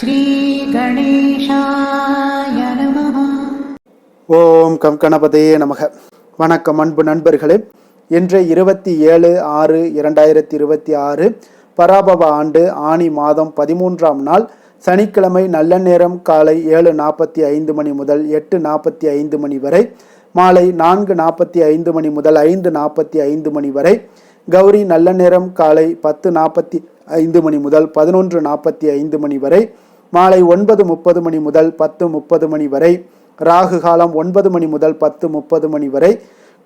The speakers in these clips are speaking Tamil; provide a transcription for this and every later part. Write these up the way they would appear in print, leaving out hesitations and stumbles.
ஸ்ரீ கணேசாய நமஹ. ஓம் கம் கணபதியே நமக. வணக்கம் அன்பு நண்பர்களே. இன்று 27/6/2026 பராபவ ஆண்டு ஆனி மாதம் 13ஆம் நாள் சனிக்கிழமை. நல்ல நேரம் காலை 7:45 மணி முதல் 8:45 மணி வரை, மாலை 4:45 மணி முதல் 5:45 மணி வரை. கௌரி நல்ல நேரம் காலை 10:45 மணி முதல் 11:45 மணி வரை, மாலை 9:30 மணி முதல் 10:30 மணி வரை. ராகு காலம் 9 மணி முதல் 10:30 மணி வரை.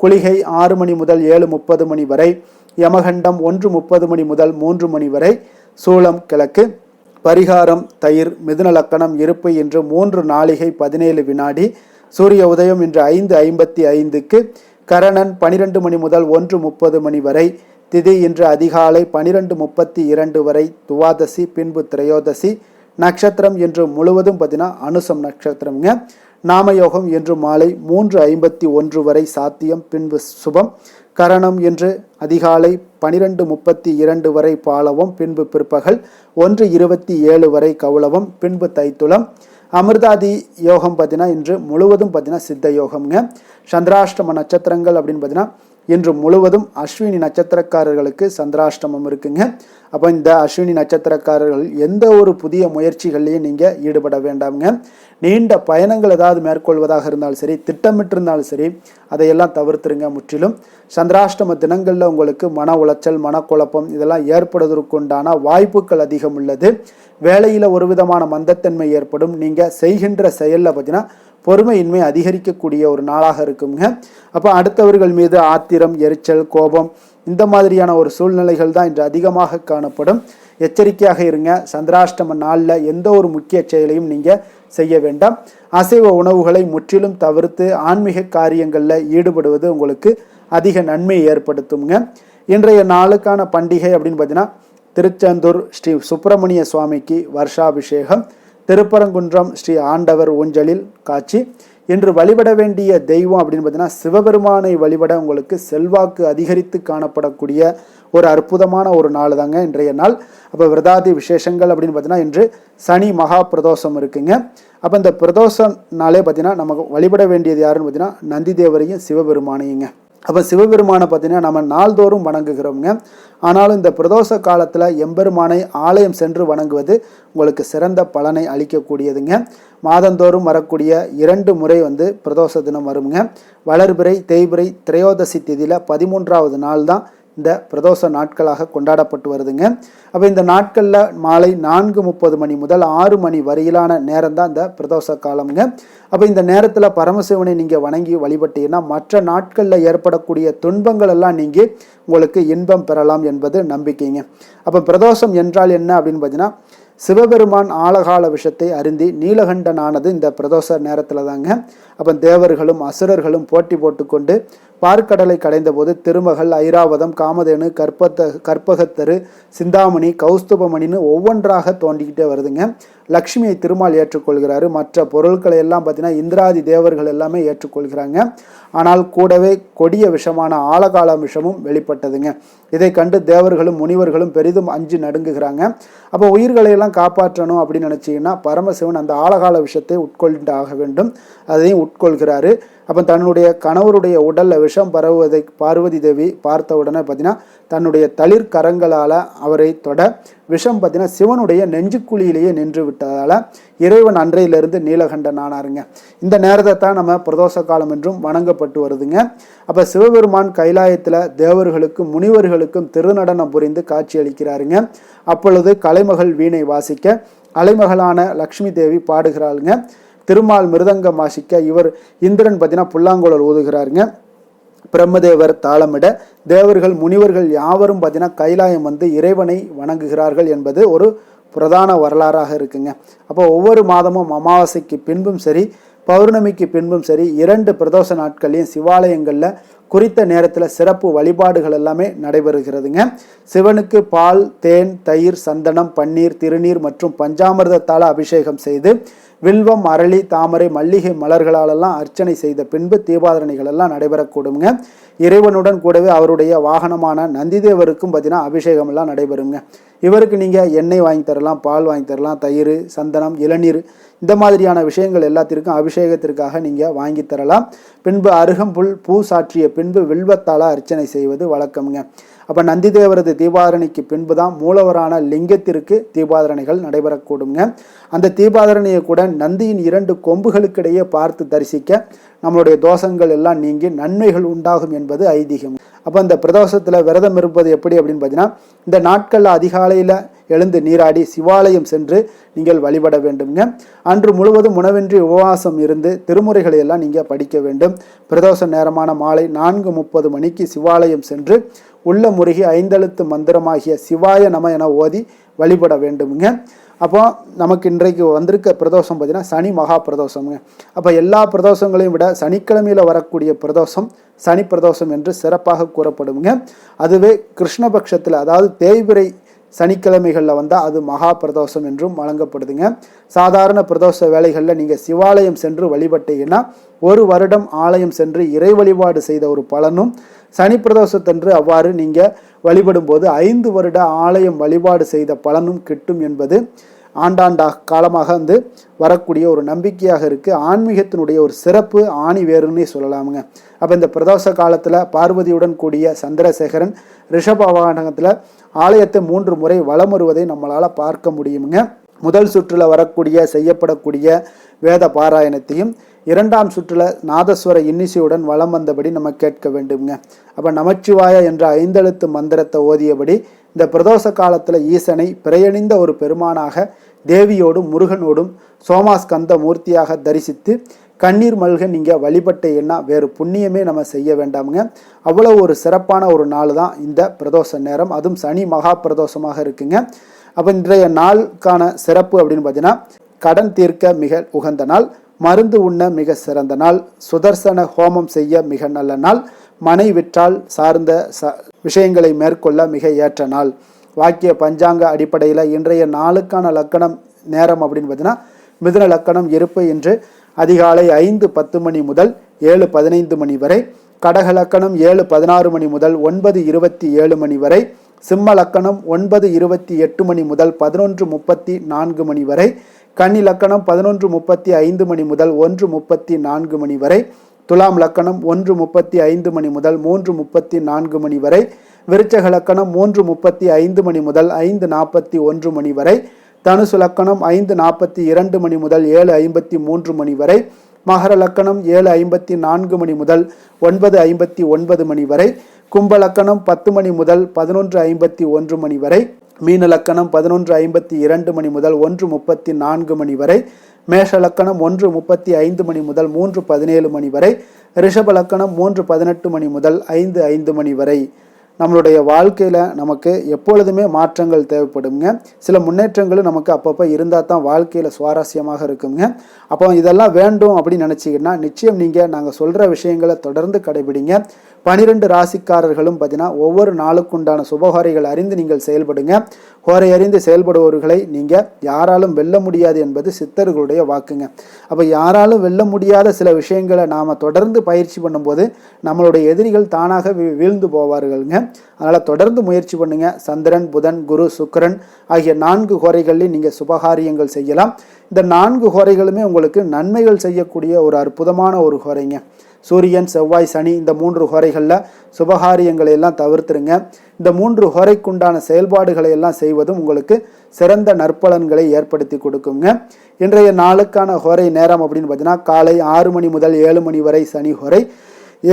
குளிகை 6 மணி முதல் 7:30 மணி வரை. யமகண்டம் 1:30 மணி முதல் 3 மணி வரை. சூலம் கிழக்கு. பரிகாரம் தயிர். மிதுன லக்கணம் இருப்பு இன்று 3 நாழிகை 17 வினாடி. சூரிய உதயம் இன்று 5:55க்கு. கரணன் 12 மணி முதல் 1:30 மணி வரை. திதி இன்று அதிகாலை 12:32 வரை துவாதசி, பின்பு திரையோதசி. நட்சத்திரம் இன்று முழுவதும் அனுசம் நட்சத்திரம்ங்க. நாமயோகம் இன்று மாலை 3:51 வரை சாத்தியம், பின்பு சுபம். கரணம் இன்று அதிகாலை 12:32 வரை பாலவம், பின்பு பிற்பகல் 1:27 வரை கௌளவம், பின்பு தைத்துளம். அமிர்தாதி யோகம் இன்று முழுவதும் சித்த யோகம்ங்க. சந்திராஷ்டம நட்சத்திரங்கள் அப்படின்னு இன்று முழுவதும் அஸ்வினி நட்சத்திரக்காரர்களுக்கு சந்திராஷ்டமம் இருக்குங்க. அப்போ இந்த அஸ்வினி நட்சத்திரக்காரர்கள் எந்த ஒரு புதிய முயற்சிகள்லையும் நீங்கள் ஈடுபட வேண்டாம்ங்க. நீண்ட பயணங்கள் ஏதாவது மேற்கொள்வதாக இருந்தாலும் சரி, திட்டமிட்டிருந்தாலும் சரி, அதையெல்லாம் தவிர்த்துருங்க முற்றிலும். சந்திராஷ்டம தினங்களில் உங்களுக்கு மன உளைச்சல், மனக்குழப்பம் இதெல்லாம் ஏற்படுவதற்குண்டான வாய்ப்புகள் அதிகம் உள்ளது. வேலையில் ஒரு விதமான மந்தத்தன்மை ஏற்படும். நீங்கள் செய்கின்ற செயலில் பொறுமையின்மை அதிகரிக்கக்கூடிய ஒரு நாளாக இருக்குங்க. அப்போ அடுத்தவர்கள் மீது ஆத்திரம், எரிச்சல், கோபம் இந்த மாதிரியான ஒரு சூழ்நிலைகள் தான் இன்று அதிகமாக காணப்படும். எச்சரிக்கையாக இருங்க. சந்திராஷ்டம நாளில் எந்த ஒரு முக்கிய செயலையும் நீங்கள் செய்ய வேண்டாம். அசைவ உணவுகளை முற்றிலும் தவிர்த்து ஆன்மீக காரியங்களில் ஈடுபடுவது உங்களுக்கு அதிக நன்மை ஏற்படுத்துங்க. இன்றைய நாளுக்கான பண்டிகை அப்படின்னு திருச்செந்தூர் ஸ்ரீ சுப்பிரமணிய சுவாமிக்கு வருஷாபிஷேகம். திருப்பரங்குன்றம் ஸ்ரீ ஆண்டவர் ஊஞ்சலில் காட்சி. இன்று வழிபட வேண்டிய தெய்வம் அப்படின்னு சிவபெருமானை வழிபட உங்களுக்கு செல்வாக்கு அதிகரித்து காணப்படக்கூடிய ஒரு அற்புதமான ஒரு நாள் தாங்க இன்றைய நாள். அப்போ விரதாதி விசேஷங்கள் அப்படின்னு இன்று சனி மகா பிரதோஷம் இருக்குங்க. அப்போ இந்த பிரதோஷ நாளே நமக்கு வழிபட வேண்டியது யாருன்னு நந்தி தேவரையும் சிவபெருமானையுங்க. அப்போ சிவபெருமானை நம்ம நாள்தோறும் வணங்குகிறோங்க. ஆனாலும் இந்த பிரதோஷ காலத்தில் எம்பெருமானை ஆலயம் சென்று வணங்குவது உங்களுக்கு சிறந்த பலனை அளிக்கக்கூடியதுங்க. மாதந்தோறும் வரக்கூடிய 2 முறை பிரதோஷ தினம் வருங்க. வளர்பிறை, தேய்பிறை, திரையோதசி திதியில் 13ஆவது நாள் தான் இந்த பிரதோஷ நாட்களாக கொண்டாடப்பட்டு வருதுங்க. அப்போ இந்த நாட்களில் மாலை 4:30 மணி முதல் 6 மணி வரையிலான நேரம் தான் இந்த பிரதோஷ காலம்ங்க. அப்போ இந்த நேரத்தில் பரமசிவனை நீங்கள் வணங்கி வழிபட்டீங்கன்னா மற்ற நாட்களில் ஏற்படக்கூடிய துன்பங்கள் எல்லாம் நீங்கி உங்களுக்கு இன்பம் பெறலாம் என்பது நம்பிக்கைங்க. அப்போ பிரதோஷம் என்றால் என்ன அப்படின்னு சிவபெருமான் ஆழகால விஷத்தை அருந்தி நீலகண்டனானது இந்த பிரதோஷ நேரத்தில் தாங்க. அப்போ தேவர்களும் அசுரர்களும் போட்டி போட்டுக்கொண்டு பார்க்கடலை கடைந்த போது திருமகள், ஐராவதம், காமதேனு, கற்பகத்தரு, சிந்தாமணி, கௌஸ்துபமணின்னு ஒவ்வொன்றாக தோண்டிக்கிட்டே வருதுங்க. லக்ஷ்மியை திருமால் ஏற்றுக்கொள்கிறாரு. மற்ற பொருட்களை எல்லாம் இந்திராதி தேவர்கள் எல்லாமே ஏற்றுக்கொள்கிறாங்க. ஆனால் கூடவே கொடிய விஷமான ஆழகால விஷமும் வெளிப்பட்டதுங்க. இதை கண்டு தேவர்களும் முனிவர்களும் பெரிதும் அஞ்சு நடுங்குகிறாங்க. அப்போ உயிர்களை எல்லாம் காப்பாற்றணும் அப்படின்னு நினச்சிங்கன்னா பரமசிவன் அந்த ஆழகால விஷத்தை உட்கொண்டு ஆக வேண்டும். அதையும் உட்கொள்கிறாரு. அப்போ தன்னுடைய கணவருடைய உடலில் விஷம் பரவுவதை பார்வதி தேவி பார்த்த உடனே தன்னுடைய தளிர் கரங்களால் அவரை தொட விஷம் சிவனுடைய நெஞ்சுக்குழியிலேயே நின்று விட்டதால் இறைவன் அன்றையிலிருந்து நீலகண்டன் ஆனாருங்க. இந்த நேரத்தை தான் நம்ம பிரதோஷ காலம் என்றும் வணங்கப்பட்டு வருதுங்க. அப்போ சிவபெருமான் கைலாயத்தில் தேவர்களுக்கும் முனிவர்களுக்கும் திருநடனம் புரிந்து காட்சி அளிக்கிறாருங்க. அப்பொழுது கலைமகள் வீணை வாசிக்க அலைமகளான லக்ஷ்மி தேவி பாடுகிறாளுங்க. திருமால் மிருதங்கம் வாசிக்க இவர் இந்திரன் புல்லாங்குழல் ஊதுகிறாருங்க. பிரம்மதேவர் தாளமிட தேவர்கள் முனிவர்கள் யாவரும் கைலாயம் இறைவனை வணங்குகிறார்கள் என்பது ஒரு பிரதான வரலாறாக இருக்குங்க. அப்போ ஒவ்வொரு மாதமும் அமாவாசைக்கு பின்பும் சரி, பௌர்ணமிக்கு பின்பும் சரி, 2 பிரதோஷ நாட்களையும் சிவாலயங்களில் குறித்த நேரத்தில் சிறப்பு வழிபாடுகள் எல்லாமே நடைபெறுகிறதுங்க. சிவனுக்கு பால், தேன், தயிர், சந்தனம், பன்னீர், திருநீர் மற்றும் பஞ்சாமிர்தத்தால் அபிஷேகம் செய்து வில்வம், அரளி, தாமரை, மல்லிகை மலர்களாலெல்லாம் அர்ச்சனை செய்த பின்பு தீபாதரணிகள் எல்லாம் நடைபெறக்கூடுங்க. இறைவனுடன் கூடவே அவருடைய வாகனமான நந்திதேவருக்கும் பார்த்தீங்கன்னா அபிஷேகம் எல்லாம் நடைபெறுங்க. இவருக்கு நீங்கள் எண்ணெய் வாங்கி தரலாம், பால் வாங்கி தரலாம், தயிர், சந்தனம், இளநீர் இந்த மாதிரியான விஷயங்கள் எல்லாத்திற்கும் அபிஷேகத்திற்காக நீங்கள் வாங்கி தரலாம். பின்பு அருகம்புல் பூ சாற்றிய பின்பு வில்வத்தால அர்ச்சனை செய்வது வழக்கம்ங்க. அப்போ நந்திதேவரது தீபாரணைக்கு பின்பு தான் மூலவரான லிங்கத்திற்கு தீபாதரணைகள் நடைபெறக்கூடுங்க. அந்த தீபாதரணையை கூட நந்தியின் 2 கொம்புகளுக்கிடையே பார்த்து தரிசிக்க நம்மளுடைய தோஷங்கள் எல்லாம் நீங்கி நன்மைகள் உண்டாகும் என்பது ஐதீகம். அப்போ இந்த பிரதோஷத்தில் விரதம் இருப்பது எப்படி அப்படின்னு பார்த்தீங்கன்னா, இந்த நாட்களில் அதிகாலையில் எழுந்து நீராடி சிவாலயம் சென்று நீங்கள் வழிபட வேண்டுங்க. அன்று முழுவதும் உணவின்றி உபவாசம் இருந்து திருமுறைகளை எல்லாம் நீங்கள் படிக்க வேண்டும். பிரதோஷ நேரமான மாலை 4:30 மணிக்கு சிவாலயம் சென்று உள்ள முருகி 5 எழுத்து மந்திரமாகிய சிவாய நம என ஓதி வழிபட வேண்டுமுங்க. அப்போ நமக்கு இன்றைக்கு வந்திருக்க பிரதோஷம் பார்த்தீங்கன்னா சனி மகா பிரதோஷம்ங்க. அப்போ எல்லா பிரதோஷங்களையும் விட சனிக்கிழமையில் வரக்கூடிய பிரதோஷம் சனி பிரதோஷம் என்று சிறப்பாக கூறப்படுங்க. அதுவே கிருஷ்ணபக்ஷத்தில் அதாவது தேய்பிறை சனிக்கிழமைகளில் வந்தால் அது மகா பிரதோஷம் என்றும் வழங்கப்படுதுங்க. சாதாரண பிரதோஷ வேலைகளில் நீங்கள் சிவாலயம் சென்று வழிபட்டீங்கன்னா 1 வருடம் ஆலயம் சென்று இறை வழிபாடு செய்த ஒரு பலனும், சனி பிரதோஷத்தன்று அவ்வாறு நீங்கள் வழிபடும் போது 5 வருட ஆலயம் வழிபாடு செய்த பலனும் கிட்டும் என்பது ஆண்டாண்டாக காலமாக வரக்கூடிய ஒரு நம்பிக்கையாக இருக்குது. ஆன்மீகத்தினுடைய ஒரு சிறப்பு ஆணி வேறுன்னே சொல்லலாமுங்க. அப்போ இந்த பிரதோஷ காலத்தில் பார்வதியுடன் கூடிய சந்திரசேகரன் ரிஷப வாகனத்தில் ஆலயத்தை 3 முறை வலம் வருவதை நம்மளால் பார்க்க முடியுங்க. முதல் சுற்றில் வரக்கூடிய செய்யப்படக்கூடிய வேத பாராயணத்தையும் 2ஆம் சுற்றில் நாதஸ்வர இன்னிசையுடன் வலம் வந்தபடி நம்ம கேட்க வேண்டுங்க. அப்போ நமச்சிவாய என்ற 5 எழுத்து மந்திரத்தை ஓதியபடி இந்த பிரதோஷ காலத்தில் ஈசனை பிறையணிந்த ஒரு பெருமானாக தேவியோடும் முருகனோடும் சோமாஸ்கந்த மூர்த்தியாக தரிசித்து கண்ணீர் மல்க நீங்கள் வழிபட்ட எண்ணா வேறு புண்ணியமே நம்ம செய்ய வேண்டாமுங்க. அவ்வளோ ஒரு சிறப்பான ஒரு நாள் தான் இந்த பிரதோஷ நேரம், அதுவும் சனி மகா பிரதோஷமாக இருக்குங்க. அப்போ இன்றைய நாளுக்கான சிறப்பு அப்படின்னு பார்த்தீங்கன்னா, கடன் தீர்க்க மிக உகந்த நாள், மருந்து உண்ண மிக சிறந்த நாள், சுதர்சன ஹோமம் செய்ய மிக நல்ல நாள், மனை விற்றால் சார்ந்த விஷயங்களை மேற்கொள்ள மிக ஏற்ற நாள். வாக்கிய பஞ்சாங்க அடிப்படையில் இன்றைய நாளுக்கான லக்கணம் நேரம் அப்படின்னு பார்த்தீங்கன்னா, மிதுன லக்கணம் இருப்பு என்று அதிகாலை 5:10 மணி முதல் 7:15 மணி வரை, கடக லக்கணம் 7:16 மணி முதல் 9:27 மணி வரை, சிம்ம லக்கணம் 9:28 மணி முதல் 11:34 மணி வரை, கன்னி லக்கணம் 11:35 மணி முதல் 1:34 மணி வரை, துலாம் லக்கணம் 1:35 மணி முதல் 3:34 மணி வரை, விருச்சக லக்கணம் 3:35 மணி முதல் 5:41 மணி வரை, தனுசு லக்கணம் 5:42 மணி முதல் 7:53 மணி வரை, மகர லக்கணம் 7:54 மணி முதல் 9:59 மணி வரை, கும்ப லக்கணம் 10 மணி முதல் 11:51 மணி வரை, மீன லக்கணம் 11:52 மணி முதல் 1:34 மணி வரை, மேஷ லக்கணம் 1:35 மணி முதல் 3:17 மணி வரை, ரிஷப லக்கணம் 3:18 மணி முதல் 5:05 மணி வரை. நம்மளுடைய வாழ்க்கையில் நமக்கு எப்பொழுதுமே மாற்றங்கள் தேவைப்படுங்க. சில முன்னேற்றங்களும் நமக்கு அப்பப்போ இருந்தால் தான் வாழ்க்கையில் சுவாரஸ்யமாக இருக்குங்க. அப்போ இதெல்லாம் வேண்டும் அப்படின்னு நினச்சிங்கன்னா நிச்சயம் நீங்கள் நாங்கள் சொல்கிற விஷயங்களை தொடர்ந்து கடைபிடிங்க. 12 ராசிக்காரர்களும் பார்த்தீங்கன்னா ஒவ்வொரு நாளுக்குண்டான சுபஹோரைகள் அறிந்து நீங்கள் செயல்படுங்க. ஹோரை அறிந்து செயல்படுபவர்களை நீங்கள் யாராலும் வெல்ல முடியாது என்பது சித்தர்களுடைய வாக்குங்க. அப்போ யாராலும் வெல்ல முடியாத சில விஷயங்களை நாம் தொடர்ந்து பயிற்சி பண்ணும்போது நம்மளுடைய எதிரிகள் தானாக வீழ்ந்து போவார்கள்ங்க. அதனால் தொடர்ந்து முயற்சி பண்ணுங்க. சந்திரன், புதன், குரு, சுக்கிரன் ஆகிய 4 ஹோரைகளில் நீங்கள் சுபகாரியங்கள் செய்யலாம். இந்த 4 ஹோரைகளுமே உங்களுக்கு நன்மைகள் செய்யக்கூடிய ஒரு அற்புதமான ஒரு ஹோரைங்க. சூரியன், செவ்வாய், சனி இந்த 3 ஹோரைகளில் சுபகாரியங்களை எல்லாம் தவிர்த்துருங்க. இந்த 3 ஹோரைக்குண்டான செயல்பாடுகளை எல்லாம் செய்வதும் உங்களுக்கு சிறந்த நற்பலன்களை ஏற்படுத்தி கொடுக்குங்க. இன்றைய நாளுக்கான ஹோரை நேரம் அப்படின்னு பார்த்தீங்கன்னா, காலை 6 மணி முதல் 7 மணி வரை சனி ஹோரை,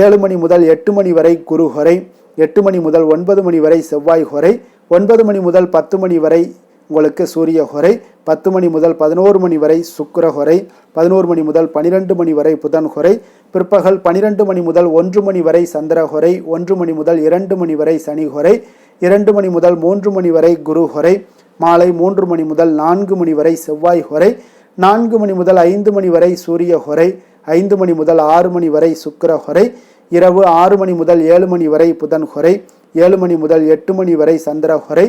7 மணி முதல் 8 மணி வரை குரு ஹோரை, 8 மணி முதல் 9 மணி வரை செவ்வாய் ஹோரை, 9 மணி முதல் 10 மணி வரை உங்களுக்கு சூரிய ஹோரை, 10 மணி முதல் 11 மணி வரை சுக்கிர ஹோரை, 11 மணி முதல் 12 மணி வரை புதன் ஹோரை, பிற்பகல் 12 மணி முதல் 1 மணி வரை சந்திர ஹோரை, 1 மணி முதல் 2 மணி வரை சனி ஹோரை, 2 மணி முதல் 3 மணி வரை குரு ஹோரை, மாலை 3 மணி முதல் 4 மணி வரை செவ்வாய் ஹோரை, 4 மணி முதல் 5 மணி வரை சூரிய ஹோரை, 5 மணி முதல் 6 மணி வரை சுக்கிர ஹோரை, இரவு 6 மணி முதல் 7 மணி வரை புதன் ஹோரை, 7 மணி முதல் 8 மணி வரை சந்திர ஹோரை,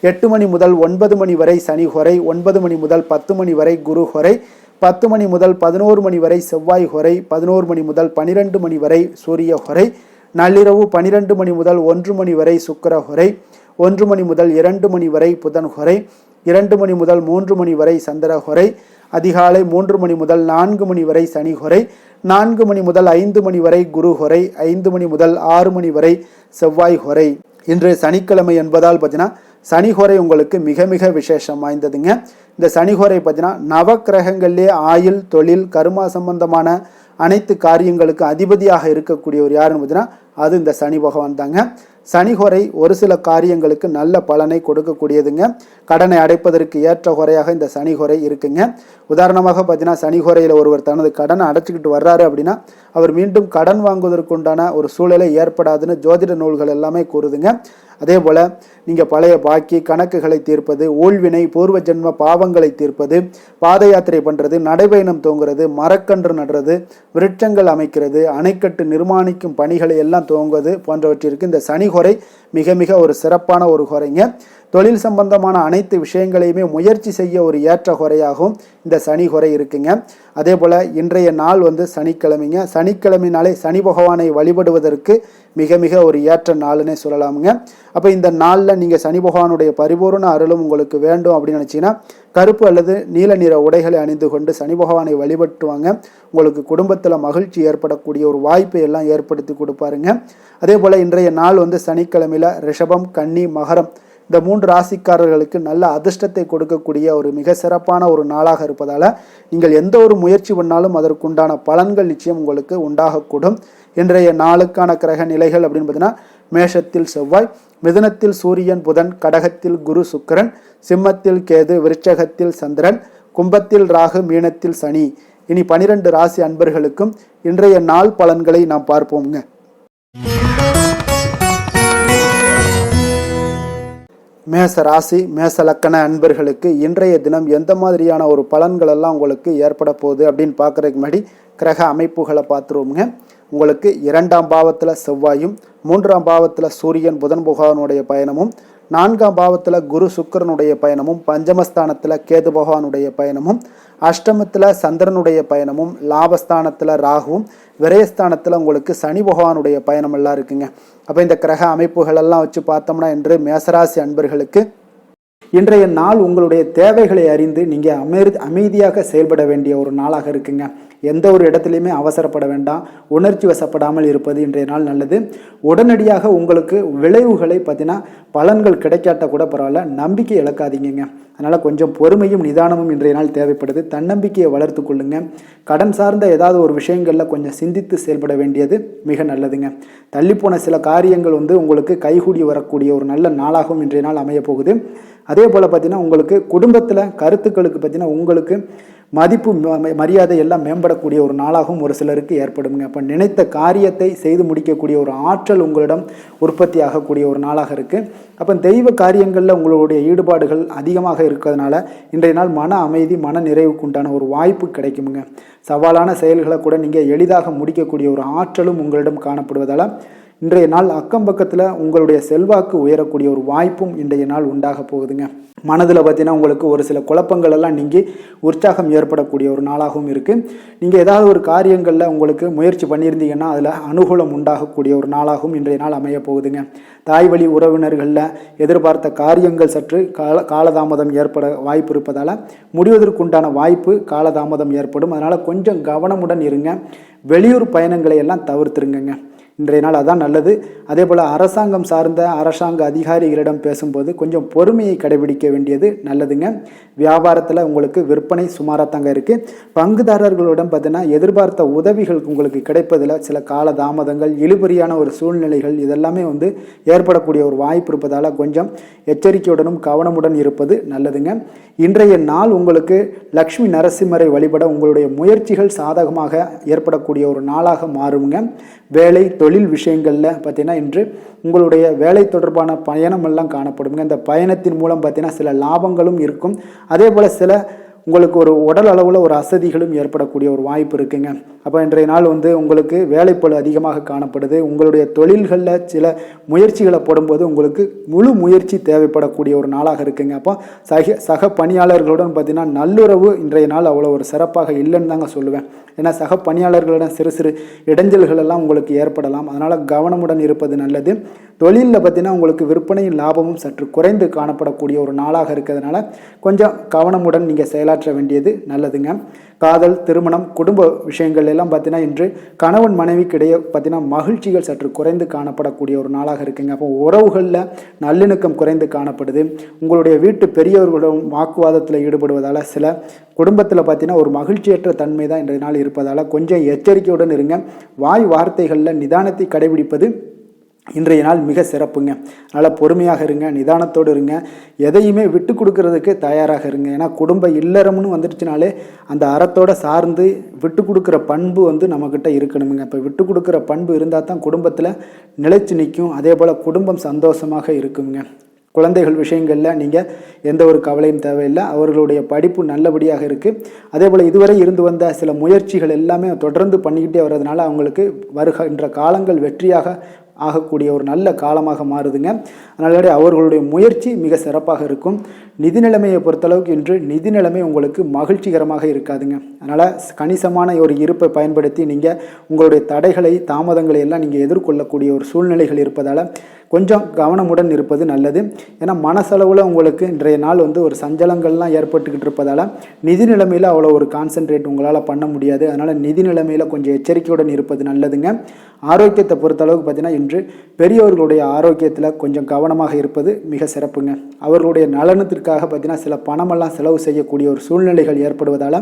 8 மணி முதல் 9 மணி வரை சனி ஹோரை, 9 மணி முதல் 10 மணி வரை குரு ஹோரை, 10 மணி முதல் 11 மணி வரை செவ்வாய் ஹோரை, 11 மணி முதல் 12 மணி வரை சூரிய ஹோரை, நள்ளிரவு 12 மணி முதல் 1 மணி வரை சுக்கிரஹொரை, 1 மணி முதல் 2 மணி வரை புதன்ஹொரை, 2 மணி முதல் 3 மணி வரை சந்திரஹொரை, அதிகாலை 3 மணி முதல் 4 மணி வரை சனிஹொரை, 4 மணி முதல் 5 மணி வரை குருஹொரை, 5 மணி முதல் 6 மணி வரை செவ்வாய் ஹொரை. இன்று சனிக்கிழமை என்பதால் பார்த்தீங்கன்னா சனிஹொரை உங்களுக்கு மிக மிக விசேஷம் வாய்ந்ததுங்க. இந்த சனிஹொரை பார்த்தீங்கன்னா நவக்கிரகங்கள்லேயே ஆயுள், தொழில், கர்மா சம்பந்தமான அனைத்து காரியங்களுக்கு அதிபதியாக இருக்கக்கூடியவர் யாருன்னு பார்த்தீங்கன்னா அது இந்த சனி பகவான் தாங்க. சனிஹொரை ஒரு சில காரியங்களுக்கு நல்ல பலனை கொடுக்கக்கூடியதுங்க. கடனை அடைப்பதற்கு ஏற்ற குறையாக இந்த சனிஹொரை இருக்குங்க. உதாரணமாக பார்த்தீங்கன்னா சனிஹொரையில் ஒருவர் தனது கடனை அடைச்சிக்கிட்டு வர்றாரு அப்படின்னா அவர் மீண்டும் கடன் வாங்குவதற்குண்டான ஒரு சூழலை ஏற்படாதுன்னு ஜோதிட நூல்கள் எல்லாமே கூறுதுங்க. அதே போல் நீங்கள் பழைய பாக்கி கணக்குகளை தீர்ப்பது, ஊழ்வினை பூர்வ ஜென்ம பாவங்களை தீர்ப்பது, பாத யாத்திரை பண்ணுறது, நடைபயணம் தூங்குறது, மரக்கன்று நடுறது, விருட்சங்கள் அமைக்கிறது, அணைக்கட்டு நிர்மாணிக்கும் பணிகளை எல்லாம் துவங்குவது போன்றவற்றிற்கு இந்த சனிஹொரை மிக மிக ஒரு சிறப்பான ஒரு குறைங்க. தொழில் சம்பந்தமான அனைத்து விஷயங்களையுமே முயற்சி செய்ய ஒரு ஏற்ற குறையாகவும் இந்த சனிஹொரை இருக்குங்க. அதே போல் இன்றைய நாள் சனிக்கிழமைங்க. சனிக்கிழமைனாலே சனி பகவானை வழிபடுவதற்கு மிக மிக ஒரு ஏற்ற நாளுன்னே சொல்லலாமுங்க. அப்போ இந்த நாளில் நீங்கள் சனி பகவானுடைய பரிபூர்ண அருளும் உங்களுக்கு வேண்டும் அப்படின்னு நினச்சிங்கன்னா கருப்பு அல்லது நீல நிற உடைகளை அணிந்து கொண்டு சனி பகவானை வழிபட்டுவாங்க. உங்களுக்கு குடும்பத்தில் மகிழ்ச்சி ஏற்படக்கூடிய ஒரு வாய்ப்பை எல்லாம் ஏற்படுத்தி கொடுப்பாருங்க. அதே போல் இன்றைய நாள் சனிக்கிழமையில் ரிஷபம், கன்னி, மகரம் இந்த 3 ராசிக்காரர்களுக்கு நல்ல அதிர்ஷ்டத்தை கொடுக்கக்கூடிய ஒரு மிக சிறப்பான ஒரு நாளாக இருப்பதால் நீங்கள் எந்த ஒரு முயற்சி பண்ணாலும் அதற்குண்டான பலன்கள் நிச்சயம் உங்களுக்கு உண்டாகக்கூடும். இன்றைய நாளுக்கான கிரக நிலைகள் அப்படின்னு பார்த்தீங்கன்னா மேஷத்தில் செவ்வாய், மிதுனத்தில் சூரியன் புதன், கடகத்தில் குரு சுக்கிரன், சிம்மத்தில் கேது, விருச்சகத்தில் சந்திரன், கும்பத்தில் ராகு, மீனத்தில் சனி. இனி 12 ராசி அன்பர்களுக்கும் இன்றைய நாள் பலன்களை நாம் பார்ப்போம்ங்க. மேச ராசி மேச லக்கண அன்பர்களுக்கு இன்றைய தினம் எந்த மாதிரியான ஒரு பலன்கள் எல்லாம் உங்களுக்கு ஏற்பட போகுது அப்படின்னு பார்க்குறதுக்கு முன்னாடி கிரக அமைப்புகளை பார்த்துருவோங்க. உங்களுக்கு 2ஆம் பாவத்தில் செவ்வாயும், 3ஆம் பாவத்தில் சூரியன் புதன் பகவானுடைய பயணமும், 4ஆம் பாவத்தில் குரு சுக்கிரனுடைய பயணமும், பஞ்சமஸ்தானத்தில் கேது பகவானுடைய பயணமும், அஷ்டமத்தில் சந்திரனுடைய பயணமும், லாபஸ்தானத்தில் ராகுவும், விரயஸ்தானத்தில் உங்களுக்கு சனி பகவானுடைய பயணம் எல்லாம் இருக்குங்க. அப்போ இந்த கிரக அமைப்புகள் எல்லாம் வச்சு பார்த்தோம்னா இன்று மேசராசி அன்பர்களுக்கு இன்றைய நாள் உங்களுடைய தேவைகளை அறிந்து நீங்கள் அமைதியாக செயல்பட வேண்டிய ஒரு நாளாக இருக்குங்க. எந்த ஒரு இடத்துலையுமே அவசரப்பட வேண்டாம், உணர்ச்சி வசப்படாமல் இருப்பது இன்றைய நாள் நல்லது. உடனடியாக உங்களுக்கு விளைவுகளை பார்த்தீங்கன்னா பலன்கள் கிடைக்காட்ட கூட பரவாயில்ல, நம்பிக்கை இழக்காதீங்க. அதனால் கொஞ்சம் பொறுமையும் நிதானமும் இன்றைய நாள் தேவைப்படுது. தன்னம்பிக்கையை வளர்த்து கொள்ளுங்க. கடன் சார்ந்த ஏதாவது ஒரு விஷயங்களில் கொஞ்சம் சிந்தித்து செயல்பட வேண்டியது மிக நல்லதுங்க. தள்ளிப்போன சில காரியங்கள் உங்களுக்கு கைகூடி வரக்கூடிய ஒரு நல்ல நாளாகவும் இன்றைய நாள் அமைய போகுது. அதே போல் பார்த்தீங்கன்னா உங்களுக்கு குடும்பத்தில் கருத்துக்களுக்கு பார்த்தீங்கன்னா உங்களுக்கு மதிப்பு மரியாதை எல்லாம் மேம்படக்கூடிய ஒரு நாளாகவும் ஒரு சிலருக்கு ஏற்படுங்க. அப்போ நினைத்த காரியத்தை செய்து முடிக்கக்கூடிய ஒரு ஆற்றல் உங்களிடம் உற்பத்தி ஆகக்கூடிய ஒரு நாளாக இருக்குது. அப்போ தெய்வ காரியங்களில் உங்களுடைய ஈடுபாடுகள் அதிகமாக இருக்கிறதுனால இன்றைய நாள் மன அமைதி, மன நிறைவுக்கு உண்டான ஒரு வாய்ப்பு கிடைக்குங்க. சவாலான செயல்களை கூட நீங்கள் எளிதாக முடிக்கக்கூடிய ஒரு ஆற்றலும் உங்களிடம் காணப்படுவதால் இன்றைய நாள் அக்கம் பக்கத்தில் உங்களுடைய செல்வாக்கு உயரக்கூடிய ஒரு வாய்ப்பும் இன்றைய நாள் உண்டாக போகுதுங்க. மனதில் பார்த்தீங்கன்னா உங்களுக்கு ஒரு சில குழப்பங்கள் எல்லாம் நீங்கி உற்சாகம் ஏற்படக்கூடிய ஒரு நாளாகவும் இருக்குது. நீங்கள் ஏதாவது ஒரு காரியங்களில் உங்களுக்கு முயற்சி பண்ணியிருந்தீங்கன்னா அதில் அனுகூலம் உண்டாகக்கூடிய ஒரு நாளாகவும் இன்றைய நாள் அமைய போகுதுங்க. தாய் வழி உறவினர்களில் எதிர்பார்த்த காரியங்கள் சற்று காலதாமதம் ஏற்பட வாய்ப்பு இருப்பதால் முடிவதற்குண்டான வாய்ப்பு காலதாமதம் ஏற்படும். அதனால் கொஞ்சம் கவனமுடன் இருங்க. வெளியூர் பயணங்களை எல்லாம் தவிர்த்துருங்க. இன்றைய நாள் அதான் நல்லது. அதே போல் அரசாங்கம் சார்ந்த அரசாங்க அதிகாரிகளிடம் பேசும்போது கொஞ்சம் பொறுமையை கடைபிடிக்க வேண்டியது நல்லதுங்க. வியாபாரத்தில் உங்களுக்கு விற்பனை சுமாராக தாங்க இருக்குது. பங்குதாரர்களிடம் பார்த்தீங்கன்னா எதிர்பார்த்த உதவிகள் உங்களுக்கு கிடைப்பதில் சில கால தாமதங்கள், இழுபறியான ஒரு சூழ்நிலைகள் இதெல்லாமே ஏற்படக்கூடிய ஒரு வாய்ப்பு இருப்பதால் கொஞ்சம் எச்சரிக்கையுடனும் கவனமுடன் இருப்பது நல்லதுங்க. இன்றைய நாள் உங்களுக்கு லக்ஷ்மி நரசிம்மரை வழிபட உங்களுடைய முயற்சிகள் சாதகமாக ஏற்படக்கூடிய ஒரு நாளாக மாறுங்க. வேலை தொழில் விஷயங்களில் பார்த்தீங்கன்னா இன்று உங்களுடைய வேலை தொடர்பான பயணமெல்லாம் காணப்படுங்க. இந்த பயணத்தின் மூலம் பார்த்தீங்கன்னா சில லாபங்களும் இருக்கும். அதே போல் சில உங்களுக்கு ஒரு உடல் அளவில் ஒரு அசதிகளும் ஏற்படக்கூடிய ஒரு வாய்ப்பு இருக்குங்க. அப்போ இன்றைய நாள் உங்களுக்கு வேலைப்பளு அதிகமாக காணப்படுது. உங்களுடைய தொழில்களில் சில முயற்சிகளை போடும்போது உங்களுக்கு முழு முயற்சி தேவைப்படக்கூடிய ஒரு நாளாக இருக்குங்க. அப்போ சக பணியாளர்களுடன் பார்த்தீங்கன்னா நல்லுறவு இன்றைய நாள் அவ்வளோ ஒரு சிறப்பாக இல்லைன்னு தாங்க சொல்லுவேன். ஏன்னா சக பணியாளர்களிடம் சிறு சிறு இடைஞ்சல்கள் எல்லாம் உங்களுக்கு ஏற்படலாம். அதனால் கவனமுடன் இருப்பது நல்லது. தொழிலில் பார்த்தீங்கன்னா உங்களுக்கு விற்பனையும் லாபமும் சற்று குறைந்து காணப்படக்கூடிய ஒரு நாளாக இருக்கிறதுனால கொஞ்சம் கவனமுடன் நீங்கள் செயலாற்ற வேண்டியது நல்லதுங்க. காதல், திருமணம், குடும்ப விஷயங்கள் எல்லாம் பார்த்தீங்கன்னா இன்று கணவன் மனைவிக்கிடையே பார்த்தீங்கன்னா மகிழ்ச்சிகள் சற்று குறைந்து காணப்படக்கூடிய ஒரு நாளாக இருக்குங்க. அப்போ உறவுகளில் நல்லிணக்கம் குறைந்து காணப்படுது. உங்களுடைய வீட்டு பெரியவர்களும் வாக்குவாதத்தில் ஈடுபடுவதால் சில குடும்பத்தில் பார்த்தீங்கன்னா ஒரு மகிழ்ச்சியற்ற தன்மை தான் இன்றைய நாள் இருப்பதால் கொஞ்சம் எச்சரிக்கையுடன் இருங்க. வாய் வார்த்தைகளில் நிதானத்தை கடைபிடிப்பது இன்றைய நாள் மிக சிறப்புங்க. அதனால் பொறுமையாக இருங்க, நிதானத்தோடு இருங்க, எதையுமே விட்டு கொடுக்கறதுக்கு தயாராக இருங்க. ஏன்னா குடும்ப இல்லறம்னு வந்துடுச்சுனாலே அந்த அறத்தோடு சார்ந்து விட்டு கொடுக்குற பண்பு நம்மக்கிட்ட இருக்கணுமுங்க. இப்போ விட்டு கொடுக்குற பண்பு இருந்தால் தான் குடும்பத்தில் நிலைச்சு நிற்கும். அதே போல் குடும்பம் சந்தோஷமாக இருக்குங்க. குழந்தைகள் விஷயங்களில் நீங்கள் எந்த ஒரு கவலையும் தேவையில்லை. அவர்களுடைய படிப்பு நல்லபடியாக இருக்குது. அதே போல் இதுவரை இருந்து வந்த சில முயற்சிகள் எல்லாமே தொடர்ந்து பண்ணிக்கிட்டே வர்றதுனால அவங்களுக்கு வருகின்ற காலங்கள் வெற்றியாக ஆகக்கூடிய ஒரு நல்ல காலமாக மாறுதுங்க. அதனால அவர்களுடைய முயற்சி மிக சிறப்பாக இருக்கும். நிதி நிலைமையை பொறுத்தளவுக்கு இன்று நிதி நிலைமை உங்களுக்கு மகிழ்ச்சிகரமாக இருக்காதுங்க. அதனால் கணிசமான ஒரு இருப்பை பயன்படுத்தி நீங்கள் உங்களுடைய தடைகளை, தாமதங்களை எல்லாம் நீங்கள் எதிர்கொள்ளக்கூடிய ஒரு சூழ்நிலைகள் இருப்பதால் கொஞ்சம் கவனமுடன் இருப்பது நல்லது. ஏன்னா மனசளவில் உங்களுக்கு இன்றைய நாள் ஒரு சஞ்சலங்கள்லாம் ஏற்பட்டுக்கிட்டு இருப்பதால் நிதி நிலைமையில் அவ்வளோ ஒரு கான்சன்ட்ரேட் உங்களால் பண்ண முடியாது. அதனால் நிதி நிலைமையில் கொஞ்சம் எச்சரிக்கையுடன் இருப்பது நல்லதுங்க. ஆரோக்கியத்தை பொறுத்தளவுக்கு பார்த்தீங்கன்னா இன்று பெரியவர்களுடைய ஆரோக்கியத்தில் கொஞ்சம் கவனமாக இருப்பது மிக சிறப்புங்க. அவர்களுடைய நலனத்திற்காக பார்த்தீங்கன்னா சில பணமெல்லாம் செலவு செய்யக்கூடிய ஒரு சூழ்நிலைகள் ஏற்படுவதால்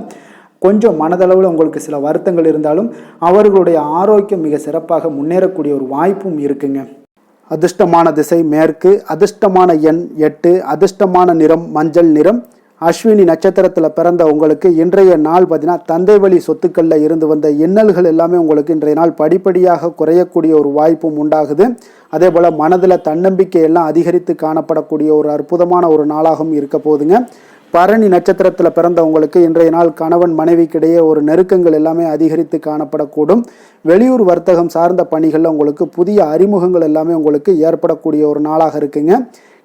கொஞ்சம் மனதளவில் உங்களுக்கு சில வருத்தங்கள் இருந்தாலும் அவர்களுடைய ஆரோக்கியம் மிக சிறப்பாக முன்னேறக்கூடிய ஒரு வாய்ப்பும் இருக்குங்க. அதிர்ஷ்டமான திசை மேற்கு, அதிர்ஷ்டமான எண் 8, அதிர்ஷ்டமான நிறம் மஞ்சள் நிறம். அஸ்வினி நட்சத்திரத்தில் பிறந்த உங்களுக்கு இன்றைய நாள் பார்த்தீங்கன்னா தந்தை வழி சொத்துக்களில் இருந்து வந்த இன்னல்கள் எல்லாமே உங்களுக்கு இன்றைய நாள் படிப்படியாக குறையக்கூடிய ஒரு வாய்ப்பும் உண்டாகுது. அதே போல் மனதில் தன்னம்பிக்கை எல்லாம் அதிகரித்து காணப்படக்கூடிய ஒரு அற்புதமான ஒரு நாளாகவும் இருக்க போகுதுங்க. பரணி நட்சத்திரத்தில் பிறந்தவங்களுக்கு இன்றைய நாள் கணவன் மனைவிக்கிடையே ஒரு நெருக்கங்கள் எல்லாமே அதிகரித்து காணப்படக்கூடும். வெளியூர் வர்த்தகம் சார்ந்த பணிகளில் உங்களுக்கு புதிய அறிமுகங்கள் எல்லாமே உங்களுக்கு ஏற்படக்கூடிய ஒரு நாளாக இருக்குங்க.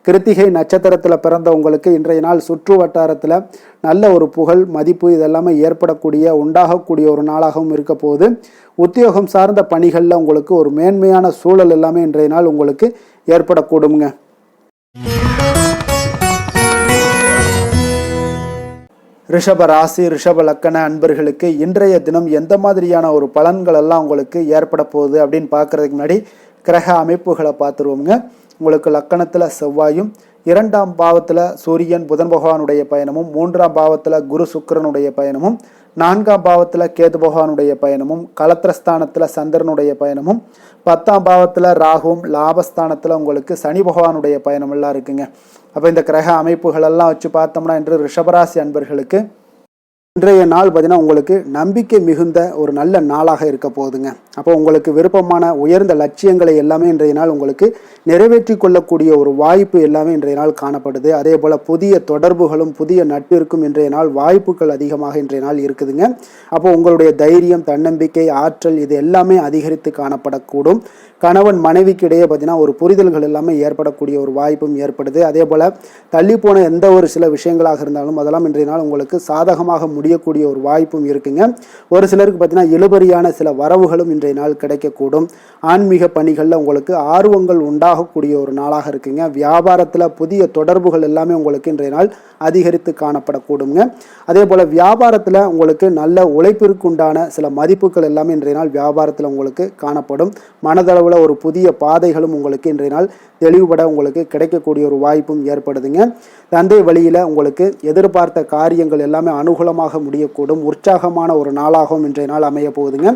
கிருத்திகை நட்சத்திரத்தில் பிறந்தவங்களுக்கு இன்றைய நாள் சுற்று வட்டாரத்தில் நல்ல ஒரு புகழ், மதிப்பு இதெல்லாமே உண்டாகக்கூடிய ஒரு நாளாகவும் இருக்க போகுது. உத்தியோகம் சார்ந்த பணிகளில் உங்களுக்கு ஒரு மேன்மையான சூழல் எல்லாமே இன்றைய நாள் உங்களுக்கு ஏற்படக்கூடுங்க. ரிஷப ராசி, ரிஷப லக்கண அன்பர்களுக்கு இன்றைய தினம் எந்த மாதிரியான ஒரு பலன்கள் எல்லாம் உங்களுக்கு ஏற்பட போகுது அப்படின்னு பார்க்கறதுக்கு முன்னாடி கிரக அமைப்புகளை பார்த்துருவோங்க. உங்களுக்கு லக்கணத்தில் செவ்வாயும், 2ஆம் பாவத்தில் சூரியன் புதன் பகவானுடைய பயணமும், 3ஆம் பாவத்தில் குரு சுக்கிரனுடைய பயணமும், 4ஆம் பாவத்தில் கேது பகவானுடைய பயணமும், களத்திரஸ்தானத்தில் சந்திரனுடைய பயணமும், 10ஆம் பாவத்தில் ராகுவும், லாபஸ்தானத்தில் உங்களுக்கு சனி பகவானுடைய பயணம் எல்லாம் இருக்குங்க. அப்போ இந்த கிரக அமைப்புகளெல்லாம் வச்சு பார்த்தோம்னா இன்று ரிஷபராசி அன்பர்களுக்கு இன்றைய நாள் பார்த்தீங்கன்னா உங்களுக்கு நம்பிக்கை மிகுந்த ஒரு நல்ல நாளாக இருக்க போகுதுங்க. அப்போ உங்களுக்கு விருப்பமான உயர்ந்த லட்சியங்களை எல்லாமே இன்றைய நாள் உங்களுக்கு நிறைவேற்றி கொள்ளக்கூடிய ஒரு வாய்ப்பு எல்லாமே இன்றைய நாள் காணப்படுது. அதே போல் புதிய தொடர்புகளும் புதிய நட்பிற்கும் இன்றைய நாள் வாய்ப்புகள் அதிகமாக இன்றைய நாள் இருக்குதுங்க. அப்போ உங்களுடைய தைரியம், தன்னம்பிக்கை, ஆற்றல் இது எல்லாமே அதிகரித்து காணப்படக்கூடும். கணவன் மனைவிக்கு இடையே பார்த்தீங்கன்னா ஒரு புரிதல்கள் எல்லாமே ஏற்படக்கூடிய ஒரு வாய்ப்பும் ஏற்படுது. அதே போல் தள்ளி போன எந்த ஒரு சில விஷயங்களாக இருந்தாலும் அதெல்லாம் இன்றைய நாள் உங்களுக்கு சாதகமாக முடியக்கூடிய ஒரு வாய்ப்பும் இருக்குங்க. ஒரு சிலருக்கு பார்த்தீங்கன்னா இழுபறியான சில வரவுகளும் இன்றைய நாள் கிடைக்கக்கூடும். ஆன்மீக பணிகளில் உங்களுக்கு ஆர்வங்கள் உண்டாகக்கூடிய ஒரு நாளாக இருக்குங்க. வியாபாரத்தில் புதிய தொடர்புகள் எல்லாமே உங்களுக்கு இன்றைய நாள் அதிகரித்து காணப்படக்கூடுங்க. அதே போல் வியாபாரத்தில் உங்களுக்கு நல்ல உழைப்பிற்குண்டான சில மதிப்புகள் எல்லாமே இன்றைய நாள் வியாபாரத்தில் உங்களுக்கு காணப்படும். மனதளவில் ஒரு புதிய பாதைகளும் உங்களுக்கு இன்றைய நாள் தெளிவுபட உங்களுக்கு கிடைக்கக்கூடிய ஒரு வாய்ப்பும் ஏற்படுதுங்க. தந்தை வழியில் உங்களுக்கு எதிர்பார்த்த காரியங்கள் எல்லாமே அனுகூலமாக முடியக்கூடும். உற்சாகமான ஒரு நாளாகவும் இன்றைய நாள் அமைய போகுதுங்க.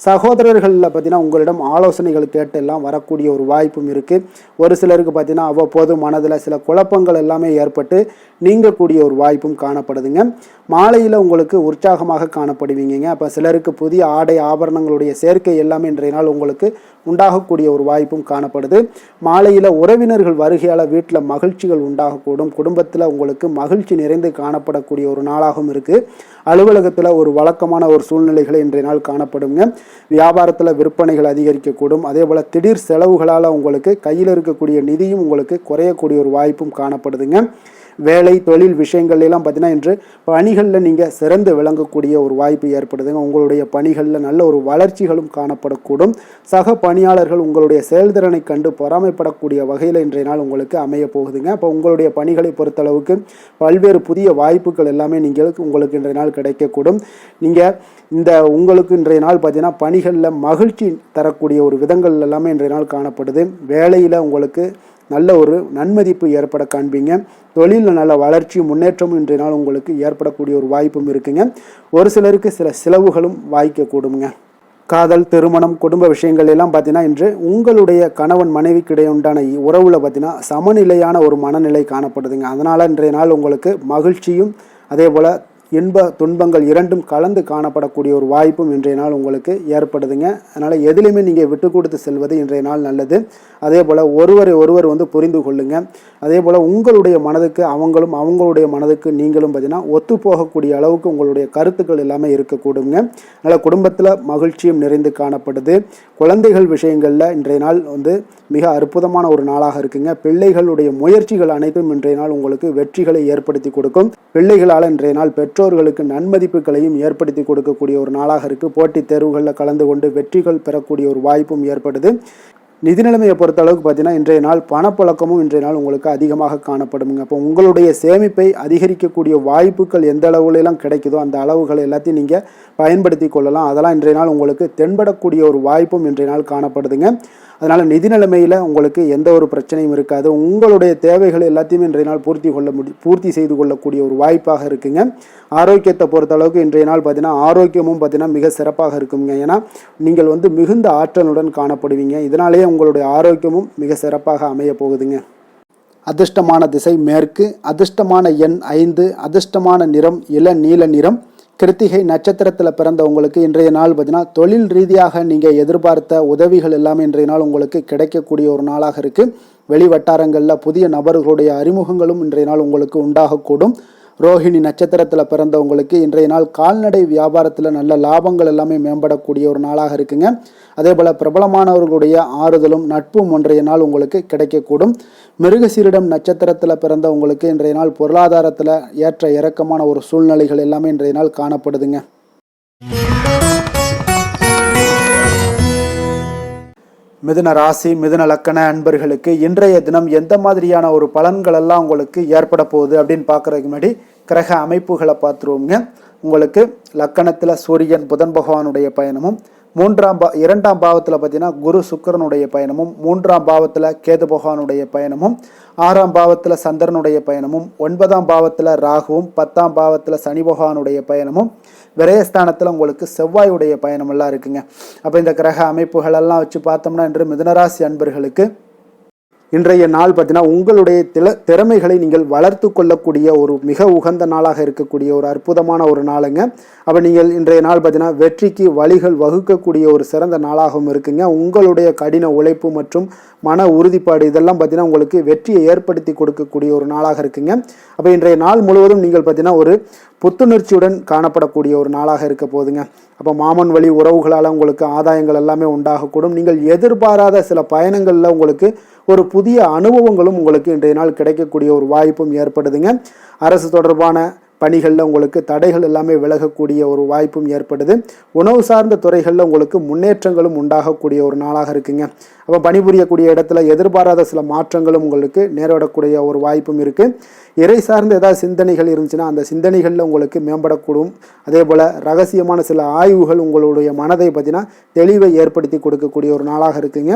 சகோதரர்களில் பார்த்தீங்கன்னா உங்களிடம் ஆலோசனைகள் கேட்டு எல்லாம் வரக்கூடிய ஒரு வாய்ப்பும் இருக்குது. ஒரு சிலருக்கு பார்த்தீங்கன்னா அவ்வப்போது மனதில் சில குழப்பங்கள் எல்லாமே ஏற்பட்டு நீங்கக்கூடிய ஒரு வாய்ப்பும் காணப்படுதுங்க. மாலையில் உங்களுக்கு உற்சாகமாக காணப்படுவீங்க. அப்போ சிலருக்கு புதிய ஆடை ஆபரணங்களுடைய சேர்க்கை எல்லாமே இன்றைய நாள் உங்களுக்கு உண்டாகக்கூடிய ஒரு வாய்ப்பும் காணப்படுது. மாலையில் உறவினர்கள் வருகையால் வீட்டில் மகிழ்ச்சிகள் உண்டாகக்கூடும். குடும்பத்தில் உங்களுக்கு மகிழ்ச்சி நிறைந்து காணப்படக்கூடிய ஒரு நாளாகவும் இருக்குது. அலுவலகத்தில் ஒரு வழக்கமான ஒரு சூழ்நிலைகளை இன்றைய நாள் காணப்படுங்க. வியாபாரத்தில் விற்பனைகள் அதிகரிக்கக்கூடும். அதே போல் திடீர் செலவுகளால் உங்களுக்கு கையில் இருக்கக்கூடிய நிதியும் உங்களுக்கு குறையக்கூடிய ஒரு வாய்ப்பும் காணப்படுதுங்க. வேலை தொழில் விஷயங்கள் எல்லாம் பார்த்தீங்கன்னா இன்று பணிகளில் நீங்கள் சிறந்து விளங்கக்கூடிய ஒரு வாய்ப்பு ஏற்படுதுங்க. உங்களுடைய பணிகளில் நல்ல ஒரு வளர்ச்சிகளும் காணப்படக்கூடும். சக பணியாளர்கள் உங்களுடைய செயல்திறனை கண்டு பொறாமைப்படக்கூடிய வகையில் இன்றைய நாள் உங்களுக்கு அமைய போகுதுங்க. அப்போ உங்களுடைய பணிகளை பொறுத்தளவுக்கு பல்வேறு புதிய வாய்ப்புகள் எல்லாமே உங்களுக்கு இன்றைய நாள் கிடைக்கக்கூடும். உங்களுக்கு இன்றைய நாள் பார்த்தீங்கன்னா பணிகளில் மகிழ்ச்சி தரக்கூடிய ஒரு விதங்கள் எல்லாமே இன்றைய நாள் காணப்படுது. வேலையில் உங்களுக்கு நல்ல ஒரு நன்மதிப்பு ஏற்பட காண்பீங்க. தொழிலில் நல்ல வளர்ச்சியும் முன்னேற்றமும் இன்றைய நாள் உங்களுக்கு ஏற்படக்கூடிய ஒரு வாய்ப்பும் இருக்குங்க. ஒரு சிலருக்கு சில செலவுகளும் வாய்க்கக்கூடுங்க. காதல், திருமணம், குடும்ப விஷயங்கள் எல்லாம் பார்த்தீங்கன்னா இன்று உங்களுடைய கணவன் மனைவிக்கு இடையே உண்டான உறவில் பார்த்தீங்கன்னா சமநிலையான ஒரு மனநிலை காணப்படுதுங்க. அதனால் இன்றைய நாள் உங்களுக்கு மகிழ்ச்சியும் அதே போல் இன்ப துன்பங்கள் இரண்டும் கலந்து காணப்படக்கூடிய ஒரு வாய்ப்பும் இன்றைய நாள் உங்களுக்கு ஏற்படுதுங்க. அதனால் எதுலையுமே நீங்கள் விட்டு கொடுத்து செல்வது இன்றைய நாள் நல்லது. அதே போல் ஒருவர் புரிந்து கொள்ளுங்க. அதே போல் உங்களுடைய மனதுக்கு அவங்களுடைய மனதுக்கு நீங்களும் பார்த்தீங்கன்னா ஒத்து போகக்கூடிய அளவுக்கு உங்களுடைய கருத்துக்கள் எல்லாமே இருக்கக்கூடுங்க. அதனால் குடும்பத்தில் மகிழ்ச்சியும் நிறைந்து காணப்படுது. குழந்தைகள் விஷயங்களில் இன்றைய நாள் மிக அற்புதமான ஒரு நாளாக இருக்குங்க. பிள்ளைகளுடைய முயற்சிகள் அனைத்தும் இன்றைய நாள் உங்களுக்கு வெற்றிகளை ஏற்படுத்தி கொடுக்கும். பிள்ளைகளால் இன்றைய நாள் பெற்றோர்களுக்கு நன்மதிப்புகளையும் ஏற்படுத்தி கொடுக்கக்கூடிய ஒரு நாளாக இருக்குது. போட்டித் தேர்வுகளில் கலந்து கொண்டு வெற்றிகள் பெறக்கூடிய ஒரு வாய்ப்பும் ஏற்படுது. நிதி நிலைமையை பொறுத்த அளவுக்கு பார்த்தீங்கன்னா இன்றைய நாள் பணப்புழக்கமும் இன்றைய நாள் உங்களுக்கு அதிகமாக காணப்படுங்க. அப்போ உங்களுடைய சேமிப்பை அதிகரிக்கக்கூடிய வாய்ப்புகள் எந்த அளவுலாம் கிடைக்குதோ அந்த அளவுகளை எல்லாத்தையும் நீங்கள் பயன்படுத்தி கொள்ளலாம். அதெல்லாம் இன்றைய நாள் உங்களுக்கு தென்படக்கூடிய ஒரு வாய்ப்பும் இன்றைய நாள் காணப்படுதுங்க. அதனால் நிதி நிலைமையில் உங்களுக்கு எந்த ஒரு பிரச்சனையும் இருக்காது. உங்களுடைய தேவைகளை எல்லாத்தையுமே இன்றைய நாள் பூர்த்தி செய்து கொள்ளக்கூடிய ஒரு வாய்ப்பாக இருக்குங்க. ஆரோக்கியத்தை பொறுத்த அளவுக்கு இன்றைய நாள் பார்த்தீங்கன்னா ஆரோக்கியமும் பார்த்தீங்கன்னா மிக சிறப்பாக இருக்குங்க. ஏன்னா நீங்கள் மிகுந்த ஆற்றலுடன் காணப்படுவீங்க. இதனாலேயே உங்களுடைய ஆரோக்கியமும் மிக சிறப்பாக அமைய போகுதுங்க. அதிர்ஷ்டமான திசை மேற்கு, அதிர்ஷ்டமான எண் 5, அதிர்ஷ்டமான நிறம் இளநீல நிறம். கிருத்திகை நட்சத்திரத்தில் பிறந்தவங்களுக்கு இன்றைய நாள் பார்த்தீங்கன்னா தொழில் ரீதியாக நீங்கள் எதிர்பார்த்த உதவிகள் எல்லாமே இன்றைய நாள் உங்களுக்கு கிடைக்கக்கூடிய ஒரு நாளாக இருக்குது. வெளி வட்டாரங்களில் புதிய நபர்களுடைய அறிமுகங்களும் இன்றைய நாள் உங்களுக்கு உண்டாகக்கூடும். ரோஹிணி நட்சத்திரத்தில் பிறந்தவங்களுக்கு இன்றைய நாள் கால்நடை வியாபாரத்தில் நல்ல லாபங்கள் எல்லாமே மேம்படக்கூடிய ஒரு நாளாக இருக்குங்க. அதே போல் பிரபலமானவர்களுடைய ஆறுதலும் நட்பும் இன்றைய நாள் உங்களுக்கு கிடைக்கக்கூடும். மிருகசீரிடம் நட்சத்திரத்தில் பிறந்தவங்களுக்கு இன்றைய நாள் பொருளாதாரத்தில் ஏற்ற இறக்கமான ஒரு சூழ்நிலைகள் எல்லாமே இன்றைய நாள் காணப்படுதுங்க. மிதுன ராசி, மிதுன லக்கண அன்பர்களுக்கு இன்றைய தினம் எந்த மாதிரியான ஒரு பலன்கள் எல்லாம் உங்களுக்கு ஏற்பட போகுது அப்படின்னு பார்க்குறதுக்கு முன்னாடி கிரக அமைப்புகளை பார்த்துருவோங்க. உங்களுக்கு லக்கணத்தில் சூரியன் புதன் பகவானுடைய பயணமும், 2ஆம் பாவத்தில் பார்த்தீங்கன்னா குரு சுக்கிரனுடைய பயணமும், 3ஆம் பாவத்தில் கேது பகவானுடைய பயணமும், 6ஆம் பாவத்தில் சந்திரனுடைய பயணமும், 9ஆம் பாவத்தில் ராகுவும், 10ஆம் பாவத்தில் சனி பகவானுடைய பயணமும், விரயஸ்தானத்தில் உங்களுக்கு செவ்வாயுடைய பயணம் எல்லாம் இருக்குங்க. அப்போ இந்த கிரக அமைப்புகளெல்லாம் வச்சு பார்த்தோம்னா இன்று மிதுனராசி அன்பர்களுக்கு இன்றைய நாள் பார்த்தீங்கன்னா உங்களுடைய திறமைகளை நீங்கள் வளர்த்து கொள்ளக்கூடிய ஒரு மிக உகந்த நாளாக இருக்கக்கூடிய ஒரு அற்புதமான ஒரு நாளுங்க. அப்போ நீங்கள் இன்றைய நாள் பார்த்தீங்கன்னா வெற்றிக்கு வழிகள் வகுக்கக்கூடிய ஒரு சிறந்த நாளாகவும் இருக்குங்க. உங்களுடைய கடின உழைப்பு மற்றும் மன உறுதிப்பாடு இதெல்லாம் பார்த்தீங்கன்னா உங்களுக்கு வெற்றியை ஏற்படுத்தி கொடுக்கக்கூடிய ஒரு நாளாக இருக்குங்க. அப்போ இன்றைய நாள் முழுவதும் நீங்கள் பார்த்தீங்கன்னா ஒரு புத்துணர்ச்சியுடன் காணப்படக்கூடிய ஒரு நாளாக இருக்க போகுதுங்க. அப்போ மாமன் வழி உறவுகளால் உங்களுக்கு ஆதாயங்கள் எல்லாமே உண்டாகக்கூடும். நீங்கள் எதிர்பாராத சில பயணங்களில் உங்களுக்கு ஒரு புதிய அனுபவங்களும் உங்களுக்கு இன்றைய நாள் கிடைக்கக்கூடிய ஒரு வாய்ப்பும் ஏற்படுதுங்க. அரசு தொடர்பான பணிகளில் உங்களுக்கு தடைகள் எல்லாமே விலகக்கூடிய ஒரு வாய்ப்பும் ஏற்படுது. உணவு சார்ந்த துறைகளில் உங்களுக்கு முன்னேற்றங்களும் உண்டாகக்கூடிய ஒரு நாளாக இருக்குங்க. அப்போ பணிபுரியக்கூடிய இடத்துல எதிர்பாராத சில மாற்றங்களும் உங்களுக்கு நேரிடக்கூடிய ஒரு வாய்ப்பும் இருக்குது. இறை சார்ந்த ஏதாவது சிந்தனைகள் இருந்துச்சுன்னா அந்த சிந்தனைகளில் உங்களுக்கு மேம்படக்கூடும். அதே போல் ரகசியமான சில ஆய்வுகள் உங்களுடைய மனதை பார்த்தீங்கன்னா தெளிவை ஏற்படுத்தி கொடுக்கக்கூடிய ஒரு நாளாக இருக்குங்க.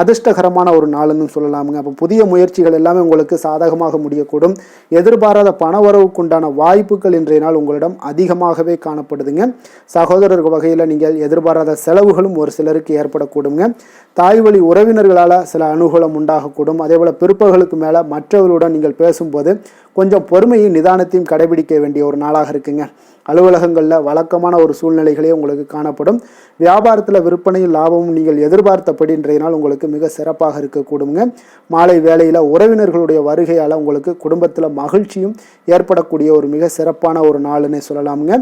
அதிர்ஷ்டகரமான ஒரு நாளுன்னு சொல்லலாமுங்க. அப்போ புதிய முயற்சிகள் எல்லாமே உங்களுக்கு சாதகமாக முடியக்கூடும். எதிர்பாராத பணவரவுக்குண்டான வாய்ப்புகள் இன்றைய நாள் உங்களிடம் அதிகமாகவே காணப்படுதுங்க. சகோதரர் வகையில் நீங்கள் எதிர்பாராத செலவுகளும் ஒரு சிலருக்கு ஏற்படக்கூடுங்க. தாய் வழி உறவினர்களால் சில அனுகூலம் உண்டாகக்கூடும். அதே போல் பிற்பகலுக்கு மேலே மற்றவர்களுடன் நீங்கள் பேசும்போது கொஞ்சம் பொறுமையும் நிதானத்தையும் கடைபிடிக்க வேண்டிய ஒரு நாளாக இருக்குங்க. அலுவலகங்களில் வழக்கமான ஒரு சூழ்நிலைகளே உங்களுக்கு காணப்படும். வியாபாரத்தில் விற்பனையும் லாபமும் நீங்கள் எதிர்பார்த்தபடி இன்றைய நாள் உங்களுக்கு மிக சிறப்பாக இருக்கக்கூடுங்க. மாலை வேளையில் உறவினர்களுடைய வருகையால் உங்களுக்கு குடும்பத்தில் மகிழ்ச்சியும் ஏற்படக்கூடிய ஒரு மிக சிறப்பான ஒரு நாள்னே சொல்லலாமுங்க.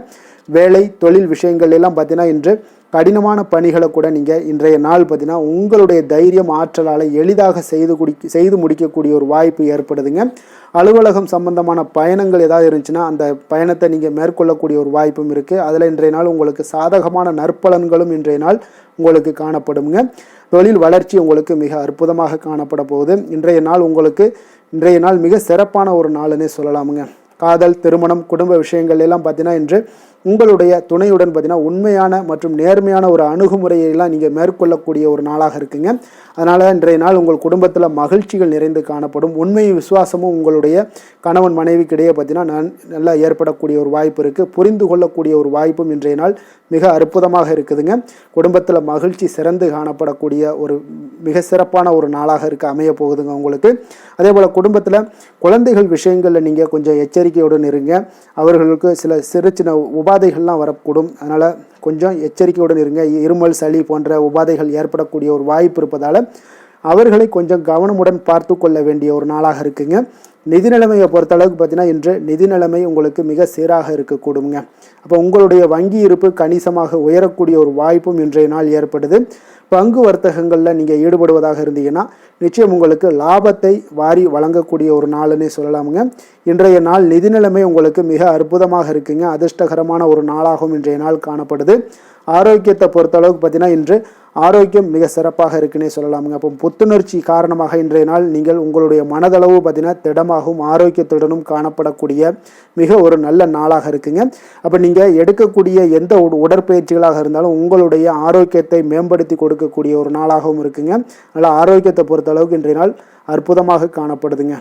வேலை தொழில் விஷயங்கள் எல்லாம் பார்த்தீங்கன்னா இன்று கடினமான பணிகளை கூட நீங்கள் இன்றைய நாள் பார்த்தீங்கன்னா உங்களுடைய தைரியம் ஆற்றலால் எளிதாக செய்து முடிக்கக்கூடிய ஒரு வாய்ப்பு ஏற்படுதுங்க. அலுவலகம் சம்பந்தமான பயணங்கள் ஏதாவது இருந்துச்சுன்னா அந்த பயணத்தை நீங்கள் மேற்கொள்ளக்கூடிய ஒரு வாய்ப்பும் இருக்குது. அதில் இன்றைய நாள் உங்களுக்கு சாதகமான நற்பலன்களும் இன்றைய நாள் உங்களுக்கு காணப்படுங்க. தொழில் வளர்ச்சி உங்களுக்கு மிக அற்புதமாக காணப்பட போகுது. இன்றைய நாள் மிக சிறப்பான ஒரு நாள்னே சொல்லலாமுங்க. காதல், திருமணம், குடும்ப விஷயங்கள் எல்லாம் பார்த்தீங்கன்னா இன்று உங்களுடைய துணையுடன் பார்த்தீங்கன்னா உண்மையான மற்றும் நேர்மையான ஒரு அணுகுமுறையெல்லாம் நீங்கள் மேற்கொள்ளக்கூடிய ஒரு நாளாக இருக்குங்க. அதனால் இன்றைய நாள் உங்கள் குடும்பத்தில் மகிழ்ச்சிகள் நிறைந்து காணப்படும். உண்மையும் விசுவாசமும் உங்களுடைய கணவன் மனைவிக்கிடையே பார்த்தீங்கன்னா நல்லா ஏற்படக்கூடிய ஒரு வாய்ப்பு இருக்குது. புரிந்து கொள்ளக்கூடிய ஒரு வாய்ப்பும் இன்றைய நாள் மிக அற்புதமாக இருக்குதுங்க. குடும்பத்தில் மகிழ்ச்சி சிறந்து காணப்படக்கூடிய ஒரு மிக சிறப்பான ஒரு நாளாக அமைய போகுதுங்க உங்களுக்கு. அதே போல் குடும்பத்தில் குழந்தைகள் விஷயங்களில் நீங்கள் கொஞ்சம் எச்சரிக்கையுடன் இருங்க. அவர்களுக்கு சில சின்ன உபாதைகள்லாம் வரக்கூடும். அதனால் கொஞ்சம் எச்சரிக்கையுடன் இருங்க. இருமல், சளி போன்ற உபாதைகள் ஏற்படக்கூடிய ஒரு வாய்ப்பு இருப்பதால் அவர்களை கொஞ்சம் கவனமுடன் பார்த்து கொள்ள வேண்டிய ஒரு நாளாக இருக்குங்க. நிதி நிலைமையை பொறுத்தளவுக்கு பார்த்தீங்கன்னா இன்று நிதி நிலைமை உங்களுக்கு மிக சீராக இருக்கக்கூடுங்க. அப்போ உங்களுடைய வங்கி இருப்பு கணிசமாக உயரக்கூடிய ஒரு வாய்ப்பும் இன்றைய நாள் ஏற்படுது. பங்கு வர்த்தகங்களில் நீங்கள் ஈடுபடுவதாக இருந்தீங்கன்னா நிச்சயம் உங்களுக்கு லாபத்தை வாரி வழங்கக்கூடிய ஒரு நாள்னே சொல்லலாமுங்க. இன்றைய நாள் நிதி நிலைமை உங்களுக்கு மிக அற்புதமாக இருக்குங்க. அதிர்ஷ்டகரமான ஒரு நாளாகவும் இன்றைய நாள் காணப்படுது. ஆரோக்கியத்தை பொறுத்தளவுக்கு பார்த்தீங்கன்னா இன்று ஆரோக்கியம் மிக சிறப்பாக இருக்குன்னே சொல்லலாமுங்க. அப்போ புத்துணர்ச்சி காரணமாக இன்றைய நாள் நீங்கள் உங்களுடைய மனதளவு பார்த்தீங்கன்னா திடமாகவும் ஆரோக்கியத்துடனும் காணப்படக்கூடிய மிக ஒரு நல்ல நாளாக இருக்குங்க. அப்போ நீங்கள் எடுக்கக்கூடிய எந்த உடற்பயிற்சிகளாக இருந்தாலும் உங்களுடைய ஆரோக்கியத்தை மேம்படுத்தி கொடுக்கக்கூடிய ஒரு நாளாகவும் இருக்குங்க. அதனால் ஆரோக்கியத்தை பொறுத்தளவுக்கு இன்றைய நாள் அற்புதமாக காணப்படுதுங்க.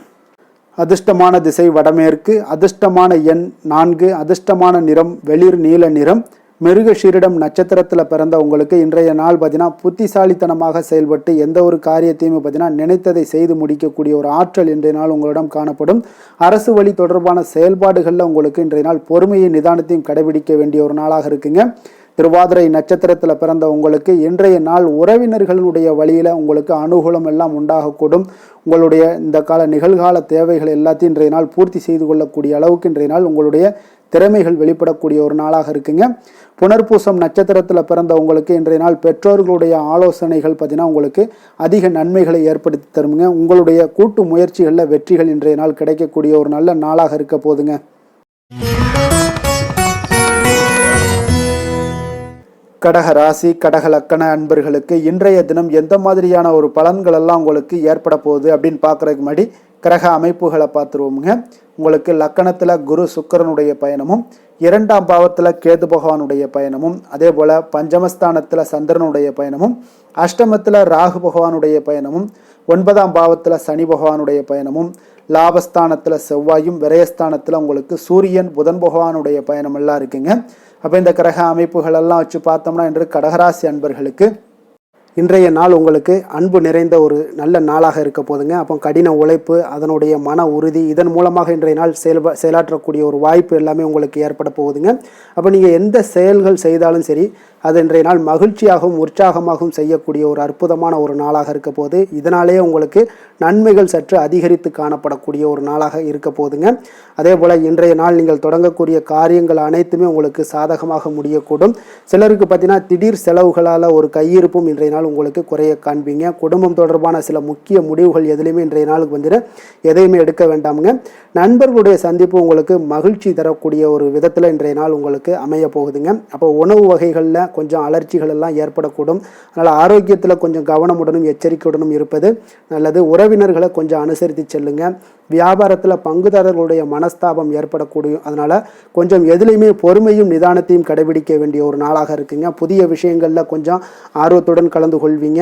அதிர்ஷ்டமான திசை வடமேற்கு, அதிர்ஷ்டமான எண் 4, அதிர்ஷ்டமான நிறம் வெளிர் நீல நிறம். மிருகஷீரிடம் நட்சத்திரத்தில் பிறந்த உங்களுக்கு இன்றைய நாள் பார்த்தீங்கன்னா புத்திசாலித்தனமாக செயல்பட்டு எந்த ஒரு காரியத்தையுமே பார்த்தீங்கன்னா நினைத்ததை செய்து முடிக்கக்கூடிய ஒரு ஆற்றல் இன்றைய நாள் உங்களிடம் காணப்படும். அரசு வழி தொடர்பான செயல்பாடுகளில் உங்களுக்கு இன்றைய நாள் பொறுமையை நிதானத்தையும் கடைபிடிக்க வேண்டிய ஒரு நாளாக இருக்குங்க. திருவாதிரை நட்சத்திரத்தில் பிறந்த உங்களுக்கு இன்றைய நாள் உறவினர்களுடைய வழியில் உங்களுக்கு அனுகூலம் எல்லாம் உண்டாகக்கூடும். உங்களுடைய இந்த கால நிகழ்கால தேவைகள் எல்லாத்தையும் இன்றைய நாள் பூர்த்தி செய்து கொள்ளக்கூடிய அளவுக்கு இன்றைய நாள் உங்களுடைய திறமைகள் வெளிப்படக்கூடிய ஒரு நாளாக இருக்குங்க. புனர்பூசம் நட்சத்திரத்தில் பிறந்த உங்களுக்கு இன்றைய நாள் பெற்றோர்களுடைய ஆலோசனைகள் பார்த்தீங்கன்னா உங்களுக்கு அதிக நன்மைகளை ஏற்படுத்தி தருங்க. உங்களுடைய கூட்டு முயற்சிகளில் வெற்றிகள் இன்றைய நாள் கிடைக்கக்கூடிய ஒரு நல்ல நாளாக இருக்க போதுங்க. கடக ராசி, கடக லக்கண அன்பர்களுக்கு இன்றைய தினம் எந்த மாதிரியான ஒரு பலன்கள் எல்லாம் உங்களுக்கு ஏற்பட போகுது அப்படின்னு பார்க்குறதுக்கு முன்னாடி கிரக அமைப்புகளை பார்த்துருவோமுங்க. உங்களுக்கு லக்கணத்தில் குரு சுக்கிரனுடைய பயணமும், 2ஆம் பாவத்தில் கேது பகவானுடைய பயணமும், அதே போல் பஞ்சமஸ்தானத்தில் சந்திரனுடைய பயணமும், அஷ்டமத்தில் ராகு பகவானுடைய பயணமும், 9ஆம் பாவத்தில் சனி பகவானுடைய பயணமும், லாபஸ்தானத்தில் செவ்வாயும், விரயஸ்தானத்தில் உங்களுக்கு சூரியன் புதன் பகவானுடைய பயணம் எல்லாம் இருக்குங்க. அப்போ இந்த கிரக அமைப்புகள் எல்லாம் வச்சு பார்த்தோம்னா இன்று கடகராசி அன்பர்களுக்கு இன்றைய நாள் உங்களுக்கு அன்பு நிறைந்த ஒரு நல்ல நாளாக இருக்க போதுங்க. அப்போ கடின உழைப்பு, அதனுடைய மன உறுதி, இதன் மூலமாக இன்றைய நாள் செயலாற்றக்கூடிய ஒரு வாய்ப்பு எல்லாமே உங்களுக்கு ஏற்பட போகுதுங்க. அப்போ நீங்கள் எந்த செயல்கள் செய்தாலும் சரி அது இன்றைய நாள் மகிழ்ச்சியாகவும் உற்சாகமாகவும் செய்யக்கூடிய ஒரு அற்புதமான ஒரு நாளாக இருக்க போது. இதனாலேயே உங்களுக்கு நன்மைகள் சற்று அதிகரித்து காணப்படக்கூடிய ஒரு நாளாக இருக்க போதுங்க. அதே போல் இன்றைய நாள் நீங்கள் தொடங்கக்கூடிய காரியங்கள் அனைத்துமே உங்களுக்கு சாதகமாக முடியக்கூடும். சிலருக்கு பார்த்தீங்கன்னா திடீர் செலவுகளால் ஒரு கையிருப்பும் இன்றைய நாள் உங்களுக்கு குறைய காண்பீங்க. குடும்பம் தொடர்பான சில முக்கிய முடிவுகள் எதுலையுமே இன்றைய நாளுக்கு வந்துட்டு எதையுமே எடுக்க வேண்டாமுங்க. நண்பர்களுடைய சந்திப்பு உங்களுக்கு மகிழ்ச்சி தரக்கூடிய ஒரு விதத்தில் இன்றைய நாள் உங்களுக்கு அமைய போகுதுங்க. அப்போ உணவு வகைகளில் கொஞ்சம் அலர்ச்சிகள் எல்லாம் ஏற்படக்கூடும். அதனால் ஆரோக்கியத்தில் கொஞ்சம் கவனமுடனும் எச்சரிக்கையுடனும் இருப்பது நல்லது. உறவினர்களை கொஞ்சம் அனுசரித்து செல்லுங்க. வியாபாரத்தில் பங்குதாரர்களுடைய மனஸ்தாபம் ஏற்படக்கூடிய, அதனால் கொஞ்சம் எதுலையுமே பொறுமையும் நிதானத்தையும் கடைபிடிக்க வேண்டிய ஒரு நாளாக இருக்குங்க. புதிய விஷயங்களில் கொஞ்சம் ஆர்வத்துடன் கலந்து கொள்வீங்க.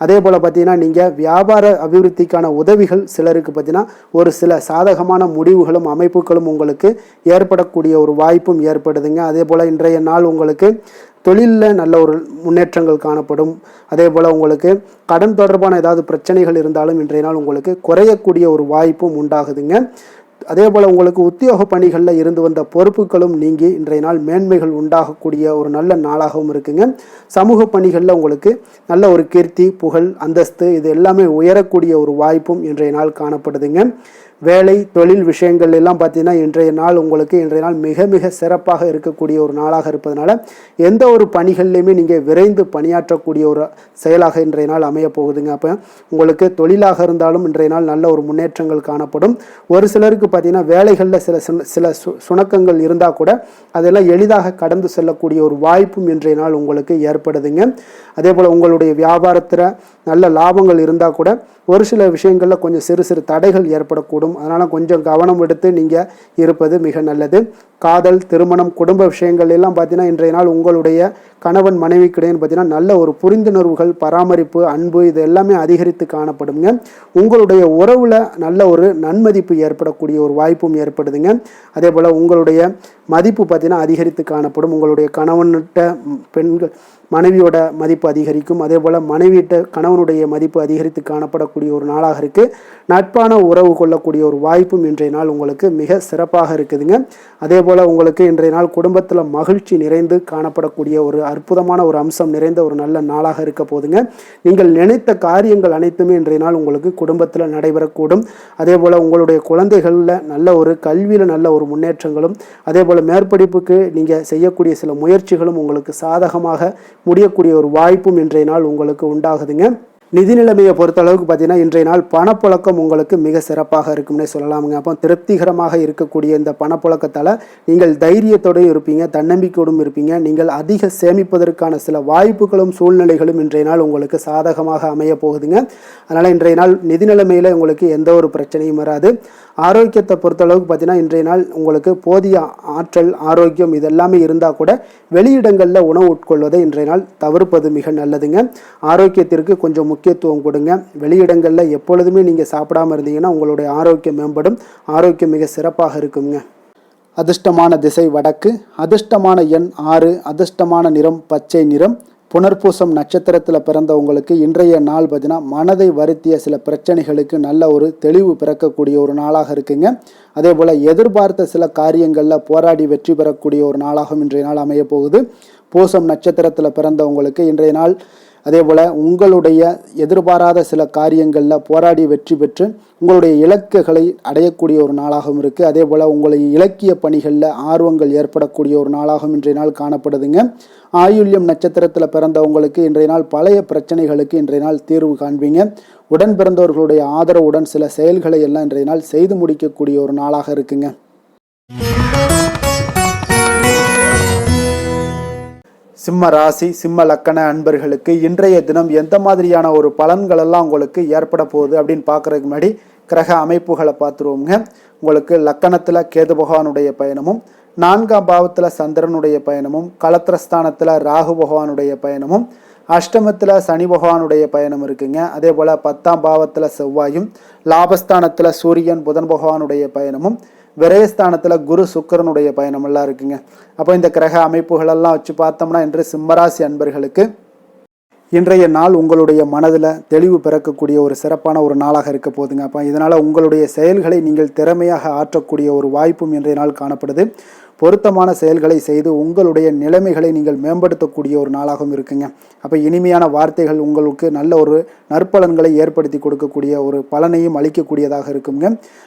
அதே போல் பார்த்தீங்கன்னா நீங்கள் வியாபார அபிவிருத்திக்கான உதவிகள் சிலருக்கு பார்த்தீங்கன்னா ஒரு சில சாதகமான முடிவுகளும் அமைப்புகளும் உங்களுக்கு ஏற்படக்கூடிய ஒரு வாய்ப்பும் ஏற்படுதுங்க. அதே போல் இன்றைய நாள் உங்களுக்கு தொழிலில் நல்ல ஒரு முன்னேற்றங்கள் காணப்படும். அதே போல் உங்களுக்கு கடன் தொடர்பான ஏதாவது பிரச்சனைகள் இருந்தாலும் இன்றைய நாள் உங்களுக்கு குறையக்கூடிய ஒரு வாய்ப்பும் உண்டாகுதுங்க. அதே போல் உங்களுக்கு உத்தியோக பணிகளில் இருந்து வந்த பொறுப்புகளும் நீங்கி இன்றைய நாள் மேன்மைகள் உண்டாகக்கூடிய ஒரு நல்ல நாளாகவும் இருக்குங்க. சமூக பணிகளில் உங்களுக்கு நல்ல ஒரு கீர்த்தி, புகழ், அந்தஸ்து இது எல்லாமே உயரக்கூடிய ஒரு வாய்ப்பும் இன்றைய நாள் காணப்படுதுங்க. வேலை, தொழில் விஷயங்கள் எல்லாம் பார்த்தீங்கன்னா இன்றைய நாள் மிக மிக சிறப்பாக இருக்கக்கூடிய ஒரு நாளாக இருப்பதனால எந்த ஒரு பணிகள்லையுமே நீங்கள் விரைந்து பணியாற்றக்கூடிய ஒரு செயலாக இன்றைய நாள் அமைய போகுதுங்க. அப்போ உங்களுக்கு தொழிலாக இருந்தாலும் இன்றைய நாள் நல்ல ஒரு முன்னேற்றங்கள் காணப்படும். ஒரு சிலருக்கு பார்த்தீங்கன்னா வேலைகளில் சில சுணக்கங்கள் இருந்தால் கூட அதெல்லாம் எளிதாக கடந்து செல்லக்கூடிய ஒரு வாய்ப்பும் இன்றைய நாள் உங்களுக்கு ஏற்படுதுங்க. அதே போல் உங்களுடைய வியாபாரத்தில் நல்ல லாபங்கள் இருந்தால் கூட ஒரு சில விஷயங்களில் கொஞ்சம் சிறு சிறு தடைகள் ஏற்படக்கூடும். அதனால் கொஞ்சம் கவனம் எடுத்து நீங்கள் இருப்பது மிக நல்லது. காதல், திருமணம், குடும்ப விஷயங்கள் எல்லாம் பார்த்தீங்கன்னா இன்றைய நாள் உங்களுடைய கணவன் மனைவிக்கிடையே பார்த்தீங்கன்னா நல்ல ஒரு புரிந்துணர்வுகள், பராமரிப்பு, அன்பு இது எல்லாமே அதிகரித்து காணப்படுங்க. உங்களுடைய உறவில் நல்ல ஒரு நன்மதிப்பு ஏற்படக்கூடிய ஒரு வாய்ப்பும் ஏற்படுதுங்க. அதே போல் உங்களுடைய மதிப்பு பார்த்தீங்கன்னா அதிகரித்து காணப்படும். உங்களுடைய கணவன்கிட்ட பெண்கள் மனைவியோட மதிப்பு அதிகரிக்கும். அதே போல் மனைவியிட்ட கணவனுடைய மதிப்பு அதிகரித்து காணப்படக்கூடிய ஒரு நாளாக இருக்குது. நட்பான உறவு கொள்ளக்கூடிய ஒரு வாய்ப்பும் இன்றைய நாள் உங்களுக்கு மிக சிறப்பாக இருக்குதுங்க. அதே போல் உங்களுக்கு இன்றைய நாள் குடும்பத்தில் மகிழ்ச்சி நிறைந்து காணப்படக்கூடிய ஒரு அற்புதமான ஒரு அம்சம் நிறைந்த ஒரு நல்ல நாளாக இருக்க போதுங்க. நீங்கள் நினைத்த காரியங்கள் அனைத்துமே இன்றைய நாள் உங்களுக்கு குடும்பத்தில் நடைபெறக்கூடும். அதே போல் உங்களுடைய குழந்தைகளில் நல்ல ஒரு கல்வியில் நல்ல ஒரு முன்னேற்றங்களும், அதே போல் மேற்படிப்புக்கு நீங்கள் செய்யக்கூடிய சில முயற்சிகளும் உங்களுக்கு சாதகமாக முடியக்கூடிய ஒரு வாய்ப்பும் இன்றைய நாள் உங்களுக்கு உண்டாகுதுங்க. நிதி நிலைமையை பொறுத்த அளவுக்கு பார்த்தீங்கன்னா இன்றைய நாள் பணப்புழக்கம் உங்களுக்கு மிக சிறப்பாக இருக்கும்னே சொல்லலாமுங்க. அப்போ திருப்திகரமாக இருக்கக்கூடிய இந்த பணப்புழக்கத்தால் நீங்கள் தைரியத்தோடும் இருப்பீங்க, தன்னம்பிக்கையோடும் இருப்பீங்க. நீங்கள் அதிக சேமிப்பதற்கான சில வாய்ப்புகளும் சூழ்நிலைகளும் இன்றைய நாள் உங்களுக்கு சாதகமாக அமைய போகுதுங்க. அதனால் இன்றைய நாள் நிதி நிலைமையில் உங்களுக்கு எந்த ஒரு பிரச்சனையும் வராது. ஆரோக்கியத்தை பொறுத்தளவுக்கு பார்த்தீங்கன்னா இன்றைய நாள் உங்களுக்கு போதிய ஆற்றல், ஆரோக்கியம் இதெல்லாமே இருந்தால் கூட வெளியிடங்களில் உணவு உட்கொள்வதை இன்றைய நாள் தவிர்ப்பது மிக நல்லதுங்க. ஆரோக்கியத்திற்கு கொஞ்சம் முக்கியத்துவம் கொடுங்க. வெளியிடங்களில் எப்பொழுதுமே நீங்கள் சாப்பிடாமல் இருந்தீங்கன்னா உங்களுடைய ஆரோக்கியம் மேம்படும். ஆரோக்கியம் மிக சிறப்பாக இருக்குங்க. அதிர்ஷ்டமான திசை வடக்கு, அதிர்ஷ்டமான எண் 6, அதிர்ஷ்டமான நிறம் பச்சை நிறம். புனர்பூசம் நட்சத்திரத்தில் பிறந்தவங்களுக்கு இன்றைய நாள் பார்த்தீங்கன்னா மனதை வருத்திய சில பிரச்சனைகளுக்கு நல்ல ஒரு தெளிவு பிறக்கக்கூடிய ஒரு நாளாக இருக்குங்க. அதே போல் எதிர்பார்த்த சில காரியங்களில் போராடி வெற்றி பெறக்கூடிய ஒரு நாளாகவும் இன்றைய நாள் அமைய போகுது. பூசம் நட்சத்திரத்தில் பிறந்தவங்களுக்கு இன்றைய நாள் அதே போல் உங்களுடைய எதிர்பாராத சில காரியங்களில் போராடி வெற்றி பெற்று உங்களுடைய இலக்குகளை அடையக்கூடிய ஒரு நாளாகவும் இருக்குது. அதே போல் உங்களுடைய இலக்கிய பணிகளில் ஆர்வங்கள் ஏற்படக்கூடிய ஒரு நாளாகவும் இன்றைய நாள் காணப்படுதுங்க. ஆயுள்யம் நட்சத்திரத்தில் பிறந்தவங்களுக்கு இன்றைய நாள் பழைய பிரச்சனைகளுக்கு இன்றைய நாள் தீர்வு காண்பீங்க. உடன் பிறந்தவர்களுடைய ஆதரவுடன் சில செயல்களை எல்லாம் இன்றைய நாள் செய்து முடிக்கக்கூடிய ஒரு நாளாக இருக்குங்க. சிம்ம ராசி, சிம்ம லக்கண அன்பர்களுக்கு இன்றைய தினம் எந்த மாதிரியான ஒரு பலன்கள் எல்லாம் உங்களுக்கு ஏற்பட போகுது அப்படின்னு பார்க்குறதுக்கு முன்னாடி கிரக அமைப்புகளை பார்த்துருவோங்க. உங்களுக்கு லக்கணத்தில் கேது பகவானுடைய பயணமும், 4ஆம் பாவத்தில் சந்திரனுடைய பயணமும், களத்திரஸ்தானத்தில் ராகு பகவானுடைய பயணமும், அஷ்டமத்தில் சனி பகவானுடைய பயணம் இருக்குங்க. அதே போல் 10ஆம் பாவத்தில் செவ்வாயும், லாபஸ்தானத்தில் சூரியன் புதன் பகவானுடைய பயணமும், விரயஸ்தானத்தில் குரு சுக்கிரனுடைய பயணமெல்லாம் இருக்குங்க. அப்போ இந்த கிரக அமைப்புகளெல்லாம் வச்சு பார்த்தோம்னா இன்று சிம்மராசி அன்பர்களுக்கு இன்றைய நாள் உங்களுடைய மனதில் தெளிவு பிறக்கக்கூடிய ஒரு சிறப்பான ஒரு நாளாக இருக்க போகுதுங்க. அப்போ இதனால் உங்களுடைய செயல்களை நீங்கள் திறமையாக ஆற்றக்கூடிய ஒரு வாய்ப்பும் இன்றைய நாள் காணப்படுது. பொருத்தமான செயல்களை செய்து உங்களுடைய நிலைமைகளை நீங்கள் மேம்படுத்தக்கூடிய ஒரு நாளாகவும் இருக்குங்க. அப்போ இனிமையான வார்த்தைகள் உங்களுக்கு நல்ல ஒரு நற்பலன்களை ஏற்படுத்தி கொடுக்கக்கூடிய ஒரு பலனையும் அளிக்கக்கூடியதாக இருக்குங்க.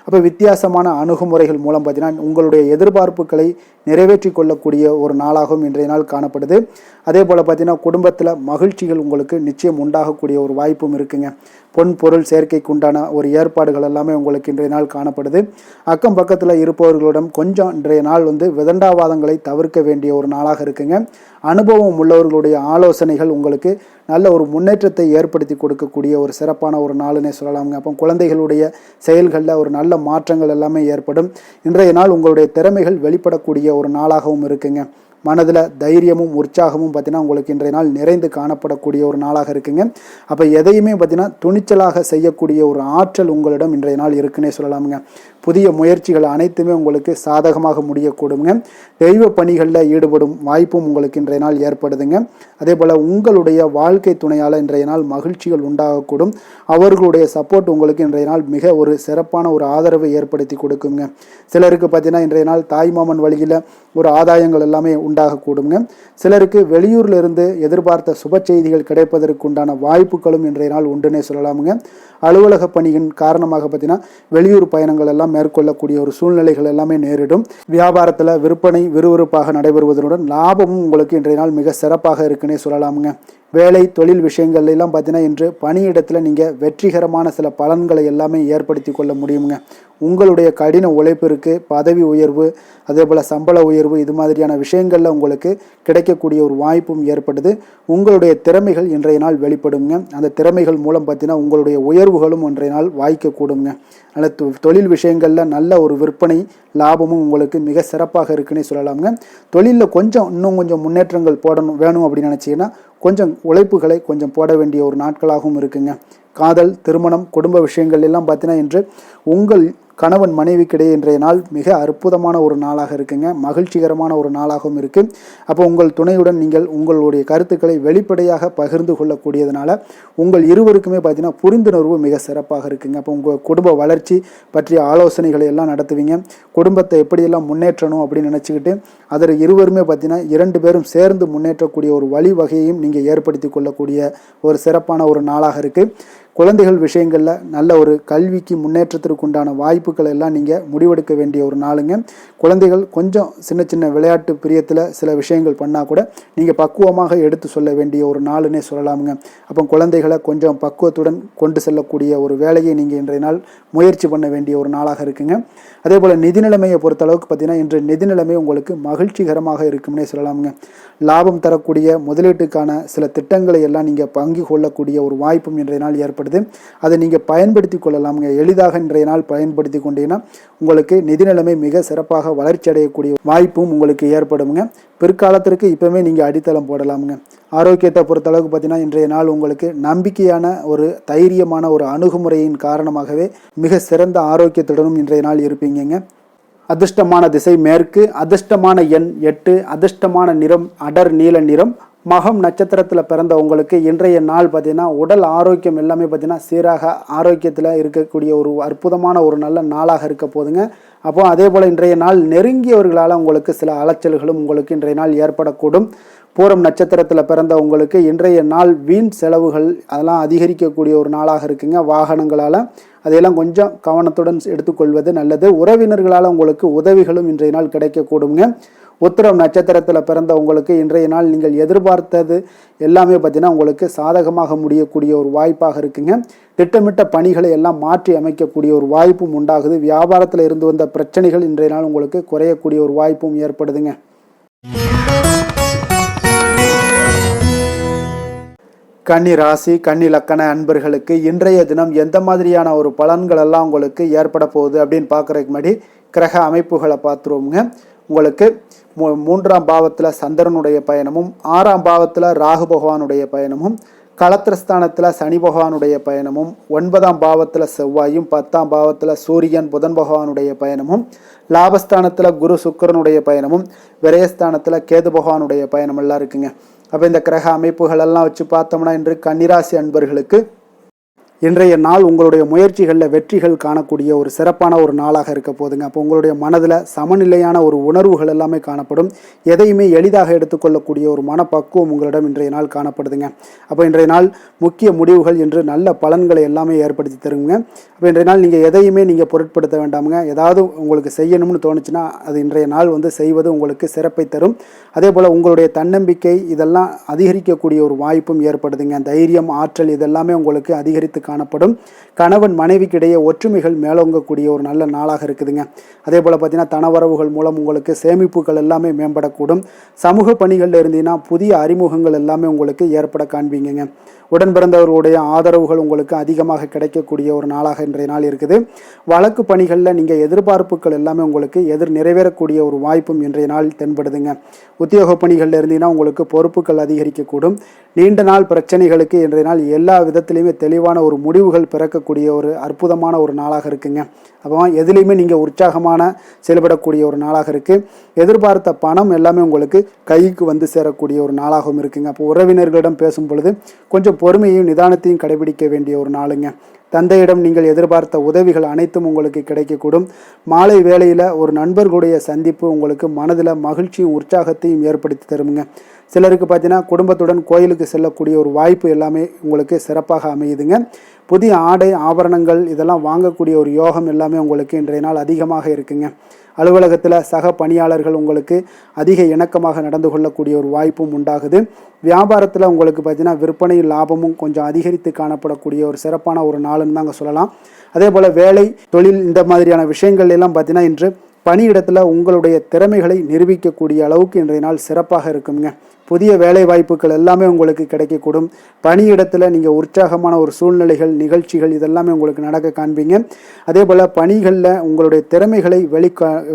அப்போ வித்தியாசமான அணுகுமுறைகள் மூலம் பார்த்தீங்கன்னா உங்களுடைய எதிர்பார்ப்புகளை நிறைவேற்றி கொள்ளக்கூடிய ஒரு நாளாகவும் இன்றைய நாள் காணப்படுது. அதே போல் பார்த்தீங்கன்னா குடும்பத்தில் மகிழ்ச்சிகள் உங்களுக்கு நிச்சயம் உண்டாகக்கூடிய ஒரு வாய்ப்பும் இருக்குங்க. பொன் பொருள் சேர்க்கைக்கு உண்டான ஒரு ஏற்பாடுகள் எல்லாமே உங்களுக்கு இன்றைய நாள் காணப்படுது. அக்கம் பக்கத்தில் இருப்பவர்களிடம் கொஞ்சம் இன்றைய நாள் விதண்டாவாதங்களை தவிர்க்க வேண்டிய ஒரு நாளாக இருக்குங்க. அனுபவம் உள்ளவர்களுடைய ஆலோசனைகள் உங்களுக்கு நல்ல ஒரு முன்னேற்றத்தை ஏற்படுத்தி கொடுக்கக்கூடிய ஒரு சிறப்பான ஒரு நாளுன்னே சொல்லலாமுங்க. அப்போ குழந்தைகளுடைய செயல்களில் ஒரு நல்ல மாற்றங்கள் எல்லாமே ஏற்படும். இன்றைய நாள் உங்களுடைய திறமைகள் வெளிப்படக்கூடிய ஒரு நாளாகவும் இருக்குங்க. மனதில் தைரியமும் உற்சாகமும் பார்த்தீங்கன்னா உங்களுக்கு இன்றைய நாள் நிறைந்து காணப்படக்கூடிய ஒரு நாளாக இருக்குங்க. அப்போ எதையுமே பார்த்தீங்கன்னா துணிச்சலாக செய்யக்கூடிய ஒரு ஆற்றல் உங்களிடம் இன்றைய நாள் இருக்குன்னே சொல்லலாமுங்க. புதிய முயற்சிகள் அனைத்துமே உங்களுக்கு சாதகமாக முடியக்கூடுங்க. தெய்வ பணிகளில் ஈடுபடும் வாய்ப்பும் உங்களுக்கு இன்றைய நாள் ஏற்படுதுங்க. அதே போல் உங்களுடைய வாழ்க்கை துணையால் இன்றைய நாள் மகிழ்ச்சிகள் உண்டாகக்கூடும். அவர்களுடைய சப்போர்ட் உங்களுக்கு இன்றைய நாள் மிக ஒரு சிறப்பான ஒரு ஆதரவை ஏற்படுத்தி கொடுக்குங்க. சிலருக்கு பார்த்தீங்கன்னா இன்றைய நாள் தாய்மாமன் வழியில் ஒரு ஆதாயங்கள் எல்லாமே உண்டாகக்கூடுங்க. சிலருக்கு வெளியூரில் இருந்து எதிர்பார்த்த சுப செய்திகள் கிடைப்பதற்கு உண்டான வாய்ப்புகளும் இன்றைய நாள் உண்டுன்னே சொல்லலாமுங்க. அலுவலக பணியின் காரணமாக பார்த்தீங்கன்னா வெளியூர் பயணங்கள் எல்லாம் மேற்கொள்ளக்கூடிய ஒரு சூழ்நிலைகள் எல்லாமே நேரிடும். வியாபாரத்தில் விற்பனை விறுவிறுப்பாக நடைபெறுவதனுடன் லாபமும் உங்களுக்கு இன்றைய நாள் மிக சிறப்பாக இருக்குன்னே சொல்லலாமுங்க. வேலை தொழில் விஷயங்கள் எல்லாம் பார்த்தீங்கன்னா இன்று பணியிடத்தில் நீங்கள் வெற்றிகரமான சில பலன்களை எல்லாமே ஏற்படுத்தி கொள்ள முடியுங்க. உங்களுடைய கடின உழைப்பிற்கு பதவி உயர்வு, அதே போல் சம்பள உயர்வு, இது மாதிரியான விஷயங்களில் உங்களுக்கு கிடைக்கக்கூடிய ஒரு வாய்ப்பும் ஏற்படுது. உங்களுடைய திறமைகள் இன்றைய நாள் வெளிப்படுங்க. அந்த திறமைகள் மூலம் பார்த்தீங்கன்னா உங்களுடைய உயர்வுகளும் இன்றைய நாள் வாய்க்கக்கூடுங்க. அதனால் தொழில் விஷயங்களில் நல்ல ஒரு விற்பனை லாபமும் உங்களுக்கு மிக சிறப்பாக இருக்குன்னே சொல்லலாமுங்க. தொழிலில் இன்னும் கொஞ்சம் முன்னேற்றங்கள் வேணும் அப்படின்னு நினச்சிங்கன்னா கொஞ்சம் உழைப்புகளை கொஞ்சம் போட வேண்டிய ஒரு நாட்களாகவும் இருக்குங்க. காதல், திருமணம், குடும்ப விஷயங்கள் எல்லாம் பார்த்தீங்கன்னா இன்று உங்கள் கணவன் மனைவிக்கிடையே இன்றைய நாள் மிக அற்புதமான ஒரு நாளாக இருக்குங்க. மகிழ்ச்சிகரமான ஒரு நாளாகவும் இருக்குது. அப்போ உங்கள் துணையுடன் நீங்கள் உங்களுடைய கருத்துக்களை வெளிப்படையாக பகிர்ந்து கொள்ளக்கூடியதுனால உங்கள் இருவருக்குமே பார்த்தீங்கன்னா புரிந்துணர்வு மிக சிறப்பாக இருக்குங்க. அப்போ உங்கள் குடும்ப வளர்ச்சி பற்றிய ஆலோசனைகளை எல்லாம் நடத்துவீங்க. குடும்பத்தை எப்படியெல்லாம் முன்னேற்றணும் அப்படின்னு நினச்சிக்கிட்டு அதில் இருவருமே பார்த்தீங்கன்னா 2 பேரும் சேர்ந்து முன்னேற்றக்கூடிய ஒரு வழிவகையையும் நீங்கள் ஏற்படுத்தி கொள்ளக்கூடிய ஒரு சிறப்பான ஒரு நாளாக இருக்குது. குழந்தைகள் விஷயங்களில் நல்ல ஒரு கல்விக்கு முன்னேற்றத்திற்கு உண்டான வாய்ப்புகள் எல்லாம் நீங்கள் முடிவெடுக்க வேண்டிய ஒரு நாளுங்க. குழந்தைகள் கொஞ்சம் சின்ன சின்ன விளையாட்டு பிரியத்தில் சில விஷயங்கள் பண்ணால் கூட நீங்கள் பக்குவமாக எடுத்து சொல்ல வேண்டிய ஒரு நாளுன்னே சொல்லலாமுங்க. அப்போ குழந்தைகளை கொஞ்சம் பக்குவத்துடன் கொண்டு செல்லக்கூடிய ஒரு வேலையை நீங்கள் இன்றைய நாள் முயற்சி பண்ண வேண்டிய ஒரு நாளாக இருக்குங்க. அதே போல் நிதி நிலைமையை பொறுத்தளவுக்கு பார்த்தீங்கன்னா இன்று நிதி நிலைமை உங்களுக்கு மகிழ்ச்சிகரமாக இருக்கும்னே சொல்லலாமுங்க. லாபம் தரக்கூடிய முதலீட்டுக்கான சில திட்டங்களை எல்லாம் நீங்கள் பங்கு கொள்ளக்கூடிய ஒரு வாய்ப்பும் இன்றைய நாள் ஏற்படுது. அதை நீங்கள் பயன்படுத்தி கொள்ளலாமுங்க. எளிதாக இன்றைய நாள் பயன்படுத்தி கொண்டீங்கன்னா உங்களுக்கு நிதி நிலைமை மிக சிறப்பாக வளர்ச்சி அடையக்கூடிய வாய்ப்பும் உங்களுக்கு ஏற்படுங்க. பிற்காலத்திற்கு இப்பவுமே நீங்கள் அடித்தளம் போடலாமுங்க. ஆரோக்கியத்தை பொறுத்தளவுக்கு பார்த்தீங்கன்னா இன்றைய நாள் உங்களுக்கு நம்பிக்கையான ஒரு தைரியமான ஒரு அணுகுமுறையின் காரணமாகவே மிக சிறந்த ஆரோக்கியத்துடனும் இன்றைய நாள் இருப்பீங்க. அதிர்ஷ்டமான திசை மேற்கு, அதிர்ஷ்டமான எண் 8, அதிர்ஷ்டமான நிறம் அடர் நீல நிறம். மகம் நட்சத்திரத்தில் பிறந்த உங்களுக்கு இன்றைய நாள் பார்த்தீங்கன்னா உடல் ஆரோக்கியம் எல்லாமே பார்த்தீங்கன்னா சீராக ஆரோக்கியத்தில் இருக்கக்கூடிய ஒரு அற்புதமான ஒரு நல்ல நாளாக இருக்க போதுங்க. அப்போ அதே போல் இன்றைய நாள் நெருங்கியவர்களால் உங்களுக்கு சில அலைச்சல்களும் உங்களுக்கு இன்றைய நாள் ஏற்படக்கூடும். பூரம் நட்சத்திரத்தில் பிறந்த உங்களுக்கு இன்றைய நாள் வீண் செலவுகள் அதெல்லாம் அதிகரிக்கக்கூடிய ஒரு நாளாக இருக்குங்க. வாகனங்களால் அதையெல்லாம் கொஞ்சம் கவனத்துடன் எடுத்துக்கொள்வது நல்லது. உறவினர்களால் உங்களுக்கு உதவிகளும் இன்றைய நாள் கிடைக்கக்கூடுங்க. உத்திரம் நட்சத்திரத்தில் பிறந்த உங்களுக்கு இன்றைய நாள் நீங்கள் எதிர்பார்த்தது எல்லாமே பார்த்தீங்கன்னா உங்களுக்கு சாதகமாக முடியக்கூடிய ஒரு வாய்ப்பாக இருக்குங்க. திட்டமிட்ட பணிகளை எல்லாம் மாற்றி அமைக்கக்கூடிய ஒரு வாய்ப்பும் உண்டாகுது. வியாபாரத்தில் இருந்து வந்த பிரச்சனைகள் இன்றைய நாள் உங்களுக்கு குறையக்கூடிய ஒரு வாய்ப்பும் ஏற்படுதுங்க. கன்னி ராசி, கன்னி லக்கண அன்பர்களுக்கு இன்றைய தினம் எந்த மாதிரியான ஒரு பலன்கள் எல்லாம் உங்களுக்கு ஏற்பட போகுது அப்படின்னு பார்க்குறதுக்கு முன்னாடி கிரக அமைப்புகளை பார்த்துருவோங்க. உங்களுக்கு 3ஆம் பாவத்தில் சந்திரனுடைய பயணமும், 6ஆம் பாவத்தில் ராகு பகவானுடைய பயணமும், களத்திரஸ்தானத்தில் சனி பகவானுடைய பயணமும், 9ஆம் பாவத்தில் செவ்வாயும், 10ஆம் பாவத்தில் சூரியன் புதன் பகவானுடைய பயணமும், லாபஸ்தானத்தில் குரு சுக்கிரனுடைய பயணமும், விரயஸ்தானத்தில் கேது பகவானுடைய பயணம் எல்லாம் இருக்குங்க. அப்போ இந்த கிரக அமைப்புகள் எல்லாம் வச்சு பார்த்தோம்னா இன்று கன்னிராசி அன்பர்களுக்கு இன்றைய நாள் உங்களுடைய முயற்சிகளில் வெற்றிகள் காணக்கூடிய ஒரு சிறப்பான ஒரு நாளாக இருக்க போதுங்க. அப்போ உங்களுடைய மனதில் சமநிலையான ஒரு உணர்வுகள் எல்லாமே காணப்படும். எதையுமே எளிதாக எடுத்துக்கொள்ளக்கூடிய ஒரு மனப்பக்குவம் உங்களிடம் இன்றைய நாள் காணப்படுதுங்க. அப்போ இன்றைய நாள் முக்கிய முடிவுகள் என்று நல்ல பலன்களை எல்லாமே ஏற்படுத்தி தருங்க. அப்போ இன்றைய நாள் நீங்கள் எதையுமே நீங்கள் பொருட்படுத்த வேண்டாமுங்க. ஏதாவது உங்களுக்கு செய்யணும்னு தோணுச்சுன்னா அது இன்றைய நாள் செய்வது உங்களுக்கு சிறப்பை தரும். அதே போல் உங்களுடைய தன்னம்பிக்கை இதெல்லாம் அதிகரிக்கக்கூடிய ஒரு வாய்ப்பும் ஏற்படுதுங்க. தைரியம், ஆற்றல் இதெல்லாமே உங்களுக்கு அதிகரித்து காணப்படும். கணவன் மனைவிக்கிடையே ஒற்றுமைகள் மேலோங்கக்கூடிய ஒரு நல்ல நாளாக இருக்குதுங்க. அதே போல் பார்த்தீங்கன்னா தனவரவுகள் மூலம் உங்களுக்கு சேமிப்புகள் எல்லாமே மேம்படக்கூடும். சமூக பணிகளில் இருந்தீங்கன்னா புதிய அறிமுகங்கள் எல்லாமே உங்களுக்கு ஏற்பட காண்பீங்க. உடன் பிறந்தவர்களுடைய ஆதரவுகள் உங்களுக்கு அதிகமாக கிடைக்கக்கூடிய ஒரு நாளாக இன்றைய நாள் இருக்குது. வழக்கு பணிகளில் நீங்கள் எதிர்பார்ப்புகள் எல்லாமே உங்களுக்கு நிறைவேறக்கூடிய ஒரு வாய்ப்பும் இன்றைய நாள் தென்படுதுங்க. உத்தியோக பணிகளில் இருந்தீங்கன்னா உங்களுக்கு பொறுப்புகள் அதிகரிக்கக்கூடும். நீண்ட நாள் பிரச்சனைகளுக்கு இன்றைய நாள் எல்லா விதத்திலையுமே தெளிவான ஒரு முடிவுகள் பிறக்கக்கூடிய ஒரு அற்புதமான ஒரு நாளாக இருக்குங்க. அப்போ எதுலேயுமே நீங்கள் உற்சாகமான செயல்படக்கூடிய ஒரு நாளாக இருக்குது. எதிர்பார்த்த பணம் எல்லாமே உங்களுக்கு கைக்கு வந்து சேரக்கூடிய ஒரு நாளாகவும் இருக்குங்க. அப்போ உறவினர்களிடம் பேசும் பொழுது கொஞ்சம் பொறுமையையும் நிதானத்தையும் கடைபிடிக்க வேண்டிய ஒரு நாளுங்க. தந்தையிடம் நீங்கள் எதிர்பார்த்த உதவிகள் அனைத்தும் உங்களுக்கு கிடைக்கக்கூடும். மாலை வேளையில் ஒரு நண்பர்களுடைய சந்திப்பு உங்களுக்கு மனதில் மகிழ்ச்சியும் உற்சாகத்தையும் ஏற்படுத்தி தருமுங்க. சிலருக்கு பார்த்தீங்கன்னா குடும்பத்துடன் கோயிலுக்கு செல்லக்கூடிய ஒரு வாய்ப்பு எல்லாமே உங்களுக்கு சிறப்பாக அமையுதுங்க. புதிய ஆடை ஆபரணங்கள் இதெல்லாம் வாங்கக்கூடிய ஒரு யோகம் எல்லாமே உங்களுக்கு இன்றைய நாள் அதிகமாக இருக்குங்க. அலுவலகத்தில் சக பணியாளர்கள் உங்களுக்கு அதிக இணக்கமாக நடந்து கொள்ளக்கூடிய ஒரு வாய்ப்பும் உண்டாகுது. வியாபாரத்தில் உங்களுக்கு பார்த்தீங்கன்னா விற்பனை லாபமும் கொஞ்சம் அதிகரித்து காணப்படக்கூடிய ஒரு சிறப்பான ஒரு நாளுன்னு தாங்க சொல்லலாம். அதே போல் வேலை தொழில் இந்த மாதிரியான விஷயங்கள் எல்லாம் பார்த்தீங்கன்னா இன்று பணியிடத்தில் உங்களுடைய திறமைகளை நிரூபிக்கக்கூடிய அளவுக்கு இன்றைய நாள் சிறப்பாக இருக்குங்க. புதிய வேலை வாய்ப்புகள் எல்லாமே உங்களுக்கு கிடைக்கக்கூடும். பணியிடத்தில் நீங்கள் உற்சாகமான ஒரு சூழ்நிலைகள் நிகழ்ச்சிகள் இதெல்லாமே உங்களுக்கு நடக்க காண்பீங்க. அதே போல் பணிகளில் உங்களுடைய திறமைகளை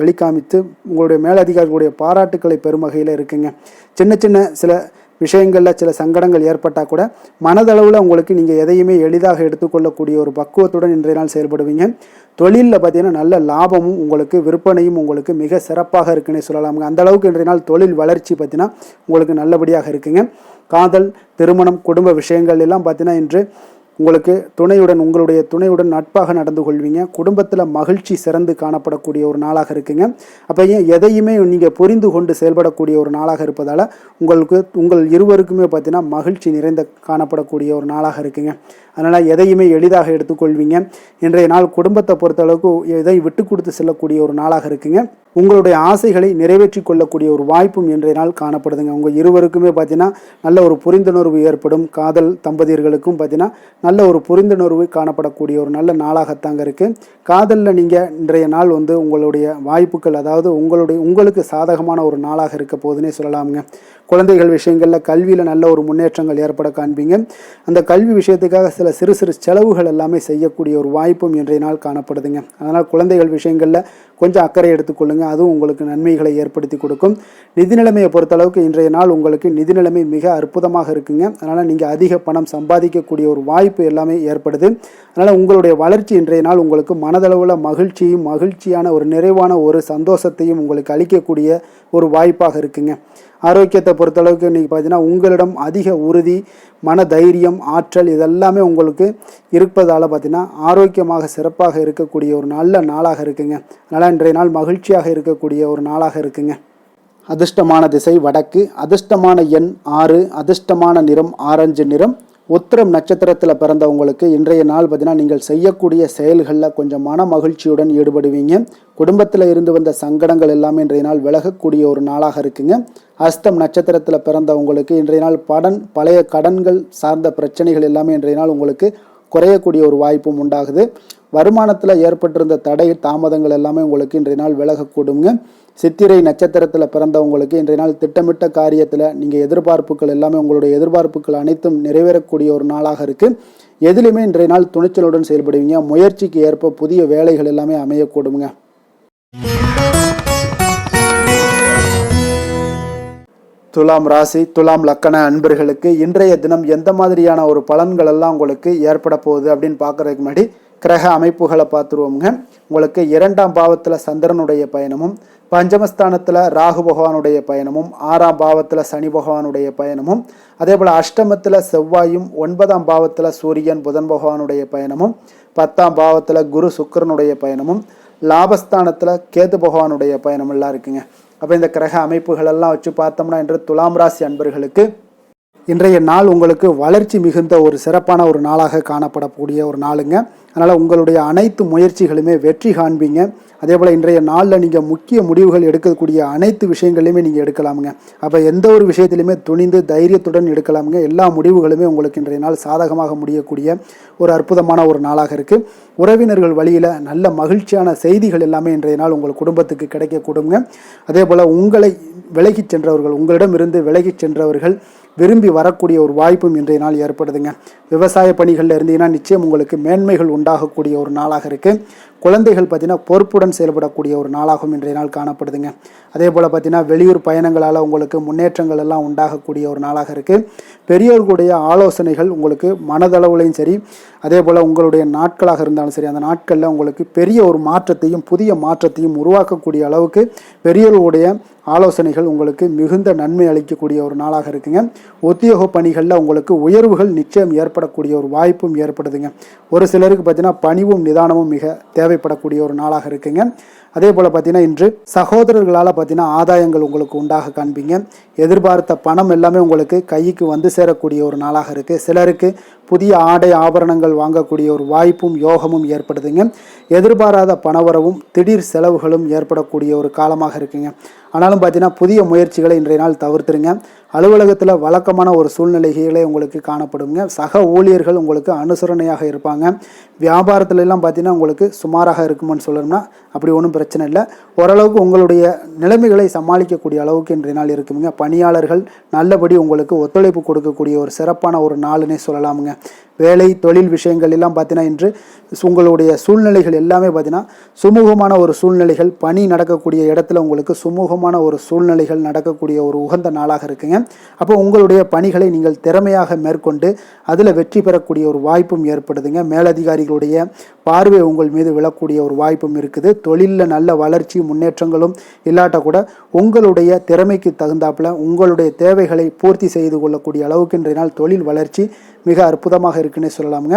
வெளிக்காமித்து உங்களுடைய மேலதிகாரிகளுடைய பாராட்டுக்களை பெறும் வகையில் இருக்குங்க. சின்ன சின்ன சில விஷயங்களில் சில சங்கடங்கள் ஏற்பட்டால் கூட மனதளவில் உங்களுக்கு நீங்கள் எதையுமே எளிதாக எடுத்துக்கொள்ளக்கூடிய ஒரு பக்குவத்துடன் இன்றைய நாள் செயல்படுவீங்க. தொழிலில் பார்த்தீங்கன்னா நல்ல லாபமும் உங்களுக்கு விற்பனையும் உங்களுக்கு மிக சிறப்பாக இருக்குன்னே சொல்லலாமுங்க. அந்த அளவுக்கு இன்றைய நாள் தொழில் வளர்ச்சி பார்த்தீங்கன்னா உங்களுக்கு நல்லபடியாக இருக்குங்க. காதல், திருமணம், குடும்ப விஷயங்கள் எல்லாம் பார்த்தீங்கன்னா இன்று உங்களுக்கு உங்களுடைய துணையுடன் நட்பாக நடந்து கொள்வீங்க. குடும்பத்தில் மகிழ்ச்சி சிறந்து காணப்படக்கூடிய ஒரு நாளாக இருக்குங்க. அப்போ எதையுமே நீங்கள் புரிந்து கொண்டு செயல்படக்கூடிய ஒரு நாளாக இருப்பதால் உங்கள் இருவருக்குமே பார்த்தீங்கன்னா மகிழ்ச்சி நிறைந்த காணப்படக்கூடிய ஒரு நாளாக இருக்குங்க. அதனால் எதையுமே எளிதாக எடுத்துக்கொள்வீங்க. இன்றைய நாள் குடும்பத்தை பொறுத்தளவுக்கு எதை விட்டு கொடுத்து செல்லக்கூடிய ஒரு நாளாக இருக்குங்க. உங்களுடைய ஆசைகளை நிறைவேற்றி கொள்ளக்கூடிய ஒரு வாய்ப்பும் இன்றைய நாள் காணப்படுதுங்க. உங்கள் இருவருக்குமே பார்த்தீங்கன்னா நல்ல ஒரு புரிந்துணர்வு ஏற்படும். காதல் தம்பதியர்களுக்கும் பார்த்தீங்கன்னா நல்ல ஒரு புரிந்துணர்வு காணப்படக்கூடிய ஒரு நல்ல நாளாகத்தாங்க இருக்குது. காதலில் நீங்கள் இன்றைய நாள் உங்களுடைய வாய்ப்புகள் அதாவது உங்களுக்கு சாதகமான ஒரு நாளாக இருக்க போதுன்னே சொல்லலாமுங்க. குழந்தைகள் விஷயங்களில் கல்வியில் நல்ல ஒரு முன்னேற்றங்கள் ஏற்பட காண்பீங்க. அந்த கல்வி விஷயத்துக்காக சில சிறு சிறு செலவுகள் எல்லாமே செய்யக்கூடிய ஒரு வாய்ப்பும் இன்றைய நாள் காணப்படுதுங்க. அதனால் குழந்தைகள் விஷயங்களில் கொஞ்சம் அக்கறை எடுத்துக்கொள்ளுங்க. அதுவும் உங்களுக்கு நன்மைகளை ஏற்படுத்தி கொடுக்கும். நிதி நிலைமையை பொறுத்தளவுக்கு இன்றைய நாள் உங்களுக்கு நிதி நிலைமை மிக அற்புதமாக இருக்குங்க. அதனால் நீங்கள் அதிக பணம் சம்பாதிக்கக்கூடிய ஒரு வாய்ப்பு எல்லாமே ஏற்படுது. அதனால் உங்களுடைய வளர்ச்சி இன்றைய நாள் உங்களுக்கு மனதளவில் மகிழ்ச்சியான ஒரு நிறைவான ஒரு சந்தோஷத்தையும் உங்களுக்கு அளிக்கக்கூடிய ஒரு வாய்ப்பாக இருக்குங்க. ஆரோக்கியத்தை பொறுத்தளவுக்கு இன்றைக்கி பார்த்தீங்கன்னா உங்களிடம் அதிக உறுதி, மன தைரியம், ஆற்றல் இதெல்லாமே உங்களுக்கு இருப்பதால் பார்த்தீங்கன்னா ஆரோக்கியமாக சிறப்பாக இருக்கக்கூடிய ஒரு நல்ல நாளாக இருக்குங்க. அதனால் இன்றைய நாள் மகிழ்ச்சியாக இருக்கக்கூடிய ஒரு நாளாக இருக்குங்க. அதிர்ஷ்டமான திசை வடக்கு, அதிர்ஷ்டமான எண் 6, அதிர்ஷ்டமான நிறம் ஆரஞ்சு நிறம். உத்திரம் நட்சத்திரத்தில் பிறந்தவங்களுக்கு இன்றைய நாள் பார்த்தீங்கன்னா நீங்கள் செய்யக்கூடிய செயல்களில் கொஞ்சம் மன மகிழ்ச்சியுடன் ஈடுபடுவீங்க. குடும்பத்தில் இருந்து வந்த சங்கடங்கள் எல்லாமே இன்றைய நாள் விலகக்கூடிய ஒரு நாளாக இருக்குங்க. அஸ்தம் நட்சத்திரத்தில் பிறந்தவங்களுக்கு இன்றைய நாள் பழைய கடன்கள் சார்ந்த பிரச்சனைகள் எல்லாமே இன்றைய நாள் உங்களுக்கு குறையக்கூடிய ஒரு வாய்ப்பும் உண்டாகுது. வருமானத்தில் ஏற்பட்டிருந்த தடை தாமதங்கள் எல்லாமே உங்களுக்கு இன்றைய நாள் விலகக்கூடுங்க. சித்திரை நட்சத்திரத்தில் பிறந்தவங்களுக்கு இன்றைய நாள் திட்டமிட்ட காரியத்தில் நீங்கள் எதிர்பார்ப்புகள் எல்லாமே உங்களுடைய எதிர்பார்ப்புகள் அனைத்தும் நிறைவேறக்கூடிய ஒரு நாளாக இருக்குது. எதிலுமே இன்றைய நாள் துணிச்சலுடன் செயல்படுவீங்க. முயற்சிக்கு ஏற்ப புதிய வேலைகள் எல்லாமே அமையக்கூடுங்க. துலாம் ராசி, துலாம் லக்கண அன்பர்களுக்கு இன்றைய தினம் எந்த மாதிரியான ஒரு பலன்கள் எல்லாம் உங்களுக்கு ஏற்பட போகுது அப்படின்னு பார்க்கறதுக்கு முன்னாடி கிரக அமைப்புகளை பார்த்துருவோங்க. உங்களுக்கு 2ஆம் பாவத்தில் சந்திரனுடைய பயணமும், பஞ்சமஸ்தானத்தில் ராகு பகவானுடைய பயணமும், 6ஆம் பாவத்தில் சனி பகவானுடைய பயணமும், அதே போல் அஷ்டமத்தில் செவ்வாயும், 9ஆம் பாவத்தில் சூரியன் புதன் பகவானுடைய பயணமும், 10ஆம் பாவத்தில் குரு சுக்கிரனுடைய பயணமும், லாபஸ்தானத்தில் கேது பகவானுடைய பயணம் எல்லாம் இருக்குங்க. அப்போ இந்த கிரக அமைப்புகள் எல்லாம் வச்சு பார்த்தோம்னா இன்று துலாம் ராசி அன்பர்களுக்கு இன்றைய நாள் உங்களுக்கு வளர்ச்சி மிகுந்த ஒரு சிறப்பான ஒரு நாளாக காணப்படக்கூடிய ஒரு நாளுங்க. அதனால் உங்களுடைய அனைத்து முயற்சிகளுமே வெற்றி காண்பீங்க. அதே போல் இன்றைய நாளில் நீங்கள் முக்கிய முடிவுகள் எடுக்கக்கூடிய அனைத்து விஷயங்களையுமே நீங்கள் எடுக்கலாமுங்க. அப்போ எந்த ஒரு விஷயத்திலையுமே துணிந்து தைரியத்துடன் எடுக்கலாமுங்க. எல்லா முடிவுகளுமே உங்களுக்கு இன்றைய நாள் சாதகமாக முடியக்கூடிய ஒரு அற்புதமான ஒரு நாளாக இருக்குது. உறவினர்கள் வழியில் நல்ல மகிழ்ச்சியான செய்திகள் எல்லாமே இன்றைய நாள் உங்கள் குடும்பத்துக்கு கிடைக்கக்கூடுங்க. அதே போல் உங்களை விலகிச் சென்றவர்கள், உங்களிடமிருந்து விலகிச் சென்றவர்கள் விரும்பி வரக்கூடிய ஒரு வாய்ப்பும் இன்றைய நாள் ஏற்படுதுங்க. விவசாய பணிகளில் இருந்தீங்கன்னா நிச்சயம் உங்களுக்கு மேன்மைகள் உண்டாகக்கூடிய ஒரு நாளாக இருக்குது. குழந்தைகள் பார்த்தீங்கன்னா பொறுப்புடன் செயல்படக்கூடிய ஒரு நாளாகவும் இன்றைய நாள் காணப்படுதுங்க. அதே போல் பார்த்தீங்கன்னா வெளியூர் பயணங்களால் உங்களுக்கு முன்னேற்றங்கள் எல்லாம் உண்டாகக்கூடிய ஒரு நாளாக இருக்குது. பெரியோர்களுடைய ஆலோசனைகள் உங்களுக்கு மனதளவுலையும் சரி, அதே போல் உங்களுடைய நாட்களாக இருந்தாலும் சரி, அந்த நாட்களில் உங்களுக்கு பெரிய ஒரு மாற்றத்தையும் புதிய மாற்றத்தையும் உருவாக்கக்கூடிய அளவுக்கு பெரியோர்களுடைய ஆலோசனைகள் உங்களுக்கு மிகுந்த நன்மை அளிக்கக்கூடிய ஒரு நாளாக இருக்குங்க. உத்தியோக பணிகளில் உங்களுக்கு உயர்வுகள் நிச்சயம் ஏற்படக்கூடிய ஒரு வாய்ப்பும் ஏற்படுதுங்க. ஒரு சிலருக்கு பார்த்தீங்கன்னா பணிவும் நிதானமும் மிக தேவைப்படக்கூடிய ஒரு நாளாக இருக்குங்க. அதே போல் பார்த்தீங்கன்னா இன்று சகோதரர்களால் பார்த்தீங்கன்னா ஆதாயங்கள் உங்களுக்கு உண்டாக காண்பீங்க. எதிர்பார்த்த பணம் எல்லாமே உங்களுக்கு கைக்கு வந்து சேரக்கூடிய ஒரு நாளாக இருக்குது. சிலருக்கு புதிய ஆடை ஆபரணங்கள் வாங்கக்கூடிய ஒரு வாய்ப்பும் யோகமும் ஏற்படுதுங்க. எதிர்பாராத பணவரவும் திடீர் செலவுகளும் ஏற்படக்கூடிய ஒரு காலமாக இருக்குங்க. ஆனாலும் பார்த்தீங்கன்னா புதிய முயற்சிகளை இன்றைய நாள் தவிர்த்துருங்க. அலுவலகத்தில் வழக்கமான ஒரு சூழ்நிலைகளே உங்களுக்கு காணப்படுங்க. சக ஊழியர்கள் உங்களுக்கு அனுசரணையாக இருப்பாங்க. வியாபாரத்துலலாம் பார்த்தீங்கன்னா உங்களுக்கு சுமாராக இருக்குமான்னு சொல்லணும்னா அப்படி ஒன்றும் பிரச்சனை இல்லை. ஓரளவுக்கு உங்களுடைய நிலைமைகளை சமாளிக்கக்கூடிய அளவுக்கு இன்றைய நாள் இருக்குங்க. பணியாளர்கள் நல்லபடி உங்களுக்கு ஒத்துழைப்பு கொடுக்கக்கூடிய ஒரு சிறப்பான ஒரு நாளுன்னே சொல்லலாமுங்க. வேலை தொழில் விஷயங்கள் எல்லாம் பார்த்தீங்கன்னா இன்று உங்களுடைய சூழ்நிலைகள் எல்லாமே பார்த்தீங்கன்னா சுமூகமான ஒரு சூழ்நிலைகள், பணி நடக்கக்கூடிய இடத்துல உங்களுக்கு சுமூகமான ஒரு சூழ்நிலைகள் நடக்கக்கூடிய ஒரு உகந்த நாளாக இருக்குங்க. அப்போ உங்களுடைய பணிகளை நீங்கள் திறமையாக மேற்கொண்டு அதில் வெற்றி பெறக்கூடிய ஒரு வாய்ப்பும் ஏற்படுதுங்க. மேலதிகாரிகளுடைய பார்வை உங்கள் மீது விழக்கூடிய ஒரு வாய்ப்பும் இருக்குது. தொழிலில் நல்ல வளர்ச்சி முன்னேற்றங்களும் இல்லாட்ட கூட உங்களுடைய திறமைக்கு தகுந்தாப்புல உங்களுடைய தேவைகளை பூர்த்தி செய்து கொள்ளக்கூடிய அளவுக்கு இன்றைய நாள் தொழில் வளர்ச்சி மிக அற்புதமாக இருக்குன்னே சொல்லலாமுங்க.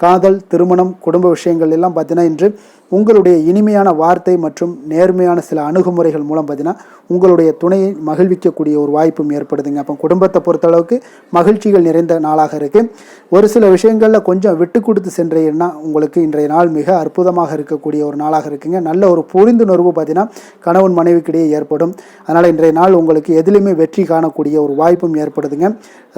காதல், திருமணம், குடும்ப விஷயங்கள் எல்லாம் பார்த்தீங்கன்னா இன்று உங்களுடைய இனிமையான வார்த்தை மற்றும் நேர்மையான சில அணுகுமுறைகள் மூலம் பார்த்தீங்கன்னா உங்களுடைய துணையை மகிழ்விக்கக்கூடிய ஒரு வாய்ப்பும் ஏற்படுதுங்க. அப்போ குடும்பத்தை பொறுத்தளவுக்கு மகிழ்ச்சிகள் நிறைந்த நாளாக இருக்குது. ஒரு சில விஷயங்களில் கொஞ்சம் விட்டு கொடுத்து சென்றீங்கன்னா உங்களுக்கு இன்றைய நாள் மிக அற்புதமாக இருக்கக்கூடிய ஒரு நாளாக இருக்குங்க. நல்ல ஒரு புரிந்துணர்வு பார்த்தீங்கன்னா கணவன் மனைவிக்கிடையே ஏற்படும். அதனால் இன்றைய நாள் உங்களுக்கு எதிலுமே வெற்றி காணக்கூடிய ஒரு வாய்ப்பும் ஏற்படுதுங்க.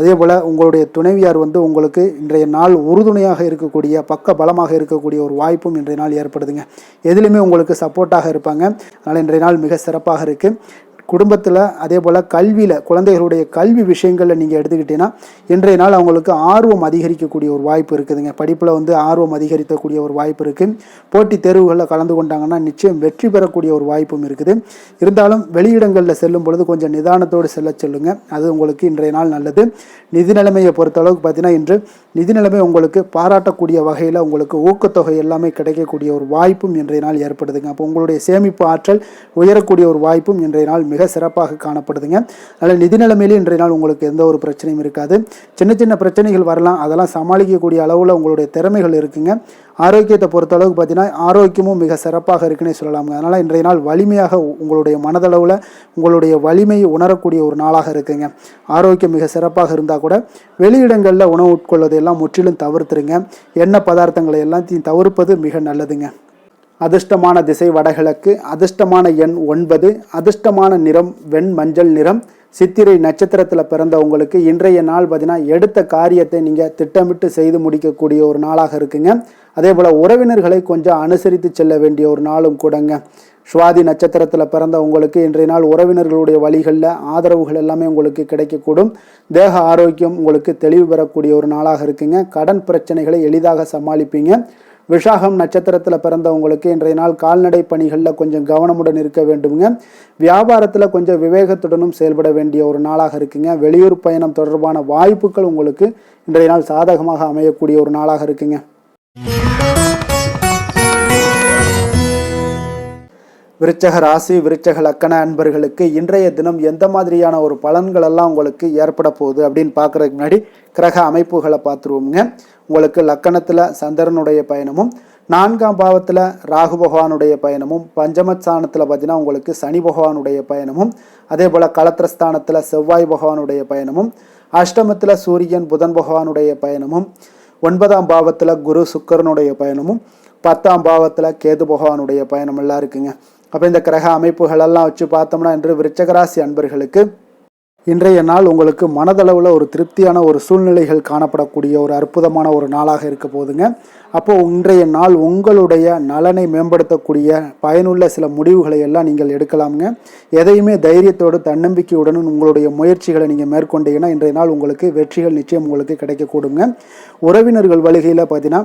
அதே போல் உங்களுடைய துணைவியார் உங்களுக்கு இன்றைய நாள் உறுதுணையாக இருக்கக்கூடிய பக்க பலமாக இருக்கக்கூடிய ஒரு வாய்ப்பும் இன்றைய நாள் ஏற்படுதுங்க. எதிலுமே உங்களுக்கு சப்போர்ட்டாக இருப்பாங்க. அதனால் இன்றைய நாள் மிக சிறப்பாக இருக்குது. குடும்பத்தில் அதே போல் கல்வியில் குழந்தைகளுடைய கல்வி விஷயங்களில் நீங்கள் எடுத்துக்கிட்டீங்கன்னா இன்றைய நாள் அவங்களுக்கு ஆர்வம் அதிகரிக்கக்கூடிய ஒரு வாய்ப்பு இருக்குதுங்க. படிப்பில் ஆர்வம் அதிகரிக்கக்கூடிய ஒரு வாய்ப்பு இருக்குது. போட்டித் தேர்வுகளில் கலந்து கொண்டாங்கன்னா நிச்சயம் வெற்றி பெறக்கூடிய ஒரு வாய்ப்பும் இருக்குது. இருந்தாலும் வெளியிடங்களில் செல்லும் பொழுது கொஞ்சம் நிதானத்தோடு செல்ல சொல்லுங்கள். அது உங்களுக்கு இன்றைய நாள் நல்லது. நிதி நிலைமையை பொறுத்தளவுக்கு பார்த்தீங்கன்னா இன்று நிதி நிலைமை உங்களுக்கு பாராட்டக்கூடிய வகையில் உங்களுக்கு ஊக்கத்தொகை எல்லாமே கிடைக்கக்கூடிய ஒரு வாய்ப்பும் இன்றைய நாள் ஏற்படுதுங்க. அப்போ உங்களுடைய சேமிப்பு ஆற்றல் உயரக்கூடிய ஒரு வாய்ப்பும் இன்றைய நாள் மிக சிறப்பாக காணப்படுதுங்க. அதனால் நிதி நிலைமையிலே இன்றைய நாள் உங்களுக்கு எந்த ஒரு பிரச்சனையும் இருக்காது. சின்ன சின்ன பிரச்சனைகள் வரலாம், அதெல்லாம் சமாளிக்கக்கூடிய அளவில் உங்களுடைய திறமைகள் இருக்குங்க. ஆரோக்கியத்தை பொறுத்தளவுக்கு பார்த்தீங்கன்னா ஆரோக்கியமும் மிக சிறப்பாக இருக்குன்னே சொல்லலாமுங்க. அதனால் இன்றைய நாள் வலிமையாக உங்களுடைய மனதளவில் உங்களுடைய வலிமையை உணரக்கூடிய ஒரு நாளாக இருக்குங்க. ஆரோக்கியம் மிக சிறப்பாக இருந்தால் கூட வெளியிடங்களில் உணவு உட்கொள்வதை எல்லாம் முற்றிலும் தவிர்த்துருங்க. எண்ணெய் பதார்த்தங்களை எல்லாத்தையும் தவிர்ப்பது மிக நல்லதுங்க. அதிர்ஷ்டமான திசை வடகிழக்கு, அதிர்ஷ்டமான எண் 9, அதிர்ஷ்டமான நிறம் வெண் மஞ்சள் நிறம். சித்திரை நட்சத்திரத்தில் பிறந்தவங்களுக்கு இன்றைய நாள் பார்த்தீங்கன்னா எடுத்த காரியத்தை நீங்கள் திட்டமிட்டு செய்து முடிக்கக்கூடிய ஒரு நாளாக இருக்குங்க. அதே போல் உறவினர்களை கொஞ்சம் அனுசரித்து செல்ல வேண்டிய ஒரு நாளும் கூடங்க. சுவாதி நட்சத்திரத்தில் பிறந்த உங்களுக்கு இன்றைய நாள் உறவினர்களுடைய வழிகளில் ஆதரவுகள் எல்லாமே உங்களுக்கு கிடைக்கக்கூடும். தேக ஆரோக்கியம் உங்களுக்கு தெளிவு பெறக்கூடிய ஒரு நாளாக இருக்குங்க. கடன் பிரச்சனைகளை எளிதாக சமாளிப்பீங்க. விஷாகம் நட்சத்திரத்தில் பிறந்தவங்களுக்கு இன்றைய நாள் கால்நடை பணிகளில் கொஞ்சம் கவனமுடன் இருக்க வேண்டுங்க. வியாபாரத்தில் கொஞ்சம் விவேகத்துடனும் செயல்பட வேண்டிய ஒரு நாளாக இருக்குங்க. வெளியூர் பயணம் தொடர்பான வாய்ப்புகள் உங்களுக்கு இன்றைய நாள் சாதகமாக அமையக்கூடிய ஒரு நாளாக இருக்குங்க. விருச்சக ராசி, விருச்சக லக்கண அன்பர்களுக்கு இன்றைய தினம் எந்த மாதிரியான ஒரு பலன்கள் எல்லாம் உங்களுக்கு ஏற்பட போகுது அப்படின்னு பார்க்குறதுக்கு முன்னாடி கிரக அமைப்புகளை பார்த்துருவோங்க. உங்களுக்கு லக்கணத்தில் சந்திரனுடைய பயணமும், 4ஆம் பாவத்தில் ராகு பகவானுடைய பயணமும், பஞ்சமஸ்தானத்தில் பார்த்தீங்கன்னா உங்களுக்கு சனி பகவானுடைய பயணமும், அதே போல் களத்திரஸ்தானத்தில் செவ்வாய் பகவானுடைய பயணமும், அஷ்டமத்தில் சூரியன் புதன் பகவானுடைய பயணமும், 9ஆம் பாவத்தில் குரு சுக்கரனுடைய பயணமும், 10ஆம் பாவத்தில் கேது பகவானுடைய பயணம் எல்லாம் இருக்குங்க. அப்போ இந்த கிரக அமைப்புகள் எல்லாம் வச்சு பார்த்தோம்னா இன்று விருச்சிகராசி அன்பர்களுக்கு இன்றைய நாள் உங்களுக்கு மனதளவில் ஒரு திருப்தியான ஒரு சூழ்நிலைகள் காணப்படக்கூடிய ஒரு அற்புதமான ஒரு நாளாக இருக்க போதுங்க. அப்போது இன்றைய நாள் உங்களுடைய நலனை மேம்படுத்தக்கூடிய பயனுள்ள சில முடிவுகளை எல்லாம் நீங்கள் எடுக்கலாமுங்க. எதையுமே தைரியத்தோடு தன்னம்பிக்கையுடன் உங்களுடைய முயற்சிகளை நீங்கள் மேற்கொண்டீங்கன்னா இன்றைய நாள் உங்களுக்கு வெற்றிகள் நிச்சயம் உங்களுக்கு கிடைக்கக்கூடுங்க. உறவினர்கள் வழிகையில் பார்த்தீங்கன்னா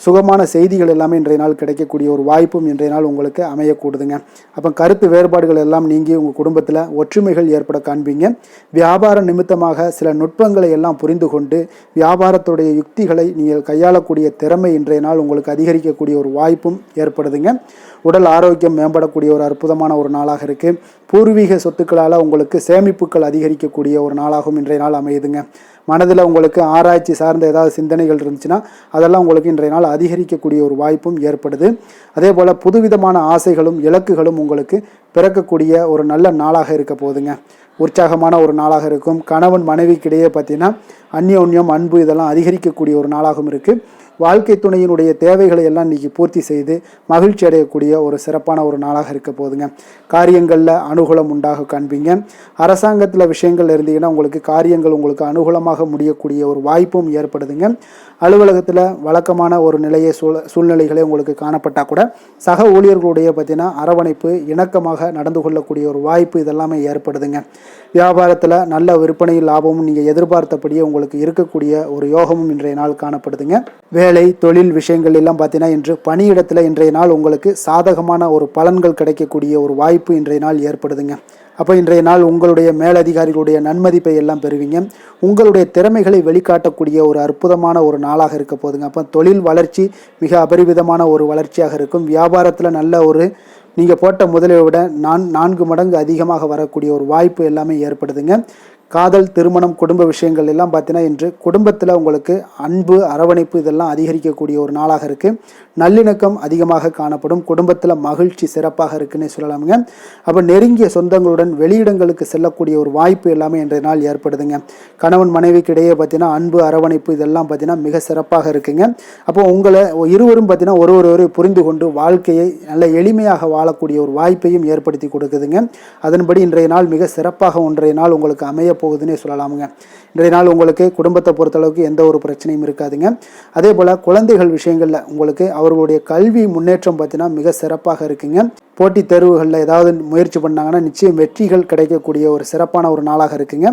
சுகமான செய்திகள் எல்லாமே இன்றைய நாள் கிடைக்கக்கூடிய ஒரு வாய்ப்பும் இன்றைய நாள் உங்களுக்கு அமையக்கூடுதுங்க. அப்போ கருத்து வேறுபாடுகள் எல்லாம் நீங்கி உங்கள் குடும்பத்தில் ஒற்றுமைகள் ஏற்பட காண்பீங்க. வியாபார நிமித்தமாக சில நுட்பங்களை எல்லாம் புரிந்து கொண்டு வியாபாரத்துடைய யுக்திகளை நீங்கள் கையாளக்கூடிய திறமை இன்றைய நாள் உங்களுக்கு அதிகரிக்கக்கூடிய ஒரு வாய்ப்பும் ஏற்படுதுங்க. உடல் ஆரோக்கியம் மேம்படக்கூடிய ஒரு அற்புதமான ஒரு நாளாக இருக்குது. பூர்வீக சொத்துக்களால் உங்களுக்கு சேமிப்புகள் அதிகரிக்கக்கூடிய ஒரு நாளாகவும் இன்றைய நாள் அமையுதுங்க. மனதில் உங்களுக்கு ஆராய்ச்சி சார்ந்த ஏதாவது சிந்தனைகள் இருந்துச்சுன்னா அதெல்லாம் உங்களுக்கு இன்றைய நாள் அதிகரிக்கக்கூடிய ஒரு வாய்ப்பும் ஏற்படுது. அதே போல் புதுவிதமான ஆசைகளும் இலக்குகளும் உங்களுக்கு பிறக்கக்கூடிய ஒரு நல்ல நாளாக இருக்க போகுதுங்க. உற்சாகமான ஒரு நாளாக இருக்கும். கணவன் மனைவிக்கிடையே பார்த்தீங்கன்னா அந்யோன்யம் அன்பு இதெல்லாம் அதிகரிக்கக்கூடிய ஒரு நாளாகவும் இருக்குது. வாழ்க்கை துணையினுடைய தேவைகளை எல்லாம் இன்றைக்கி பூர்த்தி செய்து மகிழ்ச்சி அடையக்கூடிய ஒரு சிறப்பான ஒரு நாளாக இருக்க போதுங்க. காரியங்களில் அனுகூலம் உண்டாக காண்பீங்க. அரசாங்கத்தில் விஷயங்கள் இருந்தீங்கன்னா உங்களுக்கு காரியங்கள் உங்களுக்கு அனுகூலமாக முடியக்கூடிய ஒரு வாய்ப்பும் ஏற்படுதுங்க. அலுவலகத்தில் வழக்கமான ஒரு நிலையை சூழ்நிலைகளே உங்களுக்கு காணப்பட்டால் கூட சக ஊழியர்களுடைய பார்த்தீங்கன்னா அரவணைப்பு இணக்கமாக நடந்து கொள்ளக்கூடிய ஒரு வாய்ப்பு இதெல்லாமே ஏற்படுதுங்க. வியாபாரத்தில் நல்ல விற்பனையில் லாபமும் நீங்கள் எதிர்பார்த்தபடியே உங்களுக்கு இருக்கக்கூடிய ஒரு யோகமும் இன்றைய நாள் காணப்படுதுங்க. வேலை தொழில் விஷயங்கள் எல்லாம் பார்த்தீங்கன்னா இன்று பணியிடத்தில் இன்றைய நாள் உங்களுக்கு சாதகமான ஒரு பலன்கள் கிடைக்கக்கூடிய ஒரு வாய்ப்பு இன்றைய நாள் ஏற்படுதுங்க. அப்போ இன்றைய நாள் உங்களுடைய மேலதிகாரிகளுடைய நன்மதிப்பை எல்லாம் பெறுவீங்க. உங்களுடைய திறமைகளை வெளிக்காட்டக்கூடிய ஒரு அற்புதமான ஒரு நாளாக இருக்க போதுங்க. அப்போ தொழில் வளர்ச்சி மிக அபரிவிதமான ஒரு வளர்ச்சியாக இருக்கும். வியாபாரத்தில் நல்ல ஒரு நீங்கள் போட்ட முதலை விட 4 மடங்கு அதிகமாக வரக்கூடிய ஒரு வாய்ப்பு எல்லாமே ஏற்படுதுங்க. காதல் திருமணம் குடும்ப விஷயங்கள் எல்லாம் பார்த்தீங்கன்னா இன்று குடும்பத்தில் உங்களுக்கு அன்பு அரவணைப்பு இதெல்லாம் அதிகரிக்கக்கூடிய ஒரு நாளாக இருக்குது. நல்லிணக்கம் அதிகமாக காணப்படும். குடும்பத்தில் மகிழ்ச்சி சிறப்பாக இருக்குன்னு சொல்லலாமுங்க. அப்போ நெருங்கிய சொந்தங்களுடன் வெளியிடங்களுக்கு செல்லக்கூடிய ஒரு வாய்ப்பு எல்லாமே இன்றைய நாள் ஏற்படுதுங்க. கணவன் மனைவிக்கு இடையே பார்த்தீங்கன்னா அன்பு அரவணைப்பு இதெல்லாம் பார்த்தீங்கன்னா மிக சிறப்பாக இருக்குங்க. அப்போ உங்களை இருவரும் பார்த்தீங்கன்னா ஒருவரை புரிந்து கொண்டு வாழ்க்கையை நல்ல எளிமையாக வாழக்கூடிய ஒரு வாய்ப்பையும் ஏற்படுத்தி கொடுக்குதுங்க. அதன்படி இன்றைய நாள் மிக சிறப்பாக ஒன்றைய நாள் உங்களுக்கு அமைய போகுதுன்னே சொல்லலாமுங்க. இன்றைய நாள் உங்களுக்கு குடும்பத்தை பொறுத்தளவுக்கு எந்த ஒரு பிரச்சனையும் இருக்காதுங்க. அதே போல் குழந்தைகள் விஷயங்களில் உங்களுக்கு அவர்களுடைய கல்வி முன்னேற்றம் பார்த்தீங்கன்னா மிக சிறப்பாக இருக்குங்க. போட்டித் தேர்வுகளில் ஏதாவது முயற்சி பண்ணாங்கன்னா நிச்சயம் வெற்றிகள் கிடைக்கக்கூடிய ஒரு சிறப்பான ஒரு நாளாக இருக்குங்க.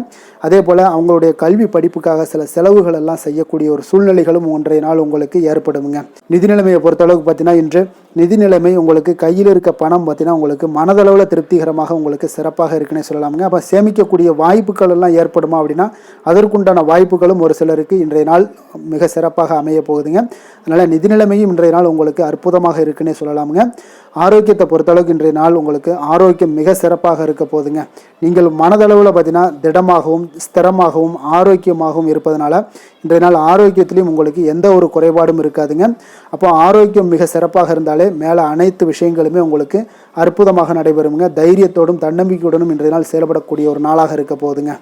அதே போல் அவங்களுடைய கல்வி படிப்புக்காக சில செலவுகள் எல்லாம் செய்யக்கூடிய ஒரு சூழ்நிலைகளும் ஒன்றைய நாள் உங்களுக்கு ஏற்படுங்க. நிதி நிலைமையை பொறுத்தளவுக்கு பார்த்தீங்கன்னா இன்று நிதி நிலைமை உங்களுக்கு கையில் இருக்க பணம் பார்த்தீங்கன்னா உங்களுக்கு மனதளவில் திருப்திகரமாக உங்களுக்கு சிறப்பாக இருக்குன்னு சொல்லலாமுங்க. அப்போ சேமிக்கக்கூடிய வாய்ப்புகள் எல்லாம் ஏற்படுமா அப்படின்னா அதற்குண்டான வாய்ப்புகளும் ஒரு சிலருக்கு இன்றைய நாள் மிக சிறப்பாக அமைய போகுதுங்க. அதனால் நிதி நிலைமையும் இன்றைய நாள் உங்களுக்கு அற்புதமாக இருக்குன்னே சொல்லலாமுங்க. ஆரோக்கியத்தை பொறுத்தளவுக்கு இன்றைய நாள் உங்களுக்கு ஆரோக்கியம் மிக சிறப்பாக இருக்க போதுங்க. நீங்கள் மனதளவில் பார்த்தீங்கன்னா திடமாகவும் ஸ்திரமாகவும் ஆரோக்கியமாகவும் இருப்பதனால இன்றைய நாள் ஆரோக்கியத்திலையும் உங்களுக்கு எந்த ஒரு குறைபாடும் இருக்காதுங்க. அப்போ ஆரோக்கியம் மிக சிறப்பாக இருந்தாலே மேலே அனைத்து விஷயங்களுமே உங்களுக்கு அற்புதமாக நடைபெறுங்க. தைரியத்தோடும் தன்னம்பிக்கையுடனும் இன்றைய நாள் செயல்படக்கூடிய ஒரு நாளாக இருக்க போதுங்க.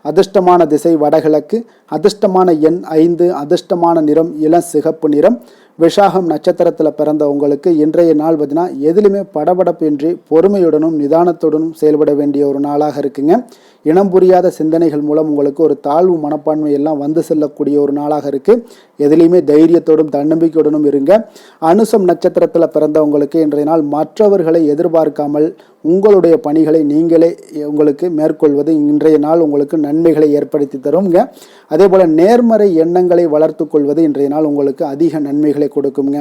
அதிர்ஷ்டமான திசை வடகிழக்கு. அதிர்ஷ்டமான எண் 5. அதிர்ஷ்டமான நிறம் இளம் சிகப்பு நிறம். விஷாகம் நட்சத்திரத்தில் பிறந்த உங்களுக்கு இன்றைய நாள் பார்த்தீங்கன்னா எதிலுமே படபடப்பின்றி பொறுமையுடனும் நிதானத்துடனும் செயல்பட வேண்டிய ஒரு நாளாக இருக்குங்க. இனம் புரியாத சிந்தனைகள் மூலம் உங்களுக்கு ஒரு தாழ்வு மனப்பான்மை எல்லாம் வந்து செல்லக்கூடிய ஒரு நாளாக இருக்குது. எதிலையுமே தைரியத்தோடும் தன்னம்பிக்கையுடனும் இருங்க. அனுசம் நட்சத்திரத்தில் பிறந்தவங்களுக்கு இன்றைய நாள் மற்றவர்களை எதிர்பார்க்காமல் உங்களுடைய பணிகளை நீங்களே உங்களுக்கு மேற்கொள்வது இன்றைய நாள் உங்களுக்கு நன்மைகளை ஏற்படுத்தி தருங்க. அதே போல் நேர்மறை எண்ணங்களை வளர்த்து கொள்வது இன்றைய நாள் உங்களுக்கு அதிக நன்மைகளை கொடுக்குங்க.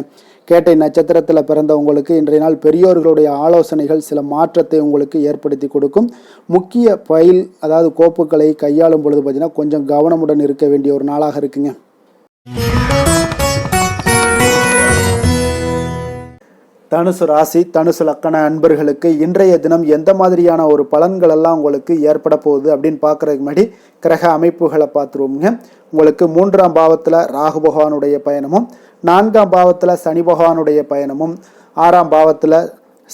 கேட்டை நட்சத்திரத்தில் பிறந்தவங்களுக்கு இன்றைய நாள் பெரியோர்களுடைய ஆலோசனைகள் சில மாற்றத்தை உங்களுக்கு ஏற்படுத்தி கொடுக்கும். முக்கிய ஃபைல் அதாவது கோப்புகளை கையாளும் பொழுது பார்த்தீங்கன்னா கொஞ்சம் கவனமுடன் இருக்க வேண்டிய ஒரு நாளாக இருக்குங்க. தனுசு ராசி தனுசு லக்கண அன்பர்களுக்கு இன்றைய தினம் எந்த மாதிரியான ஒரு பலன்கள் எல்லாம் உங்களுக்கு ஏற்பட போகுது அப்படின்னு பார்க்குறதுக்கு முன்னாடி கிரக அமைப்புகளை பார்த்துருவோங்க. உங்களுக்கு 3ஆம் பாவத்தில் ராகு பகவானுடைய பயணமும் 4ஆம் பாவத்தில் சனி பகவானுடைய பயணமும் 6ஆம் பாவத்தில்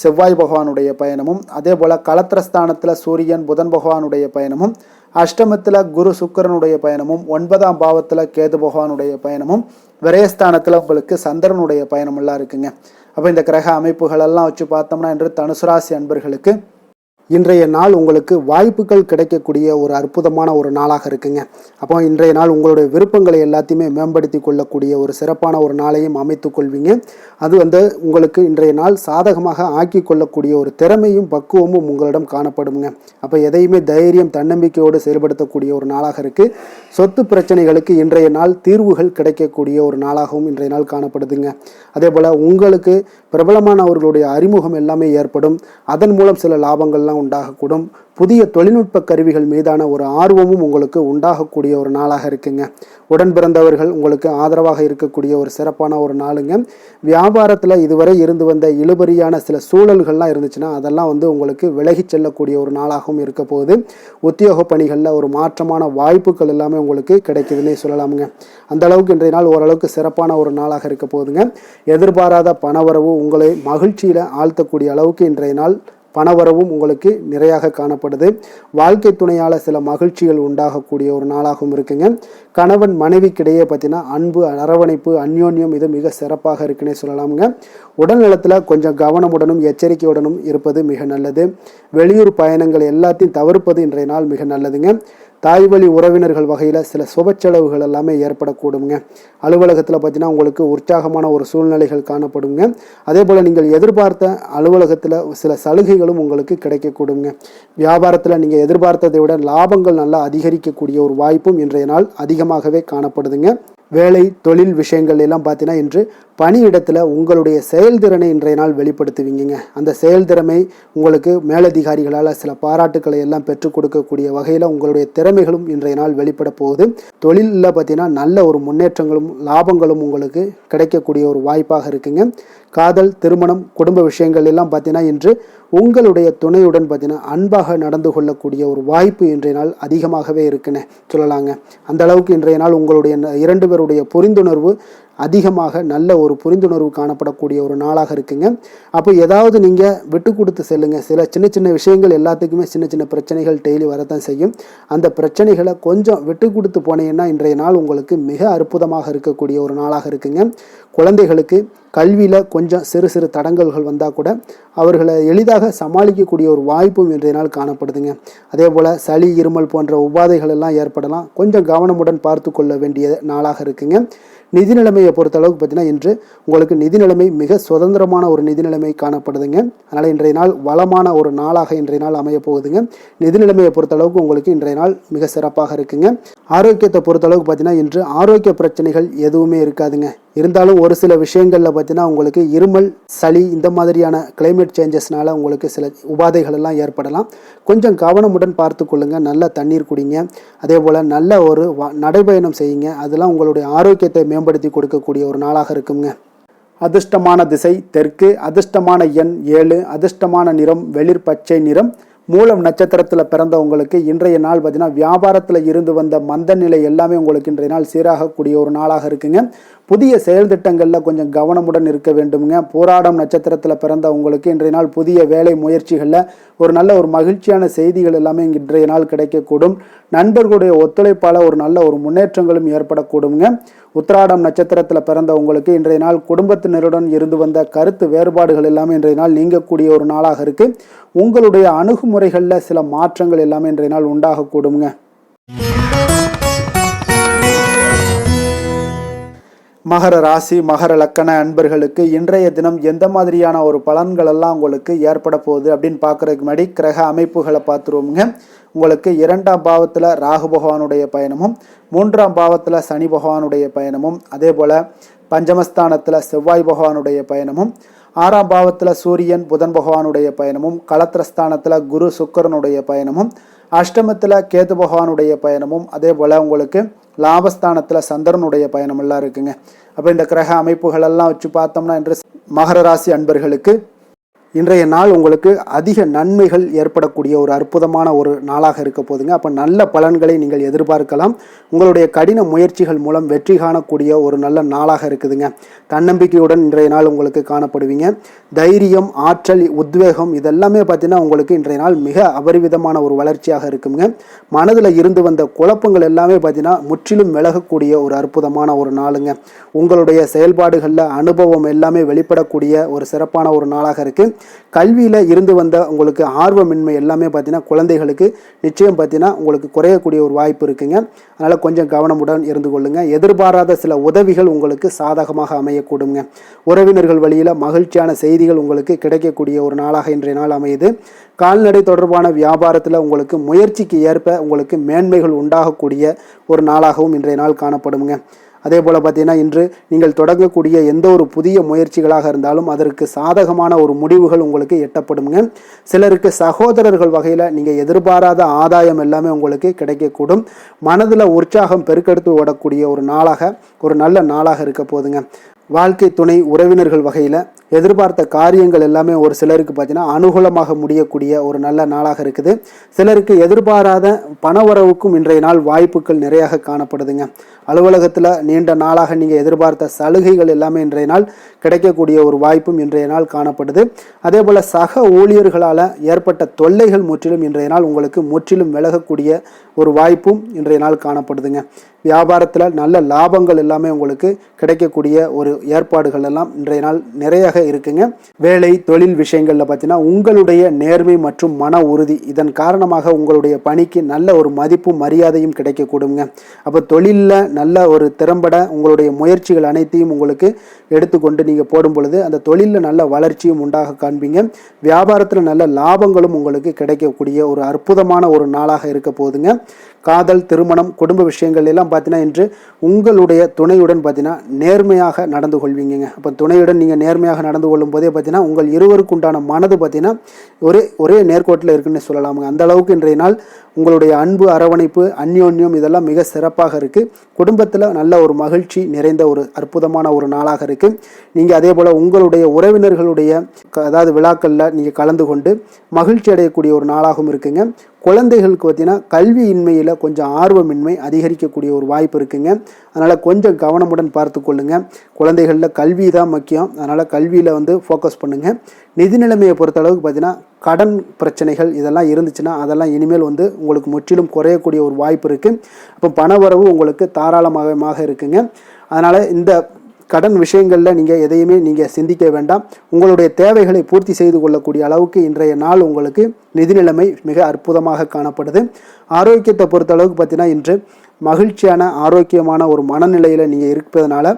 செவ்வாய் பகவானுடைய பயணமும், அதே போல் களத்திரஸ்தானத்தில் சூரியன் புதன் பகவானுடைய பயணமும், அஷ்டமத்தில் குரு சுக்கிரனுடைய பயணமும், 9ஆம் பாவத்தில் கேது பகவானுடைய பயணமும், விரயஸ்தானத்தில் உங்களுக்கு சந்திரனுடைய பயணமெல்லாம் இருக்குங்க. அப்போ இந்த கிரக அமைப்புகளெல்லாம் வச்சு பார்த்தோம்னா இன்று தனுசு ராசி அன்பர்களுக்கு இன்றைய நாள் உங்களுக்கு வாய்ப்புகள் கிடைக்கக்கூடிய ஒரு அற்புதமான ஒரு நாளாக இருக்குங்க. அப்போ இன்றைய நாள் உங்களுடைய விருப்பங்களை எல்லாத்தையுமே மேம்படுத்தி கொள்ளக்கூடிய ஒரு சிறப்பான ஒரு நாளையும் அமைத்து கொள்வீங்க. அது உங்களுக்கு இன்றைய நாள் சாதகமாக ஆக்கி கொள்ளக்கூடிய ஒரு திறமையும் பக்குவமும் உங்களிடம் காணப்படுங்க. அப்போ எதையுமே தைரியம் தன்னம்பிக்கையோடு செயல்படுத்தக்கூடிய ஒரு நாளாக இருக்குது. சொத்து பிரச்சனைகளுக்கு இன்றைய நாள் தீர்வுகள் கிடைக்கக்கூடிய ஒரு நாளாகவும் இன்றைய நாள் காணப்படுதுங்க. அதே போல் உங்களுக்கு பிரபலமானவர்களுடைய அறிமுகம் எல்லாமே ஏற்படும். அதன் மூலம் சில லாபங்கள்லாம் உண்டாகக்கூடும். புதிய தொழில்நுட்ப கருவிகள் மீதான ஒரு ஆர்வமும் உங்களுக்கு உண்டாகக்கூடிய ஒரு நாளாக இருக்குங்க. உடன் பிறந்தவர்கள் உங்களுக்கு ஆதரவாக இருக்கக்கூடிய ஒரு சிறப்பான ஒரு நாளுங்க. வியாபாரத்தில் இதுவரை இருந்து வந்த இழுபறியான சில சூழல்கள்லாம் இருந்துச்சுன்னா அதெல்லாம் உங்களுக்கு விலகி செல்லக்கூடிய ஒரு நாளாகவும் இருக்க போகுது. உத்தியோக பணிகளில் ஒரு மாற்றமான வாய்ப்புகள் எல்லாமே உங்களுக்கு கிடைக்குதுன்னே சொல்லலாமுங்க. அந்த அளவுக்கு இன்றைய நாள் ஓரளவுக்கு சிறப்பான ஒரு நாளாக இருக்க போகுதுங்க. எதிர்பாராத பணவரவு உங்களை மகிழ்ச்சியில் ஆழ்த்தக்கூடிய அளவுக்கு இன்றைய நாள் பணவரவும் உங்களுக்கு நிறையாக காணப்படுது. வாழ்க்கை துணையால் சில மகிழ்ச்சிகள் உண்டாகக்கூடிய ஒரு நாளாகவும் இருக்குங்க. கணவன் மனைவிக்கிடையே பார்த்தீங்கன்னா அன்பு, அரவணைப்பு, அந்யோன்யம் இது மிக சிறப்பாக இருக்குன்னே சொல்லலாமுங்க. உடல் நலத்தில் கொஞ்சம் கவனமுடனும் எச்சரிக்கையுடனும் இருப்பது மிக நல்லது. வெளியூர் பயணங்கள் எல்லாத்தையும் தவிர்ப்பது இன்றைய நாள் மிக நல்லதுங்க. தாய் வழி உறவினர்கள் வகையில் சில சுப செலவுகள் எல்லாமே ஏற்படக்கூடுங்க. அலுவலகத்தில் பார்த்தீங்கன்னா உங்களுக்கு உற்சாகமான ஒரு சூழ்நிலைகள் காணப்படுங்க. அதே போல் நீங்கள் எதிர்பார்த்த அலுவலகத்தில் சில சலுகைகளும் உங்களுக்கு கிடைக்கக்கூடுங்க. வியாபாரத்தில் நீங்கள் எதிர்பார்த்ததை விட லாபங்கள் நல்லா அதிகரிக்கக்கூடிய ஒரு வாய்ப்பும் இன்றைய நாள் அதிகமாகவே காணப்படுதுங்க. வேலை தொழில் விஷயங்கள் எல்லாம் பார்த்தீங்கன்னா இன்று பணியிடத்தில் உங்களுடைய செயல்திறனை இன்றைய நாள் வெளிப்படுத்துவீங்க. அந்த செயல்திறமை உங்களுக்கு மேலதிகாரிகளால் சில பாராட்டுக்களை எல்லாம் பெற்றுக் கொடுக்கக்கூடிய வகையில் உங்களுடைய திறமைகளும் இன்றைய நாள் வெளிப்பட போகுது. தொழிலில் பார்த்தீங்கன்னா நல்ல ஒரு முன்னேற்றங்களும் லாபங்களும் உங்களுக்கு கிடைக்கக்கூடிய ஒரு வாய்ப்பாக இருக்குங்க. காதல், திருமணம், குடும்ப விஷயங்கள் எல்லாம் பார்த்தீங்கன்னா இன்று உங்களுடைய துணையுடன் பார்த்தீங்கன்னா அன்பாக நடந்து கொள்ளக்கூடிய ஒரு வாய்ப்பு இன்றைய நாள் அதிகமாகவே இருக்குன்னு சொல்லலாங்க. அந்த அளவுக்கு இன்றைய நாள் உங்களுடைய 2 பேருடைய புரிந்துணர்வு அதிகமாக நல்ல ஒரு புரிந்துணர்வு காணப்படக்கூடிய ஒரு நாளாக இருக்குங்க. அப்போ ஏதாவது நீங்கள் விட்டு கொடுத்து செல்லுங்க. சில சின்ன சின்ன விஷயங்கள் எல்லாத்துக்குமே சின்ன சின்ன பிரச்சனைகள் டெய்லி வரத்தான் செய்யும். அந்த பிரச்சனைகளை கொஞ்சம் விட்டு கொடுத்து போனீங்கன்னா இன்றைய நாள் உங்களுக்கு மிக அற்புதமாக இருக்கக்கூடிய ஒரு நாளாக இருக்குங்க. குழந்தைகளுக்கு கல்வியில் கொஞ்சம் சிறு சிறு தடங்கல்கள் வந்தால் கூட அவர்களை எளிதாக சமாளிக்கக்கூடிய ஒரு வாய்ப்பும் இன்றைய நாள் காணப்படுதுங்க. அதே போல் சளி, இருமல் போன்ற உபாதைகள் எல்லாம் ஏற்படலாம். கொஞ்சம் கவனமுடன் பார்த்து கொள்ள வேண்டிய நாளாக இருக்குங்க. நிதி நிலைமையை பொறுத்த அளவுக்கு பார்த்தீங்கன்னா இன்று உங்களுக்கு நிதி நிலைமை மிக சுதந்திரமான ஒரு நிதி நிலைமை காணப்படுதுங்க. அதனால் இன்றைய நாள் வளமான ஒரு நாளாக இன்றைய நாள் அமைய போகுதுங்க. நிதி நிலைமையை பொறுத்த அளவுக்கு உங்களுக்கு இன்றைய நாள் மிக சிறப்பாக இருக்குங்க. ஆரோக்கியத்தை பொறுத்த அளவுக்கு பார்த்தீங்கன்னா இன்று ஆரோக்கிய பிரச்சனைகள் எதுவுமே இருக்காதுங்க. இருந்தாலும் ஒரு சில விஷயங்களில் பார்த்தீங்கன்னா உங்களுக்கு இருமல், சளி இந்த மாதிரியான கிளைமேட் சேஞ்சஸ்னால உங்களுக்கு சில உபாதைகள் எல்லாம் ஏற்படலாம். கொஞ்சம் கவனமுடன் பார்த்து கொள்ளுங்க. நல்ல தண்ணீர் குடிங்க. அதே போல் நல்ல ஒரு நடைபயணம் செய்யுங்க. அதெல்லாம் உங்களுடைய ஆரோக்கியத்தை மேம்படுத்தி கொடுக்கக்கூடிய ஒரு நாளாக இருக்குங்க. அதிர்ஷ்டமான திசை தெற்கு, அதிர்ஷ்டமான எண் 7, அதிர்ஷ்டமான நிறம் வெளிர் பச்சை நிறம். மூலம் நட்சத்திரத்தில் பிறந்தவங்களுக்கு இன்றைய நாள் பார்த்தீங்கன்னா வியாபாரத்தில் இருந்து வந்த மந்த நிலை எல்லாமே உங்களுக்கு இன்றைய நாள் சீராகக்கூடிய ஒரு நாளாக இருக்குங்க. புதிய செயல் திட்டங்களில் கொஞ்சம் கவனமுடன் இருக்க வேண்டுமுங்க. போராடம் நட்சத்திரத்தில் பிறந்தவங்களுக்கு இன்றைய நாள் புதிய வேலை முயற்சிகளில் ஒரு நல்ல ஒரு மகிழ்ச்சியான செய்திகள் எல்லாமே இன்றைய நாள் கிடைக்கக்கூடும். நண்பர்களுடைய ஒத்துழைப்பால் ஒரு நல்ல ஒரு முன்னேற்றங்களும் ஏற்படக்கூடுங்க. உத்திராடம் நட்சத்திரத்தில் பிறந்தவங்களுக்கு இன்றைய நாள் குடும்பத்தினருடன் இருந்து வந்த கருத்து வேறுபாடுகள் எல்லாமே இன்றைய நாள் நீங்கக்கூடிய ஒரு நாளாக இருக்கு. உங்களுடைய அணுகுமுறைகளில் சில மாற்றங்கள் எல்லாமே இன்றைய நாள் உண்டாகக்கூடுங்க. மகர ராசி மகர லக்கண அன்பர்களுக்கு இன்றைய தினம் எந்த மாதிரியான ஒரு பலன்கள் எல்லாம் உங்களுக்கு ஏற்பட போகுது அப்படின்னு பார்க்குறதுக்கு முன்னாடி கிரக அமைப்புகளை பார்த்துருவோமுங்க. உங்களுக்கு 2ஆம் பாவத்தில் ராகு பகவானுடைய பயணமும், 3ஆம் பாவத்தில் சனி பகவானுடைய பயணமும், அதே போல் பஞ்சமஸ்தானத்தில் செவ்வாய் பகவானுடைய பயணமும், 6ஆம் பாவத்தில் சூரியன் புதன் பகவானுடைய பயணமும், களத்திரஸ்தானத்தில் குரு சுக்கிரனுடைய பயணமும், அஷ்டமத்தில் கேது பகவானுடைய பயணமும், அதே போல் உங்களுக்கு லாபஸ்தானத்தில் சந்திரனுடைய பயணம் எல்லாம் இருக்குங்க. அப்போ இந்த கிரக அமைப்புகள் எல்லாம் வச்சு பார்த்தோம்னா இன்று மகர ராசி அன்பர்களுக்கு இன்றைய நாள் உங்களுக்கு அதிக நன்மைகள் ஏற்படக்கூடிய ஒரு அற்புதமான ஒரு நாளாக இருக்க போதுங்க. அப்போ நல்ல பலன்களை நீங்கள் எதிர்பார்க்கலாம். உங்களுடைய கடின முயற்சிகள் மூலம் வெற்றி காணக்கூடிய ஒரு நல்ல நாளாக இருக்குதுங்க. தன்னம்பிக்கையுடன் இன்றைய நாள் உங்களுக்கு காணப்படுவீங்க. தைரியம், ஆற்றல், உத்வேகம் இதெல்லாமே பார்த்தீங்கன்னா உங்களுக்கு இன்றைய நாள் மிக அபரிவிதமான ஒரு வளர்ச்சியாக இருக்குங்க. மனதில் இருந்து வந்த குழப்பங்கள் எல்லாமே பார்த்தீங்கன்னா முற்றிலும் விலகக்கூடிய ஒரு அற்புதமான ஒரு நாளுங்க. உங்களுடைய செயல்பாடுகளில் அனுபவம் எல்லாமே வெளிப்படக்கூடிய ஒரு சிறப்பான ஒரு நாளாக இருக்குது. கல்வியில் இருந்து வந்த உங்களுக்கு ஆர்வமின்மை எல்லாமே பார்த்தீங்கன்னா குழந்தைகளுக்கு நிச்சயம் பார்த்தீங்கன்னா உங்களுக்கு குறையக்கூடிய ஒரு வாய்ப்பு இருக்குங்க. அதனால் கொஞ்சம் கவனமுடன் இருந்து கொள்ளுங்க. எதிர்பாராத சில உதவிகள் உங்களுக்கு சாதகமாக அமையக்கூடுங்க. உறவினர்கள் வழியில் மகிழ்ச்சியான செய்திகள் உங்களுக்கு கிடைக்கக்கூடிய ஒரு நாளாக இன்றைய நாள் அமையுது. கால்நடை தொடர்பான வியாபாரத்தில் உங்களுக்கு முயற்சிக்கு ஏற்ப உங்களுக்கு மேன்மைகள் உண்டாகக்கூடிய ஒரு நாளாகவும் இன்றைய நாள் காணப்படுங்க. அதே போல் பார்த்தீங்கன்னா இன்று நீங்கள் தொடங்கக்கூடிய எந்த ஒரு புதிய முயற்சிகளாக இருந்தாலும் அதற்கு சாதகமான ஒரு முடிவுகள் உங்களுக்கு எட்டப்படுங்க. சிலருக்கு சகோதரர்கள் வகையில் நீங்கள் எதிர்பாராத ஆதாயம் எல்லாமே உங்களுக்கு கிடைக்கக்கூடும். மனதில் உற்சாகம் பெருக்கெடுத்து ஓடக்கூடிய ஒரு நாளாக, ஒரு நல்ல நாளாக இருக்க போதுங்க. வாழ்க்கை துணை உறவினர்கள் வகையில் எதிர்பார்த்த காரியங்கள் எல்லாமே ஒரு சிலருக்கு பார்த்தீங்கன்னா அனுகூலமாக முடியக்கூடிய ஒரு நல்ல நாளாக இருக்குது. சிலருக்கு எதிர்பாராத பணவரவுக்கும் இன்றைய நாள் வாய்ப்புகள் நிறையாக காணப்படுதுங்க. அலுவலகத்தில் நீண்ட நாளாக நீங்கள் எதிர்பார்த்த சலுகைகள் எல்லாமே இன்றைய நாள் கிடைக்கக்கூடிய ஒரு வாய்ப்பும் இன்றைய நாள் காணப்படுது. அதே போல் சக ஊழியர்களால் ஏற்பட்ட தொல்லைகள் முற்றிலும் இன்றைய நாள் உங்களுக்கு முற்றிலும் விலகக்கூடிய ஒரு வாய்ப்பும் இன்றைய நாள் காணப்படுதுங்க. வியாபாரத்தில் நல்ல லாபங்கள் எல்லாமே உங்களுக்கு கிடைக்கக்கூடிய ஒரு ஏற்பாடுகள் எல்லாம் இன்றைய நாள் நிறைய இருக்குங்க. வேலை தொழில் விஷயங்கள்ல பார்த்தீங்கன்னா உங்களுடைய நேர்மை மற்றும் மன உறுதி இதன் காரணமாக உங்களுடைய பணிக்கு நல்ல ஒரு மதிப்பும் மரியாதையும் கிடைக்கக்கூடுங்க. அப்போ தொழிலில் நல்ல ஒரு திறம்பட உங்களுடைய முயற்சிகள் அனைத்தையும் உங்களுக்கு எடுத்துக்கொண்டு நீங்கள் போடும் பொழுது அந்த தொழிலில் நல்ல வளர்ச்சியும் உண்டாக காண்பீங்க. வியாபாரத்தில் நல்ல லாபங்களும் உங்களுக்கு கிடைக்கக்கூடிய ஒரு அற்புதமான ஒரு நாளாக இருக்க போகுதுங்க. காதல், திருமணம், குடும்ப விஷயங்கள் எல்லாம் பார்த்தீங்கன்னா இன்று உங்களுடைய துணையுடன் பார்த்தீங்கன்னா நேர்மையாக நடந்து கொள்வீங்க. அப்போ துணையுடன் நீங்கள் நேர்மையாக நடந்து கொள்ளும் போதே பார்த்தீங்கன்னா உங்கள் இருவருக்கு உண்டான மனது பார்த்தீங்கன்னா ஒரே நேர்கோட்டில் இருக்குன்னு சொல்லலாமுங்க. அந்த அளவுக்கு இன்றைய நாள் உங்களுடைய அன்பு, அரவணைப்பு, அந்யோன்யம் இதெல்லாம் மிக சிறப்பாக இருக்குது. குடும்பத்தில் நல்ல ஒரு மகிழ்ச்சி நிறைந்த ஒரு அற்புதமான ஒரு நாளாக இருக்குது. நீங்கள் அதே போல் உங்களுடைய உறவினர்களுடைய அதாவது விழாக்களில் நீங்கள் கலந்து கொண்டு மகிழ்ச்சி அடையக்கூடிய ஒரு நாளாகவும் இருக்குங்க. குழந்தைகளுக்கு பார்த்தீங்கன்னா கல்வியின்மையில் கொஞ்சம் ஆர்வமின்மை அதிகரிக்கக்கூடிய ஒரு வாய்ப்பு இருக்குங்க. அதனால் கொஞ்சம் கவனமுடன் பார்த்து கொள்ளுங்கள். குழந்தைகளில் கல்வி தான் முக்கியம். அதனால் கல்வியில் ஃபோக்கஸ் பண்ணுங்கள். நிதி நிலைமையை பொறுத்தளவுக்கு பார்த்தீங்கன்னா கடன் பிரச்சனைகள் இதெல்லாம் இருந்துச்சுன்னா அதெல்லாம் இனிமேல் உங்களுக்கு முற்றிலும் குறையக்கூடிய ஒரு வாய்ப்பு இருக்குது. அப்போ பணவரவு உங்களுக்கு தாராளமாக இருக்குங்க. அதனால் இந்த கடன் விஷயங்களில் நீங்கள் எதையுமே நீங்கள் சிந்திக்க வேண்டாம். உங்களுடைய தேவைகளை பூர்த்தி செய்து கொள்ளக்கூடிய அளவுக்கு இன்றைய நாள் உங்களுக்கு நிதி நிலைமை மிக அற்புதமாக காணப்படுது. ஆரோக்கியத்தை பொறுத்தளவுக்கு பார்த்தீங்கன்னா இன்று மகிழ்ச்சியான ஆரோக்கியமான ஒரு மனநிலையில் நீங்கள் இருப்பதனால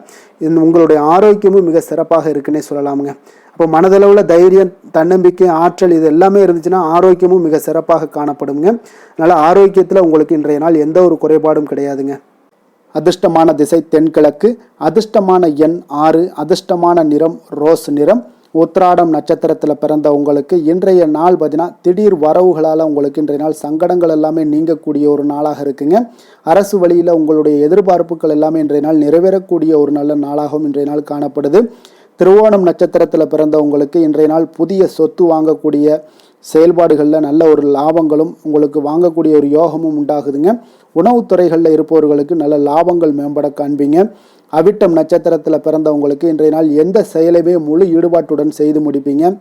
உங்களுடைய ஆரோக்கியமும் மிக சிறப்பாக இருக்குன்னே சொல்லலாமுங்க. அப்போ மனதளவில் தைரியம், தன்னம்பிக்கை, ஆற்றல் இது எல்லாமே இருந்துச்சுன்னா ஆரோக்கியமும் மிக சிறப்பாக காணப்படுங்க. அதனால் ஆரோக்கியத்தில் உங்களுக்கு இன்றைய நாள் எந்த ஒரு குறைபாடும் கிடையாதுங்க. அதிர்ஷ்டமான திசை தென்கிழக்கு, அதிர்ஷ்டமான எண் 6, அதிர்ஷ்டமான நிறம் ரோஸ் நிறம். உத்திராடம் நட்சத்திரத்தில் பிறந்த உங்களுக்கு இன்றைய நாள் பார்த்தீங்கன்னா திடீர் வரவுகளால் உங்களுக்கு இன்றைய நாள் சங்கடங்கள் எல்லாமே நீங்கக்கூடிய ஒரு நாளாக இருக்குங்க. அரசு வழியில் உங்களுடைய எதிர்பார்ப்புகள் எல்லாமே இன்றைய நாள் நிறைவேறக்கூடிய ஒரு நல்ல நாளாகவும் இன்றைய நாள் காணப்படுது. திருவோணம் நட்சத்திரத்தில் பிறந்த உங்களுக்கு இன்றைய நாள் புதிய சொத்து வாங்கக்கூடிய செயல்பாடுகளில் நல்ல ஒரு லாபங்களும் உங்களுக்கு வாங்கக்கூடிய ஒரு யோகமும் உண்டாகுதுங்க. உணவுத்துறைகளில் இருப்பவர்களுக்கு நல்ல லாபங்கள் மேம்பட காண்பீங்க. அவிட்டம் நட்சத்திரத்தில் பிறந்தவங்களுக்கு இன்றைய நாள் எந்த செயலையுமே முழு ஈடுபாட்டுடன் செய்து முடிப்பீங்க.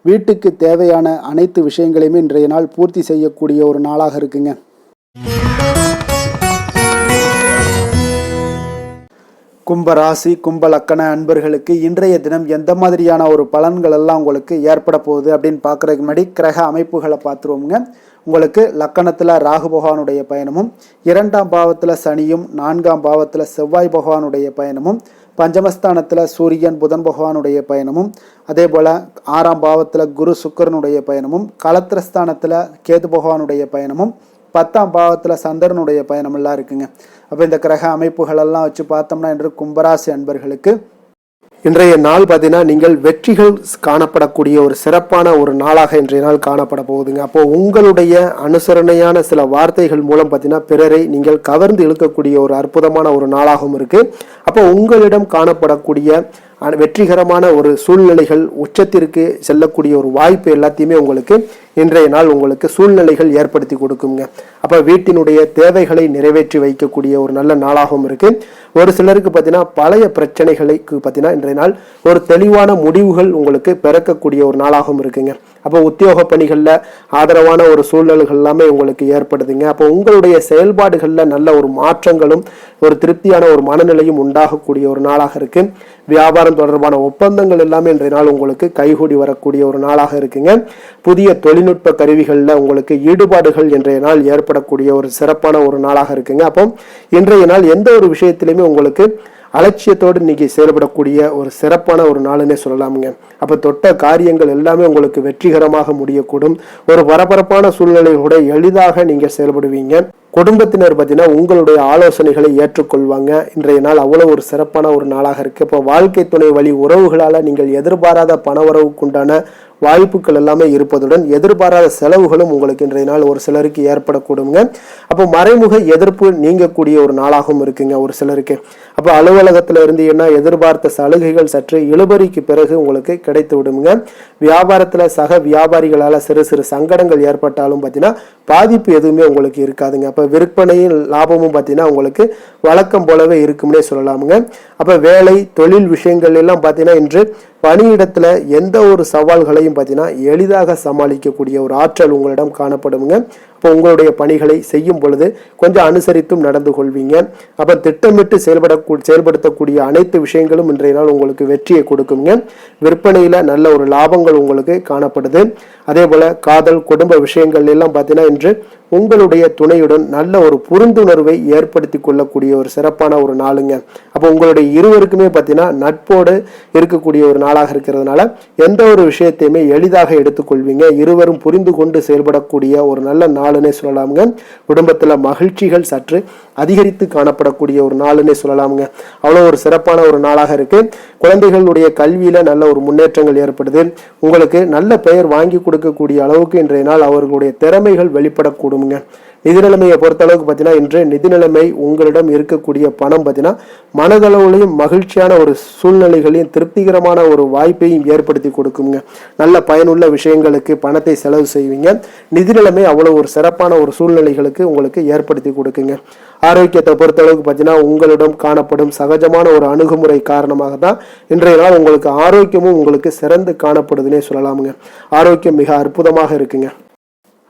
வீட்டுக்கு தேவையான அனைத்து விஷயங்களையுமே இன்றைய நாள் பூர்த்தி செய்யக்கூடிய ஒரு நாளாக இருக்குங்க. கும்பராசி, கும்ப லக்கண அன்பர்களுக்கு இன்றைய தினம் எந்த மாதிரியான ஒரு பலன்கள் எல்லாம் உங்களுக்கு ஏற்பட போகுது அப்படின்னு பார்க்குறதுக்கு முன்னாடி கிரக அமைப்புகளை பார்த்துருவோங்க. உங்களுக்கு லக்கணத்தில் ராகு பகவானுடைய பயணமும், 2ஆம் பாவத்தில் சனியும், 4ஆம் பாவத்தில் செவ்வாய் பகவானுடைய பயணமும், பஞ்சமஸ்தானத்தில் சூரியன் புதன் பகவானுடைய பயணமும், அதே போல் 6ஆம் பாவத்தில் குரு சுக்கரனுடைய பயணமும், களத்திரஸ்தானத்தில் கேது பகவானுடைய பயணமும், 10ஆம் பாவத்தில் சந்திரனுடைய பயணமெல்லாம் இருக்குங்க. அப்போ இந்த கிரக அமைப்புகளெல்லாம் வச்சு பார்த்தோம்னா இன்று கும்பராசி அன்பர்களுக்கு இன்றைய நாள் பார்த்தீங்கன்னா நீங்கள் வெற்றிகள் காணப்படக்கூடிய ஒரு சிறப்பான ஒரு நாளாக இன்றைய நாள் காணப்பட போகுதுங்க. அப்போ உங்களுடைய அனுசரணையான சில வார்த்தைகள் மூலம் பார்த்தீங்கன்னா பிறரை நீங்கள் கவர்ந்து இழுக்கக்கூடிய ஒரு அற்புதமான ஒரு நாளாகவும் இருக்கு. அப்போ உங்களிடம் காணப்படக்கூடிய வெற்றிகரமான ஒரு சூழ்நிலைகள், உச்சத்திற்கு செல்லக்கூடிய ஒரு வாய்ப்பு எல்லாத்தையுமே உங்களுக்கு இன்றைய நாள் உங்களுக்கு சூழ்நிலைகள் ஏற்படுத்தி கொடுக்குங்க. அப்போ வீட்டினுடைய தேவைகளை நிறைவேற்றி வைக்கக்கூடிய ஒரு நல்ல நாளாகவும் இருக்கு. ஒரு சிலருக்கு பார்த்தீங்கன்னா பழைய பிரச்சனைகளுக்கு பார்த்தீங்கன்னா இன்றைய நாள் ஒரு தெளிவான முடிவுகள் உங்களுக்கு பிறக்கக்கூடிய ஒரு நாளாகவும் இருக்குங்க. அப்போ உத்தியோக பணிகளில் ஆதரவான ஒரு சூழ்நிலைகள் எல்லாமே உங்களுக்கு ஏற்படுதுங்க. அப்போ உங்களுடைய செயல்பாடுகளில் நல்ல ஒரு மாற்றங்களும் ஒரு திருப்தியான ஒரு மனநிலையும் உண்டாகக்கூடிய ஒரு நாளாக இருக்கு. வியாபாரம் தொடர்பான ஒப்பந்தங்கள் எல்லாமே இன்றைய நாள் உங்களுக்கு கைகூடி வரக்கூடிய ஒரு நாளாக இருக்குங்க. புதிய தொழில்நுட்ப கருவிகளில் உங்களுக்கு ஈடுபாடுகள் இன்றைய நாள் ஏற்படக்கூடிய ஒரு சிறப்பான ஒரு நாளாக இருக்குங்க. அப்போ இன்றைய நாள் எந்த ஒரு விஷயத்திலுமே உங்களுக்கு அலட்சியத்தோடு இன்னைக்கு செயல்படக்கூடிய ஒரு சிறப்பான ஒரு நாளுன்னே சொல்லலாமுங்க. அப்போ தொட்ட காரியங்கள் எல்லாமே உங்களுக்கு வெற்றிகரமாக முடியக்கூடும். ஒரு பரபரப்பான சூழ்நிலையோட எளிதாக நீங்கள் செயல்படுவீங்க. குடும்பத்தினர் பார்த்தீங்கன்னா உங்களுடைய ஆலோசனைகளை ஏற்றுக்கொள்வாங்க. இன்றைய நாள் அவ்வளோ ஒரு சிறப்பான ஒரு நாளாக இருக்கு. இப்போ வாழ்க்கை துணை வழி உறவுகளால் நீங்கள் எதிர்பாராத பணவரவுக்குண்டான வாய்ப்புகள் எல்லாமே இருப்பதுடன் எதிர்பாராத செலவுகளும் உங்களுக்கு இன்றைய நாள் ஒரு சிலருக்கு ஏற்படக்கூடுங்க. அப்போ மறைமுக எதிர்ப்பு நீங்கக்கூடிய ஒரு நாளாகவும் இருக்குங்க ஒரு சிலருக்கு. அப்போ அலுவலகத்தில் இருந்தீங்கன்னா எதிர்பார்த்த சலுகைகள் சற்று இழுபறிக்கு பிறகு உங்களுக்கு கிடைத்து விடுங்க. வியாபாரத்தில் சக வியாபாரிகளால் சிறு சிறு சங்கடங்கள் ஏற்பட்டாலும் பார்த்தீங்கன்னா பாதிப்பு எதுவுமே உங்களுக்கு இருக்காதுங்க. அப்போ விற்பனையும் லாபமும் பார்த்தீங்கன்னா உங்களுக்கு வழக்கம் போலவே இருக்கும்னே சொல்லலாமுங்க. அப்போ வேலை தொழில் விஷயங்கள் எல்லாம் பார்த்தீங்கன்னா இன்று பணியிடத்துல எந்த ஒரு சவால்களையும் பார்த்தீங்கன்னா எளிதாக சமாளிக்கக்கூடிய ஒரு ஆற்றல் உங்களிடம் காணப்படுங்க. அப்போ உங்களுடைய பணிகளை செய்யும் பொழுது கொஞ்சம் அனுசரித்தும் நடந்து கொள்வீங்க. அப்போ திட்டமிட்டு செயல்படுத்தக்கூடிய அனைத்து விஷயங்களும் இன்றைய நாள் உங்களுக்கு வெற்றியை கொடுக்குங்க. விற்பனையில் நல்ல ஒரு லாபங்கள் உங்களுக்கு காணப்படுது. அதே போல காதல் குடும்ப விஷயங்கள் எல்லாம் பார்த்தீங்கன்னா இன்று உங்களுடைய துணையுடன் நல்ல ஒரு புரிந்துணர்வை ஏற்படுத்தி கொள்ளக்கூடிய ஒரு சிறப்பான ஒரு நாளுங்க. அப்போ உங்களுடைய இருவருக்குமே பார்த்தீங்கன்னா நட்போடு இருக்கக்கூடிய ஒரு நாளாக இருக்கிறதுனால எந்த ஒரு விஷயத்தையுமே எளிதாக எடுத்துக்கொள்வீங்க. இருவரும் புரிந்து கொண்டு செயல்படக்கூடிய ஒரு நல்ல நாளுன்னே சொல்லலாமுங்க. குடும்பத்தில் மகிழ்ச்சிகள் சற்று அதிகரித்து காணப்படக்கூடிய ஒரு நாளுன்னே சொல்லலாமுங்க. அவ்வளோ ஒரு சிறப்பான ஒரு நாளாக இருக்கு. குழந்தைகளுடைய கல்வியில நல்ல ஒரு முன்னேற்றங்கள் ஏற்படுது. உங்களுக்கு நல்ல பெயர் வாங்கி கொடுக்கக்கூடிய அளவுக்கு இன்றைய நாள் அவர்களுடைய திறமைகள் வெளிப்படக்கூடுங்க. நிதி நிலைமையை பொறுத்த அளவுக்கு பார்த்தீங்கன்னா இன்று நிதி நிலைமை உங்களிடம் இருக்கக்கூடிய பணம் பார்த்தீங்கன்னா மனதளவுலையும் மகிழ்ச்சியான ஒரு சூழ்நிலைகளையும் திருப்திகரமான ஒரு வாய்ப்பையும் ஏற்படுத்தி கொடுக்குங்க. நல்ல பயனுள்ள விஷயங்களுக்கு பணத்தை செலவு செய்வீங்க. நிதி நிலைமை அவ்வளோ ஒரு சிறப்பான ஒரு சூழ்நிலைகளுக்கு உங்களுக்கு ஏற்படுத்தி கொடுக்குங்க. ஆரோக்கியத்தை பொறுத்த அளவுக்கு பார்த்தீங்கன்னா உங்களிடம் காணப்படும் சகஜமான ஒரு அணுகுமுறை காரணமாக தான் இன்றைய நாள் உங்களுக்கு ஆரோக்கியமும் உங்களுக்கு சிறந்து காணப்படுதுன்னே சொல்லலாமுங்க. ஆரோக்கியம் மிக அற்புதமாக இருக்குங்க.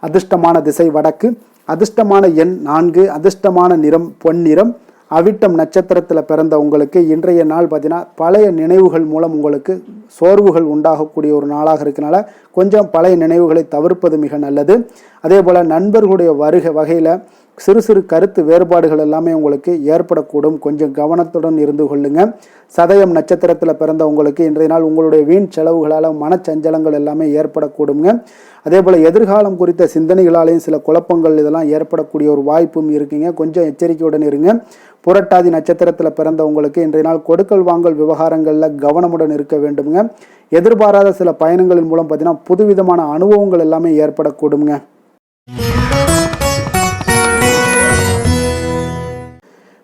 அதிர்ஷ்டமான திசை வடக்கு, அதிர்ஷ்டமான எண் 4, அதிர்ஷ்டமான நிறம் பொன்னிறம். அவிட்டம் நட்சத்திரத்தில் பிறந்த உங்களுக்கு இன்றைய நாள் பார்த்தீங்கன்னா பழைய நினைவுகள் மூலம் உங்களுக்கு சோர்வுகள் உண்டாகக்கூடிய ஒரு நாளாக இருக்கனால கொஞ்சம் பழைய நினைவுகளை தவிர்ப்பது மிக நல்லது. அதே போல் நண்பர்களுடைய வகையில் சிறு சிறு கருத்து வேறுபாடுகள் எல்லாமே உங்களுக்கு ஏற்படக்கூடும். கொஞ்சம் கவனத்துடன் இருந்து கொள்ளுங்க. சதயம் நட்சத்திரத்தில் பிறந்த உங்களுக்கு இன்றைய நாள் உங்களுடைய வீண் செலவுகளால் மனச்சஞ்சலங்கள் எல்லாமே ஏற்படக்கூடுங்க. அதே போல் எதிர்காலம் குறித்த சிந்தனைகளாலேயும் சில குழப்பங்கள் இதெல்லாம் ஏற்படக்கூடிய ஒரு வாய்ப்பும் இருக்குங்க. கொஞ்சம் எச்சரிக்கையுடன் இருங்க. புரட்டாதி நட்சத்திரத்தில் பிறந்த உங்களுக்கு இன்றைய நாள் கொடுக்கல் வாங்கல் விவகாரங்களில் கவனமுடன் இருக்க வேண்டுங்க. எதிர்பாராத சில பயணங்களின் மூலம் பார்த்தீங்கன்னா புதுவிதமான அனுபவங்கள் எல்லாமே ஏற்படக்கூடுங்க.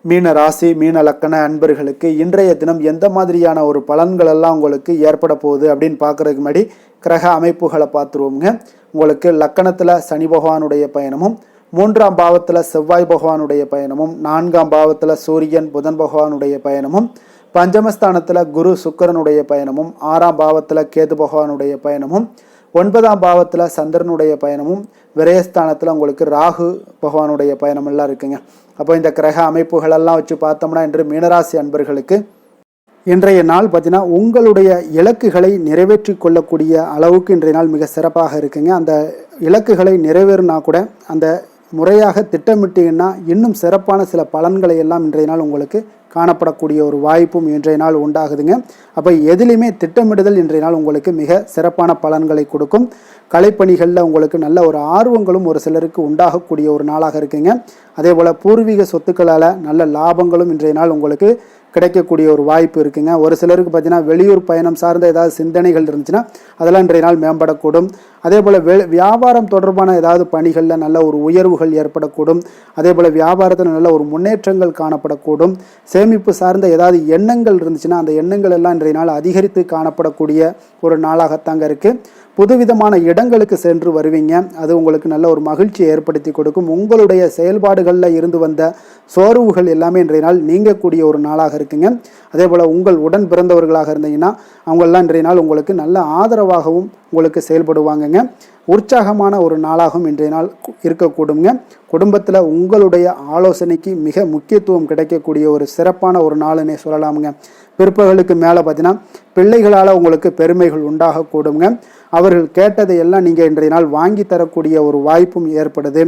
மீன ராசி மீன லக்கண அன்பர்களுக்கு இன்றைய தினம் எந்த மாதிரியான ஒரு பலன்கள் எல்லாம் உங்களுக்கு ஏற்பட போகுது அப்படின்னு பார்க்குறதுக்கு முன்னாடி கிரக அமைப்புகளை பார்த்துருவோங்க. உங்களுக்கு லக்கணத்தில் சனி பகவானுடைய பயணமும், 3ஆம் பாவத்தில் செவ்வாய் பகவானுடைய பயணமும், 4ஆம் பாவத்தில் சூரியன் புதன் பகவானுடைய பயணமும், பஞ்சமஸ்தானத்தில் குரு சுக்கிரனுடைய பயணமும், 6ஆம் பாவத்தில் கேது பகவானுடைய பயணமும், 9ஆம் பாவத்தில் சந்திரனுடைய பயணமும், விரயஸ்தானத்தில் உங்களுக்கு ராகு பகவானுடைய பயணம் எல்லாம் இருக்குங்க. அப்போ இந்த கிரக அமைப்புகளெல்லாம் வச்சு பார்த்தோம்னா இன்று மீனராசி அன்பர்களுக்கு இன்றைய நாள் பார்த்தீங்கன்னா உங்களுடைய இலக்குகளை நிறைவேற்றி கொள்ளக்கூடிய அளவுக்கு இன்றைய நாள் மிக சிறப்பாக இருக்குங்க. அந்த இலக்குகளை நிறைவேறினா கூட அந்த முறையாக திட்டமிட்டீங்கன்னா இன்னும் சிறப்பான சில பலன்களை எல்லாம் இன்றைய நாள் உங்களுக்கு காணப்படக்கூடிய ஒரு வாய்ப்பும் இன்றைய நாள் உண்டாகுதுங்க. அப்போ எதிலுமே திட்டமிடுதல் இன்றைய நாள் உங்களுக்கு மிக சிறப்பான பலன்களை கொடுக்கும். கலைப்பணிகளில் உங்களுக்கு நல்ல ஒரு ஆர்வங்களும் ஒரு சிலருக்கு உண்டாகக்கூடிய ஒரு நாளாக இருக்குங்க. அதே போல் பூர்வீக சொத்துக்களால் நல்ல லாபங்களும் இன்றைய நாள் உங்களுக்கு கிடைக்கக்கூடிய ஒரு வாய்ப்பு இருக்குங்க. ஒரு சிலருக்கு பார்த்தீங்கன்னா வெளியூர் பயணம் சார்ந்த ஏதாவது சிந்தனைகள் இருந்துச்சுன்னா அதெல்லாம் இன்றைய நாள் மேம்படக்கூடும். அதே போல் வியாபாரம் தொடர்பான ஏதாவது பணிகளில் நல்ல ஒரு உயர்வுகள் ஏற்படக்கூடும். அதே போல் வியாபாரத்தில் நல்ல ஒரு முன்னேற்றங்கள் காணப்படக்கூடும். சேமிப்பு சார்ந்த ஏதாவது எண்ணங்கள் இருந்துச்சுன்னா அந்த எண்ணங்கள் எல்லாம் இன்றைய நாள் அதிகரித்து காணப்படக்கூடிய ஒரு நாளாகத்தாங்க இருக்குது. புதுவிதமான இடங்களுக்கு சென்று வருவீங்க. அது உங்களுக்கு நல்ல ஒரு மகிழ்ச்சியை ஏற்படுத்தி கொடுக்கும். உங்களுடைய செயல்பாடுகளில் இருந்து வந்த சோர்வுகள் எல்லாமே இன்றைய நாள் நீங்கக்கூடிய ஒரு நாளாக இருக்குங்க. அதே போல் உங்கள் உடன் பிறந்தவர்களாக இருந்தீங்கன்னா அவங்களெல்லாம் இன்றைய நாள் உங்களுக்கு நல்ல ஆதரவாகவும் உங்களுக்கு செயல்படுவாங்கங்க. உற்சாகமான ஒரு நாளாகவும் இன்றைய நாள் இருக்கக்கூடுங்க. குடும்பத்தில் உங்களுடைய ஆலோசனைக்கு மிக முக்கியத்துவம் கிடைக்கக்கூடிய ஒரு சிறப்பான ஒரு நாளுன்னே சொல்லலாமுங்க. பிற்பகலுக்கு மேலே பார்த்தீங்கன்னா பிள்ளைகளால் உங்களுக்கு பெருமைகள் உண்டாகக்கூடுங்க. அவர்கள் கேட்டதை எல்லாம் நீங்கள் இன்றைய நாள் வாங்கி தரக்கூடிய ஒரு வாய்ப்பும் ஏற்படுது.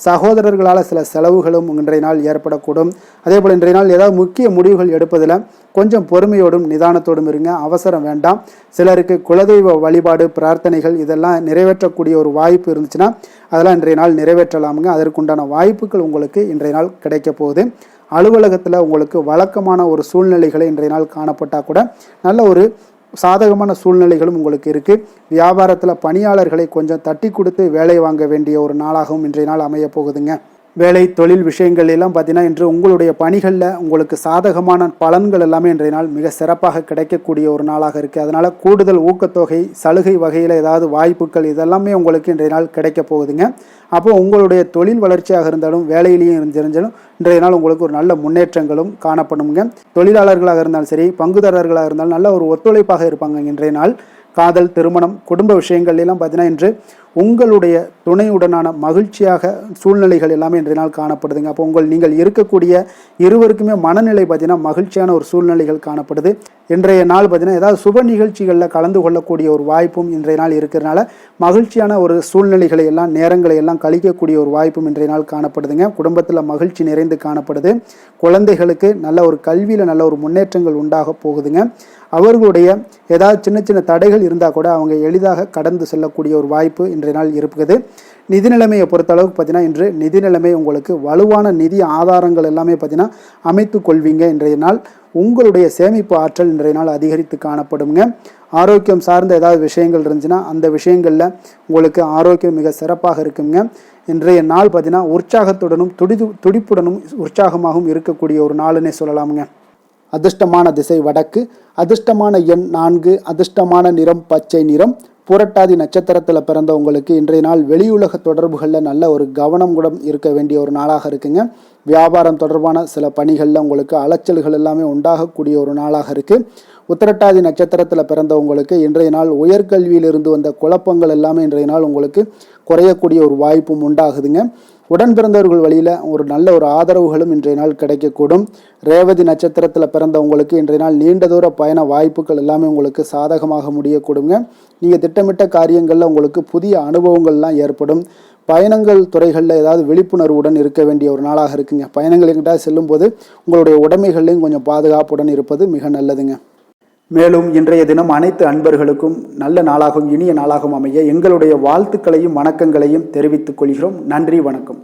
சகோதரர்களால் சில செலவுகளும் இன்றைய நாள் ஏற்படக்கூடும். அதே போல் இன்றைய நாள் ஏதாவது முக்கிய முடிவுகள் எடுப்பதில் கொஞ்சம் பொறுமையோடும் நிதானத்தோடும் இருங்க. அவசரம் வேண்டாம். சிலருக்கு குலதெய்வ வழிபாடு பிரார்த்தனைகள் இதெல்லாம் நிறைவேற்றக்கூடிய ஒரு வாய்ப்பு இருந்துச்சுன்னா அதெல்லாம் இன்றைய நாள் நிறைவேற்றலாமுங்க. அதற்குண்டான வாய்ப்புகள் உங்களுக்கு இன்றைய நாள் கிடைக்க போகுது. அலுவலகத்தில் உங்களுக்கு வழக்கமான ஒரு சூழ்நிலைகளை இன்றைய நாள் காணப்பட்டால் கூட நல்ல ஒரு சாதகமான சூழ்நிலைகளும் உங்களுக்கு இருக்குது. வியாபாரத்தில் பணியாளர்களை கொஞ்சம் தட்டி கொடுத்து வேலை வாங்க வேண்டிய ஒரு நாளாகவும் இன்றைய நாள் அமைய போகுதுங்க. வேலை தொழில் விஷயங்கள் எல்லாம் பார்த்தீங்கன்னா இன்று உங்களுடைய பணிகளில் உங்களுக்கு சாதகமான பலன்கள் எல்லாமே இன்றைய நாள் மிக சிறப்பாக கிடைக்கக்கூடிய ஒரு நாளாக இருக்குது. அதனால் கூடுதல் ஊக்கத்தொகை சலுகை வகையில் ஏதாவது வாய்ப்புகள் இதெல்லாமே உங்களுக்கு இன்றைய நாள் கிடைக்க போகுதுங்க. அப்போ உங்களுடைய தொழில் வளர்ச்சியாக இருந்தாலும் வேலையிலையும் இருந்தாலும் இன்றைய நாள் உங்களுக்கு ஒரு நல்ல முன்னேற்றங்களும் காணப்படுங்க. தொழிலாளர்களாக இருந்தாலும் சரி பங்குதாரர்களாக இருந்தாலும் நல்ல ஒரு ஒத்துழைப்பாக இருப்பாங்க இன்றைய நாள். காதல் திருமணம் குடும்ப விஷயங்கள்லாம் பார்த்தீங்கன்னா இன்று உங்களுடைய துணையுடனான மகிழ்ச்சியாக சூழ்நிலைகள் எல்லாமே இன்றைய நாள் காணப்படுதுங்க. அப்போ நீங்கள் இருக்கக்கூடிய இருவருக்குமே மனநிலை பார்த்தீங்கன்னா மகிழ்ச்சியான ஒரு சூழ்நிலைகள் காணப்படுது. இன்றைய நாள் பார்த்தீங்கன்னா ஏதாவது சுப நிகழ்ச்சிகளில் கலந்து கொள்ளக்கூடிய ஒரு வாய்ப்பும் இன்றைய நாள் இருக்கிறதுனால மகிழ்ச்சியான ஒரு சூழ்நிலைகளை எல்லாம் நேரங்களை எல்லாம் கழிக்கக்கூடிய ஒரு வாய்ப்பும் இன்றைய நாள் காணப்படுதுங்க. குடும்பத்தில் மகிழ்ச்சி நிறைந்து காணப்படுது. குழந்தைகளுக்கு நல்ல ஒரு கல்வியில் நல்ல ஒரு முன்னேற்றங்கள் உண்டாக போகுதுங்க. அவர்களுடைய ஏதாவது சின்ன சின்ன தடைகள் இருந்தால் கூட அவங்க எளிதாக கடந்து செல்லக்கூடிய ஒரு வாய்ப்பு இன்றைய நாள் இருக்குது. நிதி நிலைமையை பொறுத்தளவுக்கு பார்த்தீங்கன்னா இன்று நிதி நிலைமை உங்களுக்கு வலுவான நிதி ஆதாரங்கள் எல்லாமே பார்த்தீங்கன்னா அமைத்து கொள்வீங்க. இன்றைய நாள் உங்களுடைய சேமிப்பு ஆற்றல் இன்றைய நாள் அதிகரித்து காணப்படுங்க. ஆரோக்கியம் சார்ந்த ஏதாவது விஷயங்கள் இருந்துச்சுன்னா அந்த விஷயங்களில் உங்களுக்கு ஆரோக்கியம் மிக சிறப்பாக இருக்குங்க. இன்றைய நாள் பார்த்தீங்கன்னா உற்சாகத்துடனும் துடிப்புடனும் உற்சாகமாகவும் இருக்கக்கூடிய ஒரு நாளுன்னே சொல்லலாமுங்க. அதிர்ஷ்டமான திசை வடக்கு, அதிர்ஷ்டமான எண் 4, அதிர்ஷ்டமான நிறம் பச்சை நிறம். புரட்டாதி நட்சத்திரத்தில் பிறந்தவங்களுக்கு இன்றைய நாள் வெளியுலக தொடர்புகளில் நல்ல ஒரு கவனம் கூட இருக்க வேண்டிய ஒரு நாளாக இருக்குங்க. வியாபாரம் தொடர்பான சில பணிகளில் உங்களுக்கு அலைச்சல்கள் எல்லாமே உண்டாகக்கூடிய ஒரு நாளாக இருக்குது. உத்திரட்டாதி நட்சத்திரத்தில் பிறந்தவங்களுக்கு இன்றைய நாள் உயர்கல்வியிலிருந்து வந்த குழப்பங்கள் எல்லாமே இன்றைய நாள் உங்களுக்கு குறையக்கூடிய ஒரு வாய்ப்பும் உண்டாகுதுங்க. உடன் பிறந்தவர்கள் வழியில் ஒரு நல்ல ஒரு ஆதரவுகளும் இன்றைய நாள் கிடைக்கக்கூடும். ரேவதி நட்சத்திரத்தில் பிறந்தவங்களுக்கு இன்றைய நாள் நீண்ட தூர பயண வாய்ப்புகள் எல்லாமே உங்களுக்கு சாதகமாக முடியக்கூடுங்க. நீங்கள் திட்டமிட்ட காரியங்களில் உங்களுக்கு புதிய அனுபவங்கள்லாம் ஏற்படும். பயணங்கள் துறைகளில் ஏதாவது விழிப்புணர்வுடன் இருக்க வேண்டிய ஒரு நாளாக இருக்குங்க. பயணங்களுக்கிட்ட செல்லும்போது உங்களுடைய உடைமைகள்லையும் கொஞ்சம் பாதுகாப்புடன் இருப்பது மிக நல்லதுங்க. மேலும் இன்றைய தினம் அனைத்து அன்பர்களுக்கும் நல்ல நாளாகவும் இனிய நாளாகவும் அமைய எங்களுடைய வாழ்த்துக்களையும் வணக்கங்களையும் தெரிவித்துக் கொள்கிறோம். நன்றி, வணக்கம்.